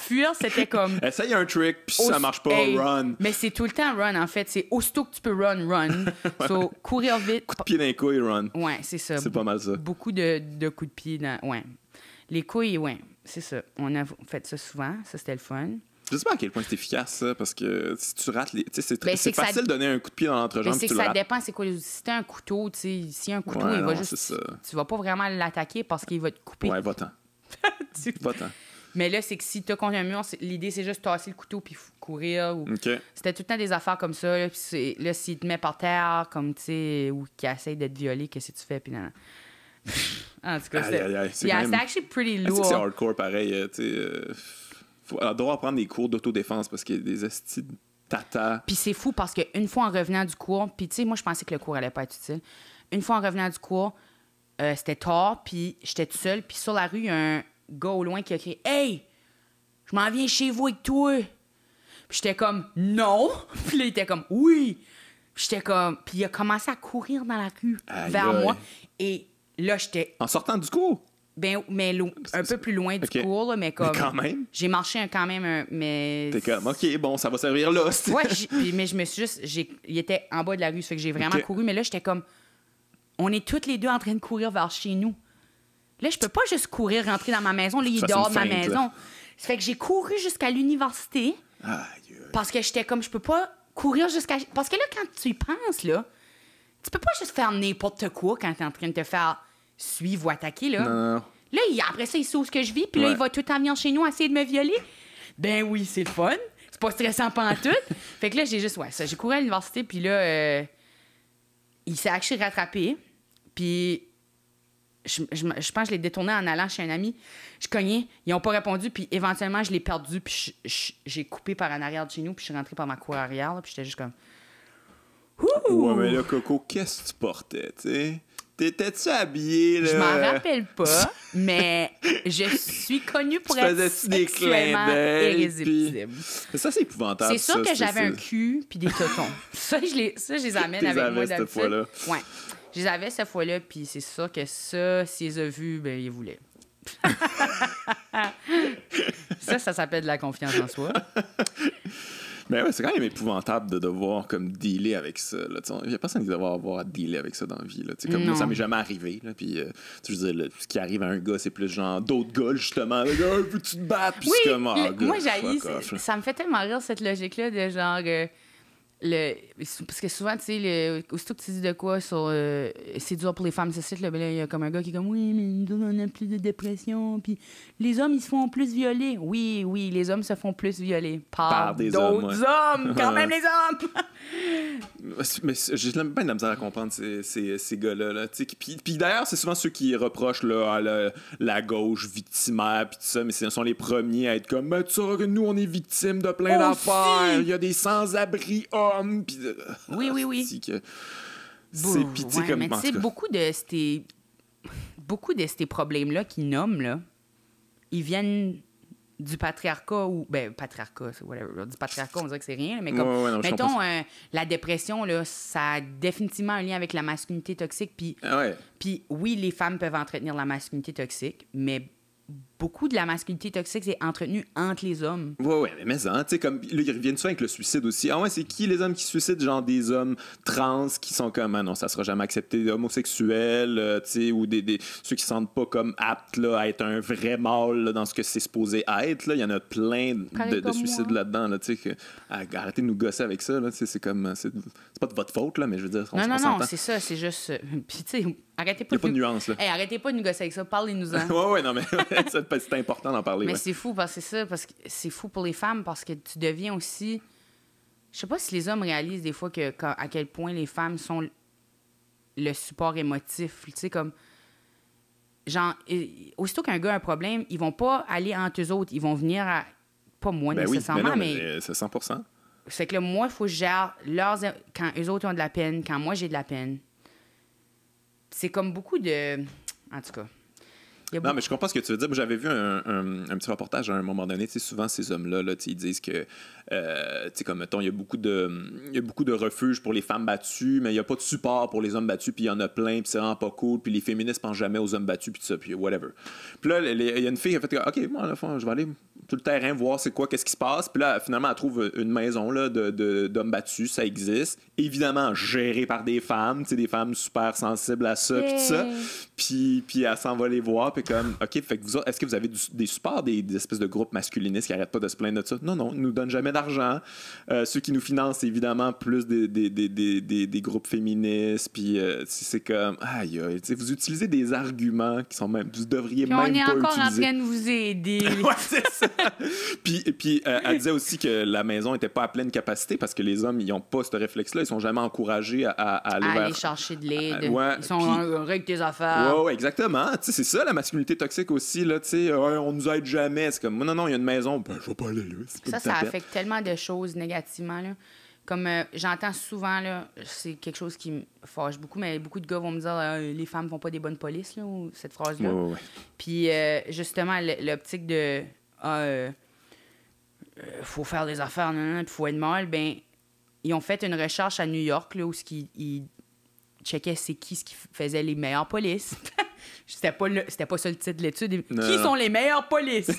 Fuir, c'était comme... Essaye un trick, puis si ça marche pas, run. Mais c'est tout le temps run, en fait. C'est aussitôt que tu peux run. So, courir vite. Coup de pied dans les couilles, run. Ouais, c'est ça. C'est pas mal ça. Beaucoup de coups de pied dans... Ouais. Les couilles, c'est ça. On a fait ça souvent. Ça, c'était le fun. Je sais pas à quel point c'est efficace, ça, parce que si tu rates les. C'est facile de donner un coup de pied dans l'entrejambe. C'est que ça dépend, c'est quoi. Si t'as un couteau, tu sais, si un couteau, il va juste. Tu vas pas vraiment l'attaquer parce qu'il va te couper. Ouais, va-t'en. Va-t'en. Mais là, c'est que si t'as contre un mur, l'idée, c'est juste tasser le couteau puis courir. C'était tout le temps des affaires comme ça. Là, s'il te met par terre, comme, tu sais, ou qu'il essaie de te violer, qu'est-ce que tu fais? Puis non. En tout cas, c'est actually pretty lourd. C'est hardcore, pareil. Tu sais. On doit apprendre des cours d'autodéfense parce qu'il y a des estis de tata. Puis c'est fou parce qu'une fois en revenant du cours, puis tu sais, moi, je pensais que le cours allait pas être utile. Une fois en revenant du cours, c'était tard, puis j'étais toute seule, puis sur la rue, il y a gars au loin qui a crié « Hey! Je m'en viens chez vous avec toi! » Puis j'étais comme « Non! » Puis là, il était comme « Oui! » Puis j'étais comme... Puis il a commencé à courir dans la rue vers moi. Et là, j'étais... En sortant du cours? Ben, mais un peu plus loin du cours, là, mais comme... Mais quand même? J'ai marché quand même, mais... T'es comme, OK, bon, ça va servir là. Ouais, mais je me suis juste... Il était en bas de la rue, ça fait que j'ai vraiment couru. Mais là, j'étais comme... On est toutes les deux en train de courir vers chez nous. Là, je peux pas juste courir, rentrer dans ma maison. Là, il est dehors de ma maison. Là. Ça fait que j'ai couru jusqu'à l'université. Parce que j'étais comme, je peux pas courir jusqu'à... Parce que là, quand tu y penses, là, tu peux pas juste faire n'importe quoi quand t'es en train de te faire suivre ou attaquer, là. Non. Là, après ça, il sait où ce que je vis, puis là, il va tout en venir chez nous essayer de me violer. Ben oui, c'est le fun. C'est pas stressant pantoute. Fait que là, j'ai couru à l'université, puis là, il s'est actually rattrapé. Puis je pense que je l'ai détourné en allant chez un ami. Je cognais, ils n'ont pas répondu, puis éventuellement, je l'ai perdu, puis j'ai coupé par en arrière de chez nous, puis je suis rentrée par ma cour arrière, là, puis j'étais juste comme... Ouais, mais là, Coco, qu'est-ce que tu portais, tu sais? T'étais-tu habillée, là? Je m'en rappelle pas, mais je suis connue pour être sexuellement irrésistible. Puis... Ça, c'est épouvantable. C'est sûr que j'avais un cul puis des totons. ça, je les amène avec moi d'habitude. Cette fois-là. Ouais. Je les avais cette fois-là, puis c'est sûr que ça, s'ils les a vus, ben, ils voulaient. ça s'appelle de la confiance en soi. Mais ouais, c'est quand même épouvantable de devoir comme dealer avec ça. Il n'y a personne qui doit avoir à dealer avec ça dans la vie. Là. Comme moi, ça m'est jamais arrivé. Là, puis, je veux dire, ce qui arrive à un gars, c'est plus genre d'autres gars, justement. Là, veux-tu te battre? Puis oui, comme, moi, j'haïs. Ça me fait tellement rire, cette logique-là, de genre... parce que souvent, tu sais, aussitôt que tu dis de quoi sur c'est dur pour les femmes, ce site, là, ben là, il y a comme un gars qui est comme oui, mais nous, on a plus de dépression, puis les hommes, ils se font plus violer. Oui, les hommes se font plus violer par d'autres hommes, quand même les hommes! Mais j'ai même pas de la misère à comprendre ces gars-là. Là, puis d'ailleurs, c'est souvent ceux qui reprochent là, à la gauche victimaire, puis tout ça, mais ce sont les premiers à être comme ben, tu sauras que nous, on est victimes de plein d'affaires, il y a des sans-abri hommes, puis oui. C'est pitié comme... Mais tu sais, beaucoup de ces problèmes-là qu'ils nomment, là, ils viennent du patriarcat ou... Ben, patriarcat, c'est whatever. Du patriarcat, on dirait que c'est rien, mais comme... non, mettons, la dépression, là, ça a définitivement un lien avec la masculinité toxique, puis... Puis oui, les femmes peuvent entretenir la masculinité toxique, mais... Beaucoup de la masculinité toxique, c'est entretenu entre les hommes. Ouais, mais tu sais, comme, là, ils reviennent souvent avec le suicide aussi. Ah ouais, c'est qui les hommes qui se suicident? Genre des hommes trans qui sont comme, ah non, ça sera jamais accepté, homosexuels, tu sais, ou ceux qui se sentent pas comme aptes là, à être un vrai mâle là, dans ce que c'est supposé être. Là. Il y en a plein de suicides là-dedans, là, tu sais, arrêtez de nous gosser avec ça, là, c'est comme, c'est pas de votre faute, là, mais je veux dire, non, c'est ça, c'est juste... Puis, tu sais, arrêtez pas. Il n'y a pas de nuance, là. Hey, arrêtez pas de nous gosser avec ça, parlez-nous-en. ouais, non, mais c'est important d'en parler. Mais c'est fou, parce que c'est fou pour les femmes, parce que tu deviens aussi... Je sais pas si les hommes réalisent des fois à quel point les femmes sont le support émotif. Tu sais, comme... Genre, aussitôt qu'un gars a un problème, ils vont pas aller entre eux autres, ils vont venir à... Pas moi, nécessairement, mais c'est 100%. C'est que là, moi, il faut que je gère quand eux autres ont de la peine, quand moi, j'ai de la peine. C'est comme beaucoup de... En tout cas... Non, mais je comprends ce que tu veux dire. Moi, j'avais vu un petit reportage à un moment donné. Tu sais, souvent, ces hommes-là, là, ils disent que, tu sais, comme, mettons, il y a beaucoup de refuges pour les femmes battues, mais il n'y a pas de support pour les hommes battus, puis il y en a plein, puis c'est vraiment pas cool, puis les féministes pensent jamais aux hommes battus, puis tout ça, puis whatever. Puis là, il y a une fille qui a fait, OK, moi, à la fin, je vais aller tout le terrain voir c'est quoi, qu'est-ce qui se passe. Puis là, finalement, elle trouve une maison là, d'hommes battus, ça existe. Évidemment, gérée par des femmes, tu sais, des femmes super sensibles à ça, puis tout ça. Puis elle s'en va les voir, puis comme, OK, fait que vous autres, est-ce que vous avez des supports, des espèces de groupes masculinistes qui n'arrêtent pas de se plaindre de ça? Non, ils nous donnent jamais d'argent. Ceux qui nous financent, c'est évidemment plus des groupes féministes, puis c'est comme, aïe, vous utilisez des arguments qui sont même, vous devriez puis même pas utiliser. On est encore en train de vous aider. Ouais, c'est ça. puis elle disait aussi que la maison n'était pas à pleine capacité parce que les hommes, ils n'ont pas ce réflexe-là. Ils sont jamais encouragés à aller chercher de l'aide. Ils sont règle tes affaires. Ouais, exactement. C'est ça, la masculinité toxique aussi. Là, on nous aide jamais. C'est comme, non, il y a une maison. Ben, je vais pas aller là. Ça affecte tellement de choses négativement. Là. Comme j'entends souvent, là, c'est quelque chose qui me fâche beaucoup, mais beaucoup de gars vont me dire les femmes font pas des bonnes polices, là, ou cette phrase-là. Ouais. Puis justement, l'optique de faut faire des affaires, puis faut être mal, ben ils ont fait une recherche à New York là, où ils checkaient c'est qui faisait les meilleures polices. C'était pas ça le titre de l'étude. Qui sont les meilleures polices?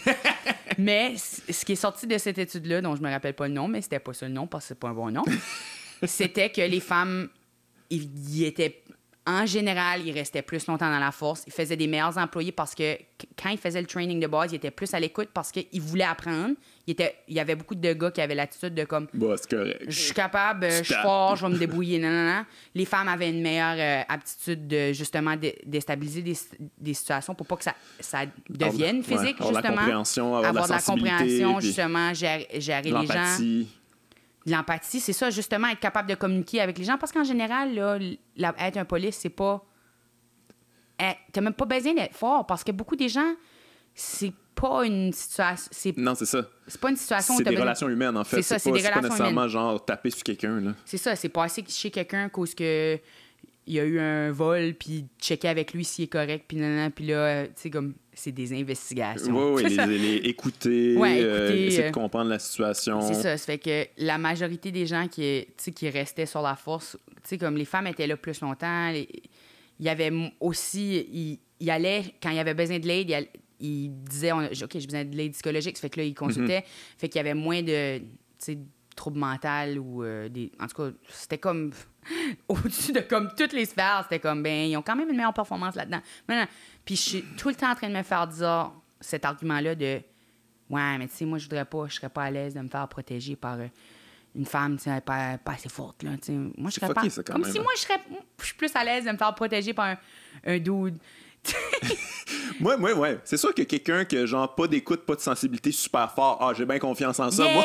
Mais ce qui est sorti de cette étude-là, dont je me rappelle pas le nom, mais c'était pas ça le nom parce que c'est pas un bon nom, c'était que les femmes, ils étaient... En général, ils restaient plus longtemps dans la force. Ils faisaient des meilleurs employés parce que quand ils faisaient le training de base, ils étaient plus à l'écoute parce qu'ils voulaient apprendre. Il y avait beaucoup de gars qui avaient l'attitude de comme... Bah, c'est correct. Je suis capable, je suis fort, je vais me débrouiller. Non. Les femmes avaient une meilleure aptitude de, justement, déstabiliser des situations pour pas que ça devienne physique, justement. Avoir de la compréhension, avoir de la compréhension, puis justement, gérer les gens. L'empathie, c'est ça, justement, être capable de communiquer avec les gens. Parce qu'en général, là, être un police, c'est pas... T'as même pas besoin d'être fort. Parce que beaucoup des gens, c'est pas une situation... Non, c'est ça. C'est pas une situation où c'est t'as des relations humaines, en fait. C'est des relations pas nécessairement humaines. genre taper sur quelqu'un, là. C'est ça, c'est passer chez quelqu'un à cause que il y a eu un vol, puis checker avec lui s'il est correct, puis puis là, tu sais, comme... C'est des investigations. Oui, les écouter, essayer de comprendre la situation. C'est ça. Ça fait que la majorité des gens qui restaient sur la force, comme les femmes étaient là plus longtemps, il y avait aussi... Il allait, quand il y avait besoin de l'aide, il disait OK, j'ai besoin de l'aide psychologique. Ça fait que là, il consultait. Fait qu'il y avait moins de troubles mentaux ou des... En tout cas, c'était comme... au-dessus de comme toutes les sphères, c'était comme, ils ont quand même une meilleure performance là-dedans. Non. Puis je suis tout le temps en train de me faire dire cet argument-là de ouais, mais tu sais, moi, je serais pas à l'aise de me faire protéger par une femme, tu sais, pas assez forte, là, tu sais. Moi, je serais pas... Comme si moi, je suis plus à l'aise de me faire protéger par un dude. Ouais. C'est sûr que quelqu'un qui a genre pas d'écoute, pas de sensibilité super fort, j'ai bien confiance en ça. Yay! Moi,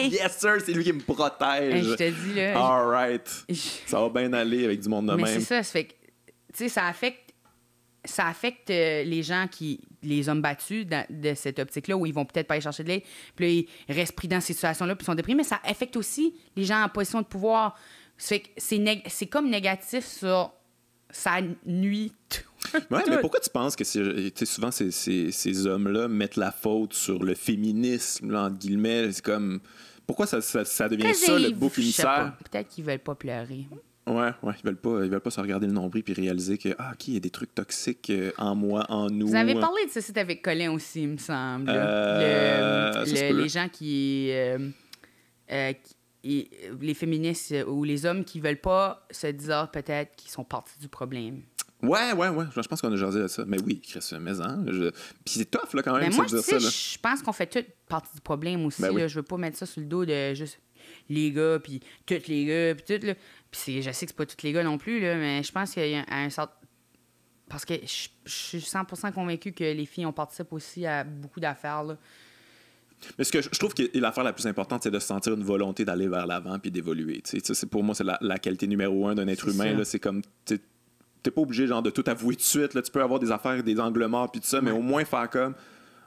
yes sir, c'est lui qui me protège. Je te dis, là. All right. Ça va bien aller avec du monde de mais même. C'est ça fait que, tu sais, ça affecte les gens les hommes battus de cette optique-là où ils vont peut-être pas aller chercher de l'aide, puis là, ils restent pris dans ces situations-là, puis ils sont déprimés, mais ça affecte aussi les gens en position de pouvoir. Ça fait que c'est comme négatif sur... Ça nuit tout. Ouais, mais pourquoi tu penses que souvent ces hommes-là mettent la faute sur le féminisme, là, entre guillemets? C'est comme... Pourquoi ça devient ça, le bouc émissaire? Peut-être qu'ils veulent pas pleurer. Ouais, ils veulent pas se regarder le nombril puis réaliser que OK, il y a des trucs toxiques en moi, en nous. Vous avez parlé de ça, c'était avec Colin aussi, il me semble. Les gens les féministes ou les hommes qui veulent pas se dire peut-être qu'ils sont partis du problème. Ouais. Je pense qu'on a jasé de ça. Mais oui, Chris, mais hein. Puis c'est tough, là, quand même, moi, de dire ça. Je pense qu'on fait toute partie du problème aussi. Ben oui. Là. Je veux pas mettre ça sur le dos de juste les gars, puis tous les gars, puis tout. Là. Puis je sais que c'est pas tous les gars non plus, là, mais je pense qu'il y a un sort... Parce que je suis 100% convaincue que les filles, on participe aussi à beaucoup d'affaires, là. Mais ce que je trouve que l'affaire la plus importante, c'est de sentir une volonté d'aller vers l'avant puis d'évoluer. Pour moi, c'est la qualité numéro 1 d'un être humain. Là, c'est comme... T'es pas obligé genre, de tout avouer tout de suite. Là. Tu peux avoir des affaires, des angles morts puis tout ça, mais au moins faire comme...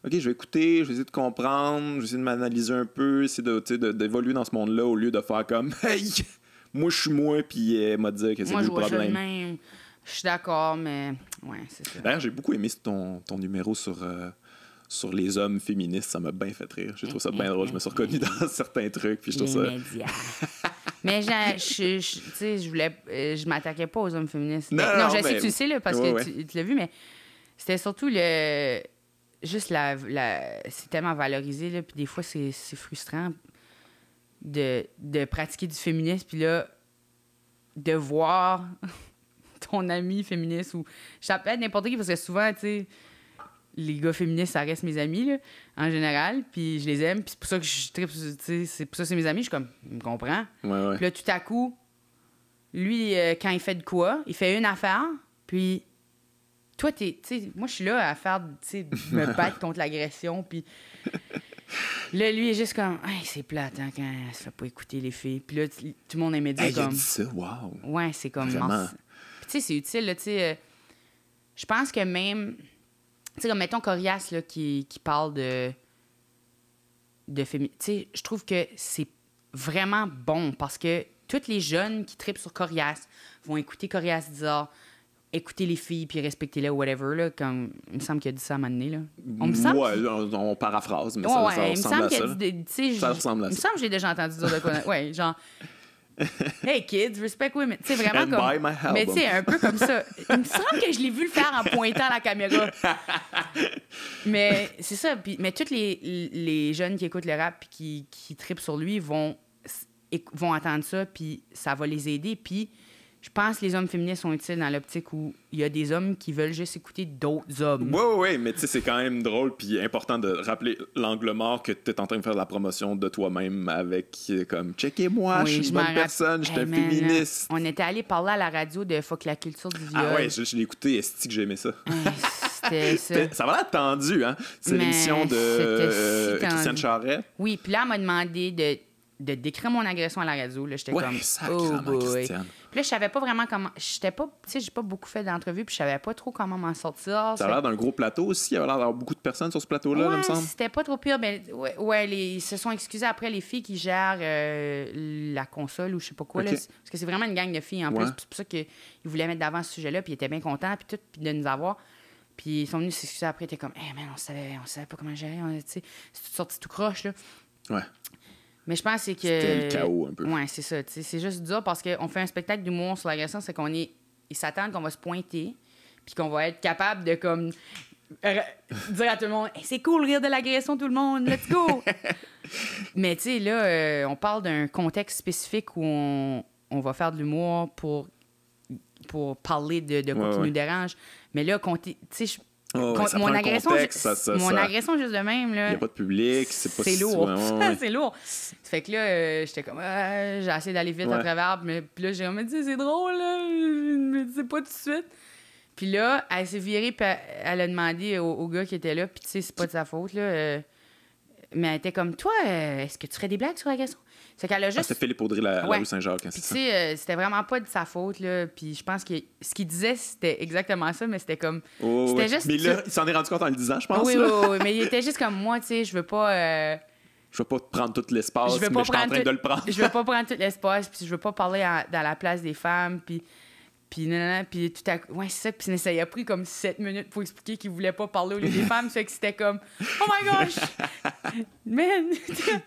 OK, je vais écouter, je vais essayer de comprendre, je vais essayer de m'analyser un peu, essayer d'évoluer dans ce monde-là au lieu de faire comme « Hey, moi, je suis moi, puis m'a dit que c'est lui le problème. » Même. Je suis d'accord, mais ouais, c'est ça. D'ailleurs, j'ai beaucoup aimé ton numéro sur les hommes féministes. Ça m'a bien fait rire. J'ai trouvé ça bien drôle. Je me suis reconnu dans certains trucs, puis je trouve ça... Mais je m'attaquais pas aux hommes féministes. Non, je sais que tu le sais, là, parce que tu l'as vu, mais c'était surtout juste c'est tellement valorisé, là, puis des fois, c'est frustrant de pratiquer du féminisme, puis là, de voir ton ami féministe, ou je t'appelle n'importe qui, parce que souvent, tu sais, les gars féministes, ça reste mes amis, là, en général, puis je les aime, puis c'est pour ça que je tripe, tu sais, c'est pour ça que c'est mes amis, je suis comme, il me comprend. Ouais. Puis là, tout à coup, lui, quand il fait de quoi, il fait une affaire, puis toi, tu sais, moi, je suis là à faire, tu sais, me battre contre l'agression, puis là, lui, il est juste comme, hey, c'est plate, hein, quand elle se fait pas écouter les filles. Puis là, tout le monde aimait dire comme... Il a dit ça, wow! Ouais, c'est comme... Vraiment. Puis tu sais, c'est utile, là, tu sais... je pense que même... Tu sais, comme, mettons, Corias, là, qui parle de féminisme. Tu sais, je trouve que c'est vraiment bon parce que tous les jeunes qui trippent sur Corias vont écouter Corias Dior, écouter les filles puis respecter-les ou whatever, là, comme il me semble qu'il a dit ça à un moment donné, là. On me semble on paraphrase, mais ouais, ça il me ressemble semble à qu'il ça. a dit, Ça ressemble à il me ça. semble que j'ai déjà entendu dire de quoi. Ouais, genre hey kids, respect women. Tu sais, vraiment And comme. buy my album. Mais tu sais, un peu comme ça. Il me semble que je l'ai vu le faire en pointant la caméra. Mais c'est ça. Puis, mais tous les jeunes qui écoutent le rap et qui trippent sur lui vont entendre ça, puis ça va les aider. Puis je pense que les hommes féministes sont utiles dans l'optique où il y a des hommes qui veulent juste écouter d'autres hommes. Oui, mais tu sais, c'est quand même drôle puis important de rappeler l'angle mort que tu es en train de faire de la promotion de toi-même avec comme « Checkez-moi, je suis une bonne personne, je suis un féministe. » On était allé parler à la radio de « Fuck la culture du viol ». Ah ouais, je l'ai écouté, est-ce que j'aimais ça? C'était ça. Ça va l'air tendu, hein? C'est l'émission de Christiane Charest. Oui, puis là, elle m'a demandé de décrire mon agression à la radio. Là, j'étais comme oh boy. Christiane. Puis là, je savais pas vraiment comment. J'étais pas. Tu sais, j'ai pas beaucoup fait d'entrevues, puis je savais pas trop comment m'en sortir. Ça a l'air d'un gros plateau aussi. Il y avait l'air d'avoir beaucoup de personnes sur ce plateau-là, ouais, il me semble. C'était pas trop pire. Mais ils se sont excusés après les filles qui gèrent la console ou je sais pas quoi. Okay. Là, parce que c'est vraiment une gang de filles en plus. C'est pour ça qu'ils voulaient mettre d'avant ce sujet-là, puis ils étaient bien contents, puis tout, puis de nous avoir. Puis ils sont venus s'excuser après. Ils étaient comme, man, on savait pas comment gérer. C'est sorti tout croche, là. Ouais. Mais je pense que c'est que. C'était le chaos un peu. Ouais, c'est ça. C'est juste dur parce qu'on fait un spectacle d'humour sur l'agression, c'est qu'on est. Ils s'attendent qu'on va se pointer, puis qu'on va être capable de comme dire à tout le monde hey, c'est cool rire de l'agression tout le monde, let's go! Mais tu sais, là, on parle d'un contexte spécifique où on va faire de l'humour pour parler de quoi qui nous dérange. Mais là, tu sais, mon agression juste de même, là. Il n'y a pas de public, c'est lourd. Ouais. C'est lourd. Fait que là, j'étais comme, j'ai essayé d'aller vite à travers, mais puis là, j'ai dit, c'est drôle, là, mais c'est pas tout de suite. Puis là, elle s'est virée, puis elle a demandé au gars qui était là, puis tu sais, c'est pas de sa faute, là. Mais elle était comme, toi, est-ce que tu ferais des blagues sur l'agression? C'est qu'elle a juste. C'était Philippe Audry, la rue Saint-Jacques. Puis tu sais, c'était vraiment pas de sa faute, là. Puis je pense que ce qu'il disait, c'était exactement ça, mais c'était comme. C'était juste. Mais là, il s'en est rendu compte en le disant, je pense. Oui, mais il était juste comme moi, tu sais, je veux pas. Je veux pas prendre tout l'espace, mais je suis en train de le prendre. Je veux pas prendre tout l'espace, puis je veux pas parler dans la place des femmes, puis tout à coup... Ouais, c'est ça. Puis ça, il a pris comme 7 minutes pour expliquer qu'il voulait pas parler au lieu des femmes. Fait que c'était comme... Oh my gosh! Man!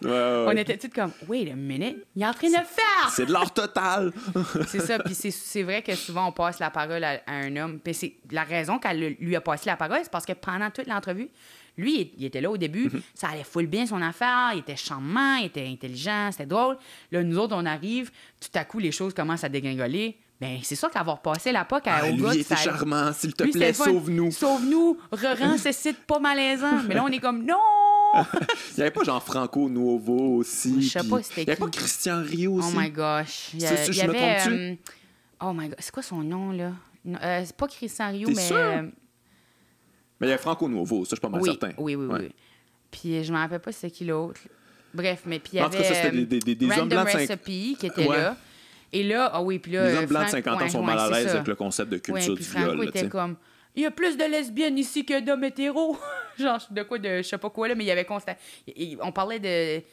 On était toutes comme... Wait a minute! Il est en train de le faire! C'est de l'art total! C'est ça. Puis c'est vrai que souvent, on passe la parole à un homme. Puis c'est la raison qu'elle lui a passé la parole, c'est parce que pendant toute l'entrevue, lui, il était là au début. Ça allait full bien son affaire. Il était charmant, il était intelligent, c'était drôle. Là, nous autres, on arrive. Tout à coup, les choses commencent à dégringoler. Ben, c'est sûr qu'avoir passé la POC au lui, gars... il était charmant. S'il te plaît, sauve-nous. Sauve-nous. Rends ce site pas malaisant. Mais là, on est comme, non! Il n'y avait pas genre Franco Nuovo aussi. Je sais pas c'était qui. Il n'y avait pas Christian Rio aussi. Oh my gosh. Il y avait... oh my god. C'est quoi son nom, là? C'est pas Christian Rio, mais... Sûr? Mais il y a Franco Nuovo, ça, je suis pas mal certain. Oui. Puis je me rappelle pas c'est qui l'autre. Bref, mais puis il y avait... En tout cas, ça, c'était des hommes blancs de 50 ans. qui était là. Et là, puis là... Les hommes blancs de 50 ans sont mal à l'aise avec le concept de culture du viol. Franco était comme... Il y a plus de lesbiennes ici que d'hommes hétéros. Genre, je sais pas quoi, là, mais il y avait constat... On parlait de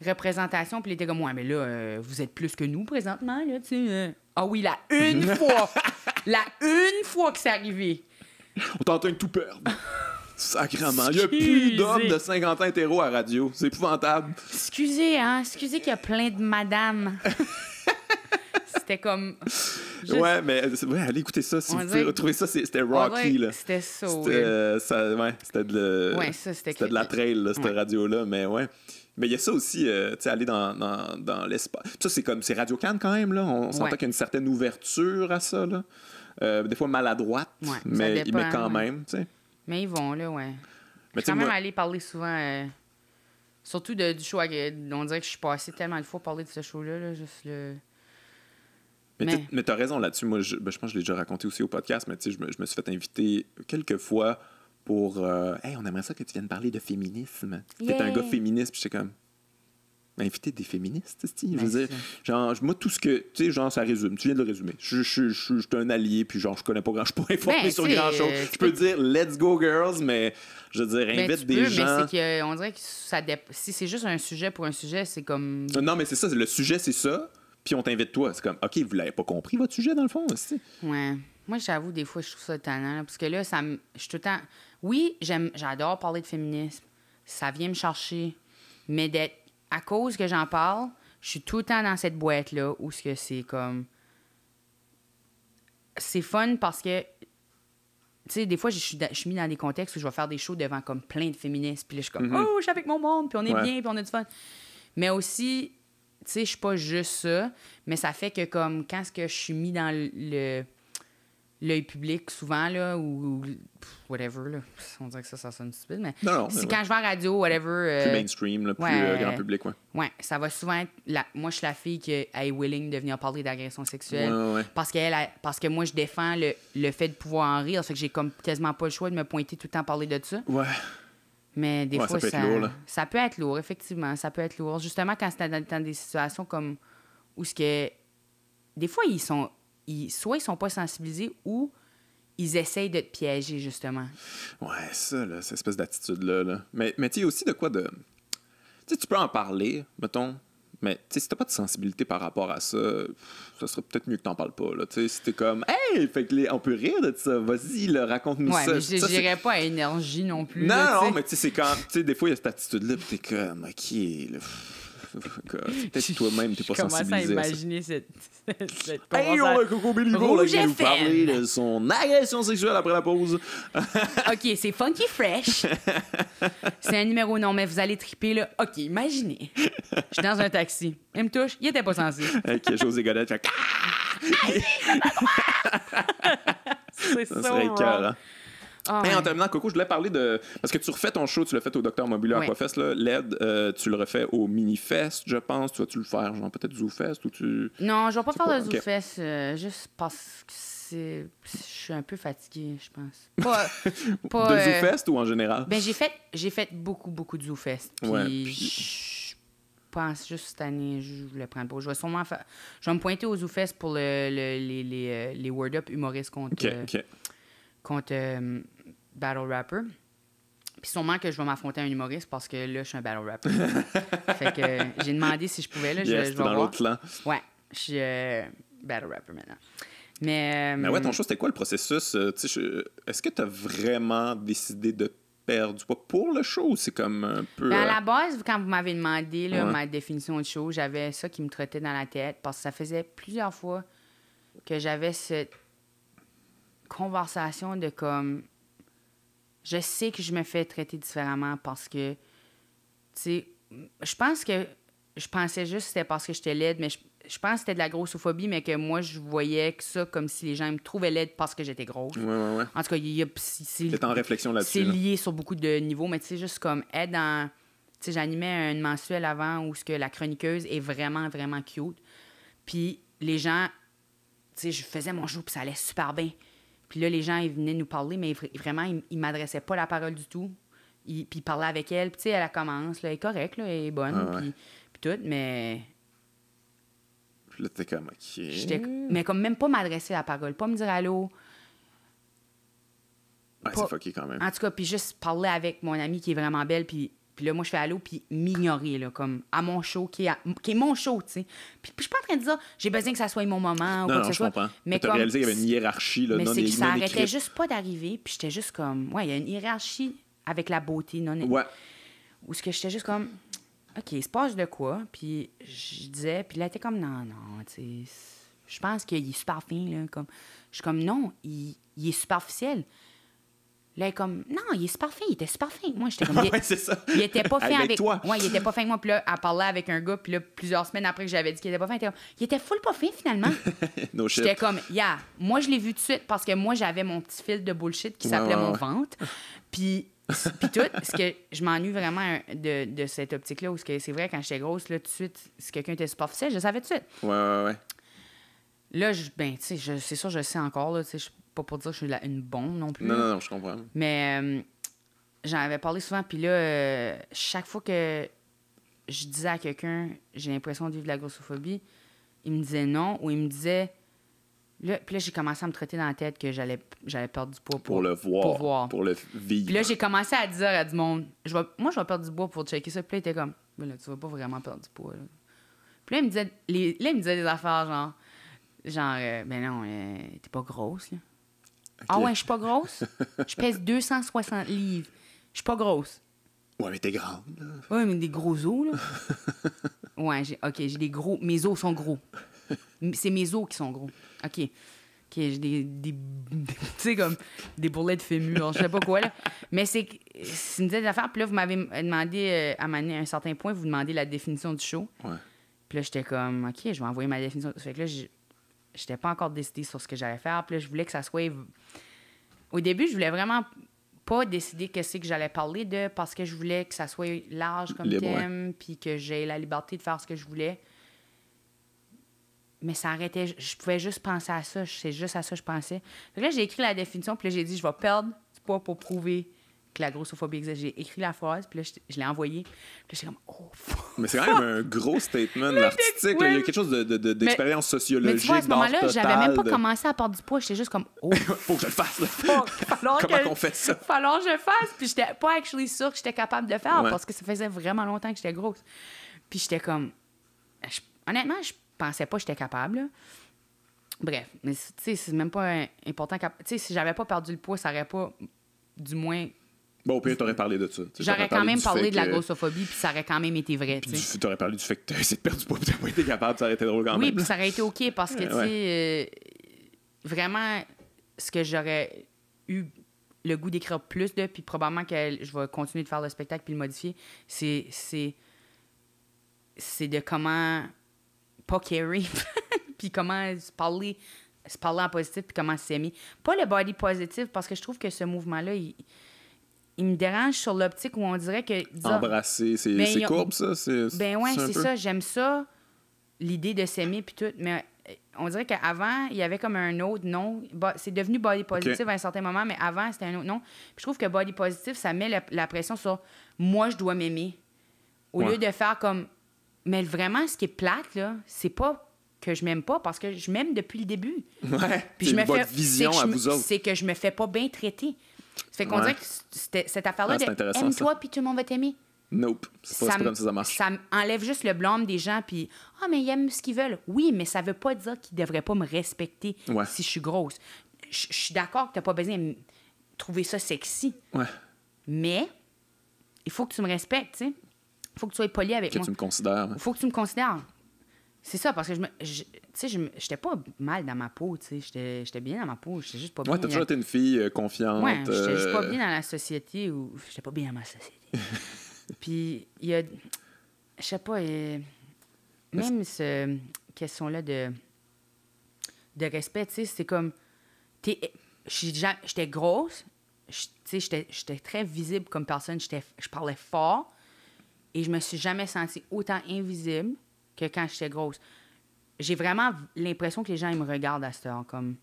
représentation, puis il était comme, ouais, mais là, vous êtes plus que nous présentement, là, tu sais. Ah oui, la une fois que c'est arrivé. On t'entend tout perdre. Sacrément. Il n'y a plus d'hommes de 50 ans hétéros à radio. C'est épouvantable. Excusez qu'il y a plein de madames. C'était comme... Ouais, mais allez écouter ça. Si vous pouvez retrouver ça, c'était Rocky. Là. C'était ça, c'était de la trail, là, cette radio-là. Mais ouais. Mais il y a ça aussi, tu sais, aller dans l'espace. Ça, c'est Radio-Can quand même, là. On s'entend qu'il y a une certaine ouverture à ça, là. Des fois maladroite, mais quand même, tu sais. Mais ils vont, là, ouais. Je suis quand même allé parler souvent, surtout du show. On dirait que je suis passé tellement de fois parler de ce show-là, là, juste le... Mais t'as raison là-dessus. Moi, je pense que je l'ai déjà raconté aussi au podcast, mais tu sais, je me suis fait inviter quelques fois pour... Hey, on aimerait ça que tu viennes parler de féminisme. T'es un gars féministe, puis j'étais comme... inviter des féministes, je veux dire, genre, moi, tout ce que, tu sais, genre, ça résume, tu viens de le résumer. Je suis un allié, puis genre, je connais pas grand, je suis pas informé sur grand-chose. Je peux dire, let's go, girls, mais, je veux dire, invite des gens. Mais c'est qu'on dirait que si c'est juste un sujet pour un sujet, c'est comme... Non, mais c'est ça, le sujet, c'est ça, puis on t'invite toi. C'est comme, OK, vous l'avez pas compris, votre sujet, dans le fond, aussi. Ouais. Moi, j'avoue, des fois, je trouve ça tannant, parce que là, je suis tout le temps... Oui, j'adore parler de féminisme. Ça vient me chercher, mais à cause que j'en parle, je suis tout le temps dans cette boîte-là où c'est comme... C'est fun parce que, tu sais, des fois, je suis mis dans des contextes où je vais faire des shows devant comme plein de féministes, puis là, je suis comme, oh, je suis avec mon monde, puis on est bien, puis on a du fun. Mais aussi, tu sais, je suis pas juste ça, mais ça fait que comme quand je suis mis dans l'œil public souvent, là, ou whatever, là. On dirait que ça sonne stupide, mais non, c'est quand je vais en radio, whatever... plus mainstream, là, plus grand public, ouais. Ouais, ça va souvent être... Moi, je suis la fille qui est willing de venir parler d'agression sexuelle. Ouais. Parce que moi, je défends le fait de pouvoir en rire. Ça fait que j'ai comme quasiment pas le choix de me pointer tout le temps à parler de ça. Ouais. Mais des fois, ça peut être lourd, là. Ça peut être lourd, effectivement. Ça peut être lourd. Justement, quand c'est dans des situations comme... Où ce que... Des fois, soit ils sont pas sensibilisés ou ils essayent de te piéger, justement. Ouais, ça, là, cette espèce d'attitude-là. Là. Mais tu sais, aussi de quoi de... Tu sais, tu peux en parler, mettons, mais tu sais, si t'as pas de sensibilité par rapport à ça, ça serait peut-être mieux que t'en parles pas, là. Tu sais, si t'es comme, hey, fait que on peut rire de ça, vas-y, là, raconte-nous ça. Ouais, mais je dirais pas à énergie non plus. Non, là, non, mais tu sais, c'est quand... Tu sais, des fois, il y a cette attitude-là, pis t'es comme, OK, là... Peut-être toi-même, t'es pas sensibilisé. Je commence à imaginer cette hey, on a Coco Béliveau là, qui va nous parler de son agression sexuelle après la pause. OK, c'est Funky Fresh. C'est un numéro non, mais vous allez triper, là. OK, imaginez. Je suis dans un taxi. Il me touche, il était pas censé. Avec José Godette, fait... C'est ça serait écœurant. En terminant, Coco, je voulais parler de... Parce que tu refais ton show, tu l'as fait au Dr Mobile Aquafest, là. LED, tu le refais au Minifest, je pense. Tu vas-tu le faire, genre peut-être ZooFest ou tu... Non, je vais pas faire de ZooFest, juste parce que je suis un peu fatiguée, je pense. Pas de ZooFest ou en général? Ben, j'ai fait beaucoup de ZooFest. Puis je pense juste cette année, je voulais prendre pas. Je vais sûrement faire... Je vais me pointer au ZooFest pour les Word Up humoristes contre Battle Rapper. Puis sûrement que je vais m'affronter à un humoriste parce que là, je suis un Battle Rapper. Fait que j'ai demandé si je pouvais. Là, je vais dans l'autre clan. Ouais, je suis Battle Rapper maintenant. Mais ouais, ton show, c'était quoi le processus? Est-ce que tu as vraiment décidé de perdre du poids pour le show ou c'est comme un peu... Ben à la base, quand vous m'avez demandé là, ma définition de show, j'avais ça qui me trottait dans la tête parce que ça faisait plusieurs fois que j'avais cette conversation de comme... Je sais que je me fais traiter différemment parce que, tu sais, je pensais juste que c'était parce que j'étais laide, mais je pense que c'était de la grossophobie, mais que moi, je voyais que ça comme si les gens me trouvaient laide parce que j'étais grosse. Ouais. En tout cas, c'est en réflexion là-dessus. C'est lié sur beaucoup de niveaux, mais tu sais, juste comme être dans... Tu sais, j'animais une mensuelle avant où la chroniqueuse est vraiment, vraiment cute. Puis les gens... Tu sais, je faisais mon show, puis ça allait super bien. Puis là, les gens, ils venaient nous parler, mais vraiment, ils m'adressaient pas la parole du tout. Puis ils parlaient avec elle. Puis tu sais, elle commence, là, elle est correcte, là, elle est bonne, puis tout, mais... Puis là, t'es comme, OK... Mais comme même pas m'adresser la parole, pas me dire allô. Ouais, c'est fucké quand même. En tout cas, puis juste parler avec mon amie qui est vraiment belle, puis là, moi, je fais allô, puis m'ignorer, là, comme à mon show, qui est mon show, tu sais. Puis je suis pas en train de dire, j'ai besoin que ça soit mon moment ou quoi que ce soit. Comprends. Mais t'as réalisé qu'il y avait une hiérarchie, là, mais non c'est que ça non arrêtait juste pas d'arriver, puis j'étais juste comme, ouais, il y a une hiérarchie avec la beauté, non? Ouais. Où ce que j'étais juste comme, OK, il se passe de quoi? Puis je disais, puis là, elle était comme, non, tu sais, je pense qu'il est super fin, là, comme, je suis comme, non, il est superficiel. Là, elle est comme, non, il est super fin, il était super fin. Moi, j'étais comme, c'est ça. Il était pas fin avec toi. Ouais, il était pas fin avec moi. Puis là, elle parlait avec un gars, puis là, plusieurs semaines après que j'avais dit qu'il était pas fin, il était full pas fin, finalement. No shit. J'étais comme, moi, je l'ai vu tout de suite parce que moi, j'avais mon petit fil de bullshit qui s'appelait mon ventre. Puis tout, ce que je m'ennuie vraiment de cette optique-là, où c'est vrai, quand j'étais grosse, là, tout de suite, si quelqu'un était superficiel, je le savais tout de suite. Ouais. Là, tu sais, c'est sûr, je le sais encore, là, tu sais, pas pour dire que je suis une bombe non plus. Non, je comprends. Mais j'en avais parlé souvent, puis là, chaque fois que je disais à quelqu'un, j'ai l'impression de vivre de la grossophobie, il me disait non, ou il me disait... Là, puis là, j'ai commencé à me traiter dans la tête que j'allais perdre du poids pour le voir, pour le vivre. Puis là, j'ai commencé à dire à du monde, moi, je vais perdre du poids pour checker ça. Puis là, il était comme, ben là, tu vas pas vraiment perdre du poids. Là. Puis là, il me disait des affaires genre ben non, t'es pas grosse. Là. Okay. Ah ouais, je suis pas grosse? Je pèse 260 livres. Je suis pas grosse. Ouais, mais t'es grande. Là. Ouais, mais des gros os, là. Ouais, j'ai des gros... Mes os sont gros. C'est mes os qui sont gros. OK, j'ai des tu sais, comme des bourrelets de fémur, je sais pas quoi, là. Mais c'est une des affaires. Puis là, vous m'avez demandé, à un certain point, vous demandez la définition du show. Ouais. Puis là, j'étais comme, OK, je vais envoyer ma définition. Fait que là, j'étais pas encore décidée sur ce que j'allais faire. Puis là, je voulais que ça soit... Au début, je voulais vraiment pas décider qu'est-ce que j'allais parler de parce que je voulais que ça soit large comme thème, puis que j'ai la liberté de faire ce que je voulais. Mais ça arrêtait. Je pouvais juste penser à ça. C'est juste à ça que je pensais. Fait que là, j'ai écrit la définition, puis là, j'ai dit, je vais perdre du poids pour prouver que la grossophobie existe. J'ai écrit la phrase, puis là, je l'ai envoyée. Puis là, j'étais comme, oh, fuck. Mais c'est quand même un gros statement artistique. Là. Il y a quelque chose d'expérience sociologique. Mais tu vois, à ce moment-là, j'avais même pas commencé à perdre du poids. J'étais juste comme, oh. Faut que je le fasse. Là. Comment qu'on fait ça? Falloir que je le fasse. Puis j'étais pas actually sûre que j'étais capable de le faire parce que ça faisait vraiment longtemps que j'étais grosse. Puis j'étais comme, honnêtement, je pensais pas que j'étais capable. Là. Bref, mais tu sais, c'est même pas important. Tu sais, si j'avais pas perdu le poids, ça aurait pas, du moins... Bon, au pire, t'aurais parlé de ça. J'aurais quand même parlé de la grossophobie, puis ça aurait quand même été vrai. Puis t'aurais parlé du fait que t'as essayé de perdre du poids, puis t'as pas été capable, ça aurait été drôle quand même. Oui, puis ça aurait été OK, parce que, tu sais, vraiment, ce que j'aurais eu le goût d'écrire plus de, puis probablement que je vais continuer de faire le spectacle puis le modifier, c'est de comment pas carry, puis comment se parler en positif, puis comment s'aimer. Pas le body positive, parce que je trouve que ce mouvement-là, il me dérange sur l'optique où on dirait que... Embrasser, c'est courbe, ça? Ben ouais, c'est ça. J'aime ça, l'idée de s'aimer, puis tout. Mais on dirait qu'avant, il y avait comme un autre nom. C'est devenu body positive à un certain moment, mais avant, c'était un autre nom. Puis je trouve que body positive, ça met la pression sur « moi, je dois m'aimer ». Au lieu de faire comme... Mais vraiment, ce qui est plate, là, c'est pas que je m'aime pas, parce que je m'aime depuis le début. Ouais, puis c'est votre vision à vous autres. C'est que je me fais pas bien traiter. Ça fait qu'on dirait que cette affaire-là de « aime-toi, puis tout le monde va t'aimer ». Nope, c'est pas comme ça marche. Ça enlève juste le blâme des gens, puis « Ah, mais ils aiment ce qu'ils veulent ». Oui, mais ça veut pas dire qu'ils devraient pas me respecter si je suis grosse. Je suis d'accord que t'as pas besoin de trouver ça sexy. Ouais. Mais il faut que tu me respectes, tu sais. Il faut que tu sois poli avec moi. Que tu me considères. Il faut que tu me considères. C'est ça, parce que j'étais pas mal dans ma peau, tu sais. J'étais bien dans ma peau. J'étais juste pas bien. Ouais, t'as toujours été une fille confiante. Ouais, j'étais juste pas bien dans la société. Ou j'étais pas bien dans ma société. Puis, il y a... Je sais pas, même cette question-là de respect, tu sais, c'est comme... J'étais grosse, tu sais, j'étais très visible comme personne. Je parlais fort. Et je me suis jamais sentie autant invisible que quand j'étais grosse. J'ai vraiment l'impression que les gens ils me regardent à cette heure comme...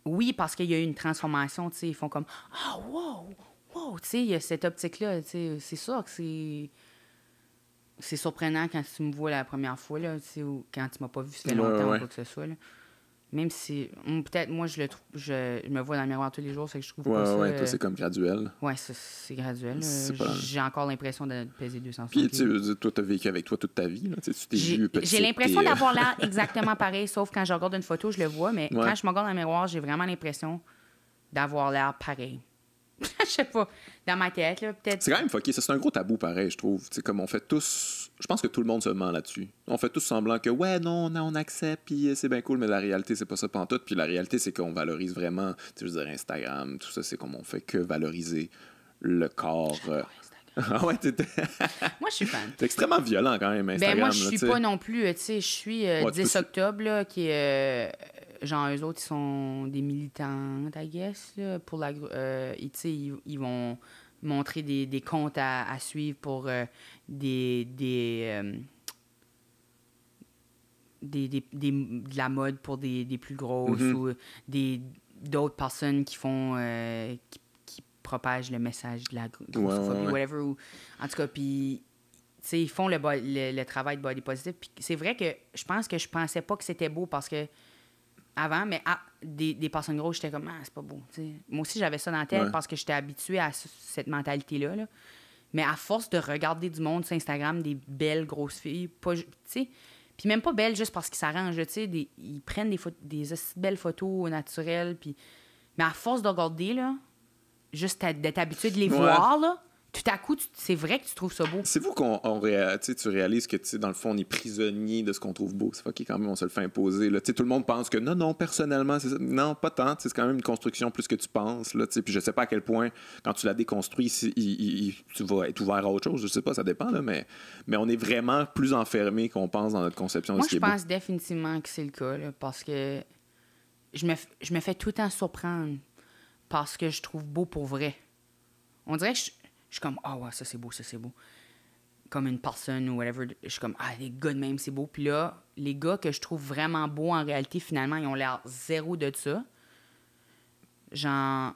Oui, parce qu'il y a eu une transformation, tu sais, ils font comme « Ah, wow! » Tu sais, il y a cette optique-là, tu sais, c'est sûr que c'est surprenant quand tu me vois la première fois, là, tu sais, ou quand tu m'as pas vu, ça fait longtemps ou quoi que ce soit, là. Même si, peut-être, moi, je me vois dans le miroir tous les jours, c'est que je trouve pas ça... Ouais, toi, c'est comme graduel. Ouais, c'est graduel. Pas... J'ai encore l'impression de peser 260 Puis, tu sais, toi, t'as vécu avec toi toute ta vie, là. Tu t'es vu petite. J'ai l'impression d'avoir l'air exactement pareil, sauf quand je regarde une photo, je le vois, mais quand je me regarde dans le miroir, j'ai vraiment l'impression d'avoir l'air pareil. Je sais pas, dans ma tête, là, peut-être... C'est quand même fucké, ça, c'est un gros tabou, pareil, je trouve. Tu sais, comme on fait tous... Je pense que tout le monde se ment là-dessus. On fait tous semblant que, ouais, non, on accepte, puis c'est bien cool, mais la réalité, c'est pas ça pantoute. Puis la réalité, c'est qu'on valorise vraiment, tu sais, je veux dire, Instagram, tout ça, c'est comme on fait que valoriser le corps... Ah ouais, Moi, je suis fan. C'est extrêmement violent, quand même, Instagram. Ben moi, je suis là, pas non plus, tu sais, je suis 10 octobre, là, qui est... genre, eux autres, ils sont des militants, I guess, là, pour la... tu sais, ils vont montrer des comptes à suivre pour de la mode pour des plus grosses ou d'autres personnes qui font... qui propagent le message de la grossophobie, whatever. Ou, en tout cas, puis, tu sais, ils font le travail de body positive. Puis c'est vrai que je pense que je pensais pas que c'était beau parce que avant, mais des personnes grosses, j'étais comme, c'est pas beau. T'sais. Moi aussi, j'avais ça dans la tête parce que j'étais habituée à cette mentalité-là. Là. Mais à force de regarder du monde sur Instagram, des belles grosses filles, pas, tu sais, puis même pas belles juste parce qu'ils s'arrangent, tu sais, ils prennent des belles photos naturelles, puis... Mais à force de regarder, là, juste d'être habitué de les voir, là, tout à coup, c'est vrai que tu trouves ça beau. C'est vous tu réalises que, dans le fond, on est prisonnier de ce qu'on trouve beau. C'est fucké quand même, on se le fait imposer. Là. Tout le monde pense que non, personnellement, c'est ça. Non, pas tant. C'est quand même une construction plus que tu penses. Là, puis je sais pas à quel point, quand tu la déconstruis, tu vas être ouvert à autre chose. Je sais pas, ça dépend. Là, mais on est vraiment plus enfermé qu'on pense dans notre conception de ce qui est beau. Moi, je pense définitivement que c'est le cas. Là, parce que je me fais tout le temps surprendre parce que je trouve beau pour vrai. On dirait que je suis comme, ouais, ça c'est beau. Comme une personne ou whatever. Je suis comme, les gars de même, c'est beau. Puis là, les gars que je trouve vraiment beaux en réalité, finalement, ils ont l'air zéro de ça. Genre,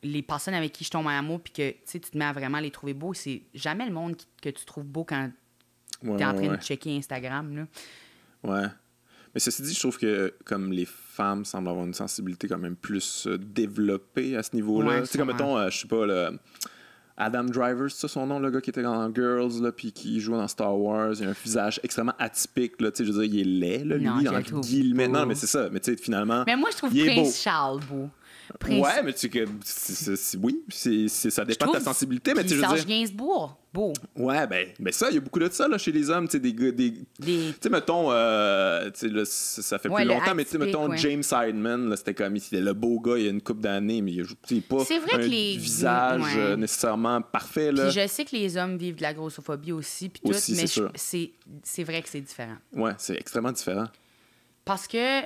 les personnes avec qui je tombe en amour puis que tu te mets à vraiment les trouver beaux, c'est jamais le monde que tu trouves beau quand t'es en train de checker Instagram. Là. Ouais. Mais ceci dit, je trouve que comme les femmes semblent avoir une sensibilité quand même plus développée à ce niveau-là. Tu sais, comme mettons, je sais pas, Adam Driver, c'est ça son nom, le gars qui était dans Girls, là, puis qui joue dans Star Wars. Il a un visage extrêmement atypique, là, tu sais, je veux dire, il est laid, là, lui, dans guillemets. Non, mais c'est ça, mais tu sais, finalement. Mais moi, je trouve Prince Charles beau. Ouais, mais tu oui, ça dépend de ta sensibilité, mais tu veux dire. Serge Gainsbourg, beau. Ouais, ben ça, il y a beaucoup de ça là, chez les hommes, tu sais, tu sais, mettons, ça fait plus longtemps, mais tu sais, mettons, James Sideman, c'était comme, il était le beau gars il y a une couple d'années, mais il n'a pas un visage nécessairement parfait. Là. Puis je sais que les hommes vivent de la grossophobie aussi, puis tout, mais c'est vrai que c'est différent. Ouais, c'est extrêmement différent. Parce que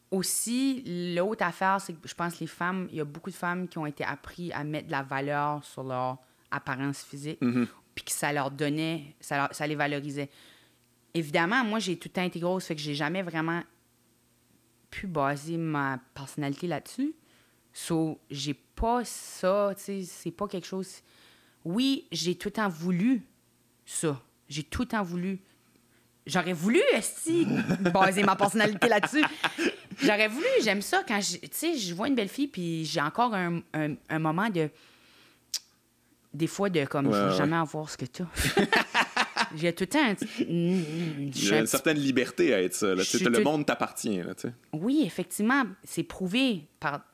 aussi, l'autre affaire, c'est que je pense que les femmes, il y a beaucoup de femmes qui ont été apprises à mettre de la valeur sur leur apparence physique, puis que ça leur donnait, ça les valorisait. Évidemment, moi, j'ai tout le temps été grosse, fait que j'ai jamais vraiment pu baser ma personnalité là-dessus. So, j'ai pas ça, tu sais, c'est pas quelque chose... Oui, j'ai tout le temps voulu ça. J'ai tout le temps voulu... J'aurais voulu, baser ma personnalité là-dessus. J'aurais voulu, j'aime ça. Quand je vois une belle fille, puis j'ai encore un moment de... Des fois, de comme, je veux jamais avoir ce que tu as. J'ai tout le temps... Il y a une certaine liberté à être ça. Là. Le monde t'appartient. Là, oui, effectivement. C'est prouvé par...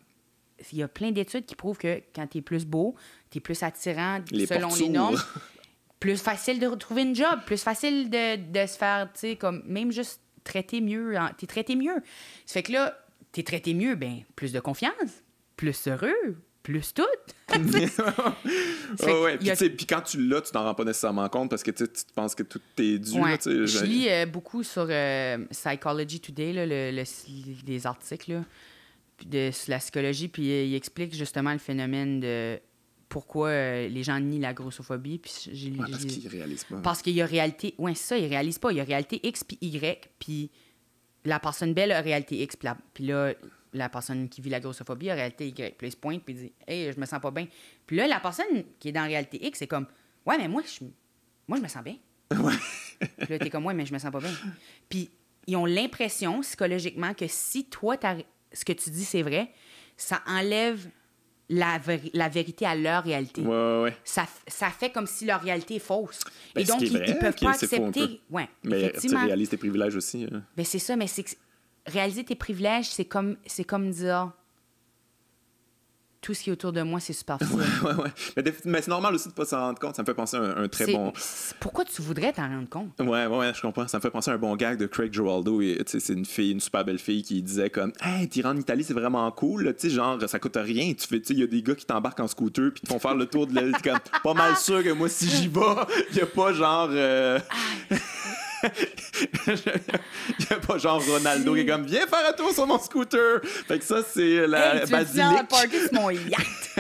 Il y a plein d'études qui prouvent que quand tu es plus beau, tu es plus attirant selon les normes. Plus facile de retrouver une job, plus facile de se faire, tu sais, comme même juste traiter mieux. T'es traité mieux. Ça fait que là, t'es traité mieux, ben plus de confiance, plus heureux, plus tout. Puis quand tu l'as, tu t'en rends pas nécessairement compte parce que tu penses que tout est dû. Ouais. Là, je lis beaucoup sur Psychology Today, là, les articles là, sur la psychologie, puis il explique justement le phénomène de... pourquoi les gens nient la grossophobie. Puis parce qu'ils réalisent pas. Parce qu'il y a réalité... Oui, c'est ça, ils réalisent pas. Il y a réalité X puis Y, puis la personne belle a réalité X, puis là, la personne qui vit la grossophobie a réalité Y. Puis là, il se pointe, puis il dit « Hey, je me sens pas bien. » Puis là, la personne qui est dans réalité X, c'est comme « Ouais, mais moi, je me sens bien. » Puis là, t'es comme « Ouais, mais je me sens pas bien. » Puis ils ont l'impression, psychologiquement, que si toi, ce que tu dis, c'est vrai, ça enlève... La vérité à leur réalité. Ouais. Ça fait comme si leur réalité est fausse. Ben, et donc, ils ne peuvent pas accepter... Ouais, mais tu réalises tes privilèges aussi. Hein. Ben, c'est ça, mais réaliser tes privilèges, c'est comme dire... Tout ce qui est autour de moi, c'est superficiel. Ouais. Mais c'est normal aussi de ne pas s'en rendre compte. Ça me fait penser à un très bon... Pourquoi tu voudrais t'en rendre compte? Ouais, je comprends. Ça me fait penser à un bon gag de Craig Giraldo. C'est une super belle fille qui disait comme « Hey, t'iras en Italie, c'est vraiment cool. Tu sais, genre, ça coûte rien. Il y a des gars qui t'embarquent en scooter puis te font faire le tour de l'île. Comme pas mal sûr que moi, si j'y vais, il n'y a pas genre... Il n'y a pas genre Ronaldo qui est comme viens faire un tour sur mon scooter. Fait que ça, c'est la basilique. C'est mon yacht.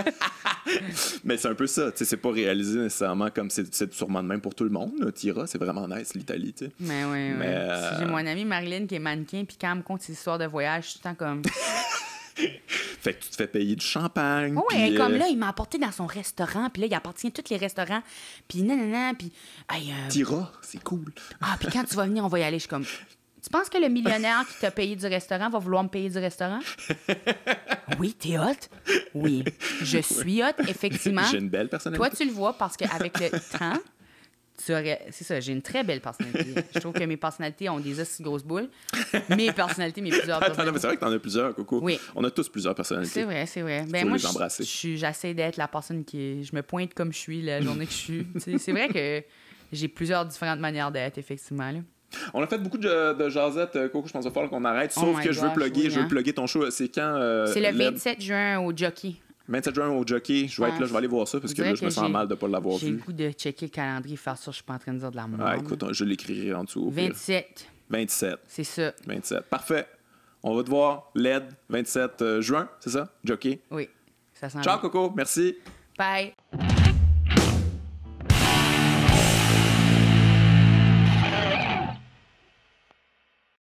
Mais c'est un peu ça. C'est pas réalisé nécessairement comme c'est sûrement de même pour tout le monde. Tira, c'est vraiment nice, l'Italie. T'sais. Mais oui. Si j'ai mon amie Marilyn qui est mannequin, puis quand elle me compte ses histoires de voyage, je suis tout le temps comme. Fait que tu te fais payer du champagne. Oui, puis, comme là, il m'a apporté dans son restaurant, puis là, il appartient à tous les restaurants, puis nanana, puis... Tira, c'est cool. Ah, puis quand tu vas venir, on va y aller. Je suis comme... Tu penses que le millionnaire qui t'a payé du restaurant va vouloir me payer du restaurant? Oui, t'es hot. Oui, je suis hot, effectivement. J'ai une belle personnalité. Toi, tu le vois parce qu'avec le temps, c'est ça, j'ai une très belle personnalité. Je trouve que mes personnalités ont des aussi grosses boules. Mes personnalités, mes plusieurs Attends, personnalités. mais c'est vrai que t'en as plusieurs, Coco. Oui. On a tous plusieurs personnalités. C'est vrai, c'est vrai. Ben Faut moi, les embrasser. j'essaie d'être la personne je me pointe comme je suis la journée que je suis. C'est vrai que j'ai plusieurs différentes manières d'être, effectivement. Là. On a fait beaucoup de jasettes, Coco. Je pense qu'il va falloir qu'on arrête. Sauf que je veux plugger ton show. C'est quand? C'est le 27 juin au Jockey. 27 juin au Jockey. Je vais être là, je vais aller voir ça parce que là, je me sens mal de ne pas l'avoir vu. J'ai le goût de checker le calendrier et faire ça. Je suis pas en train de dire de la merde. Ah, écoute, je l'écrirai en dessous. 27. 27. C'est ça. 27. Parfait. On va te voir LED 27 juin, c'est ça? Jockey. Oui. Ça sent Ciao, bien. Coco. Merci. Bye.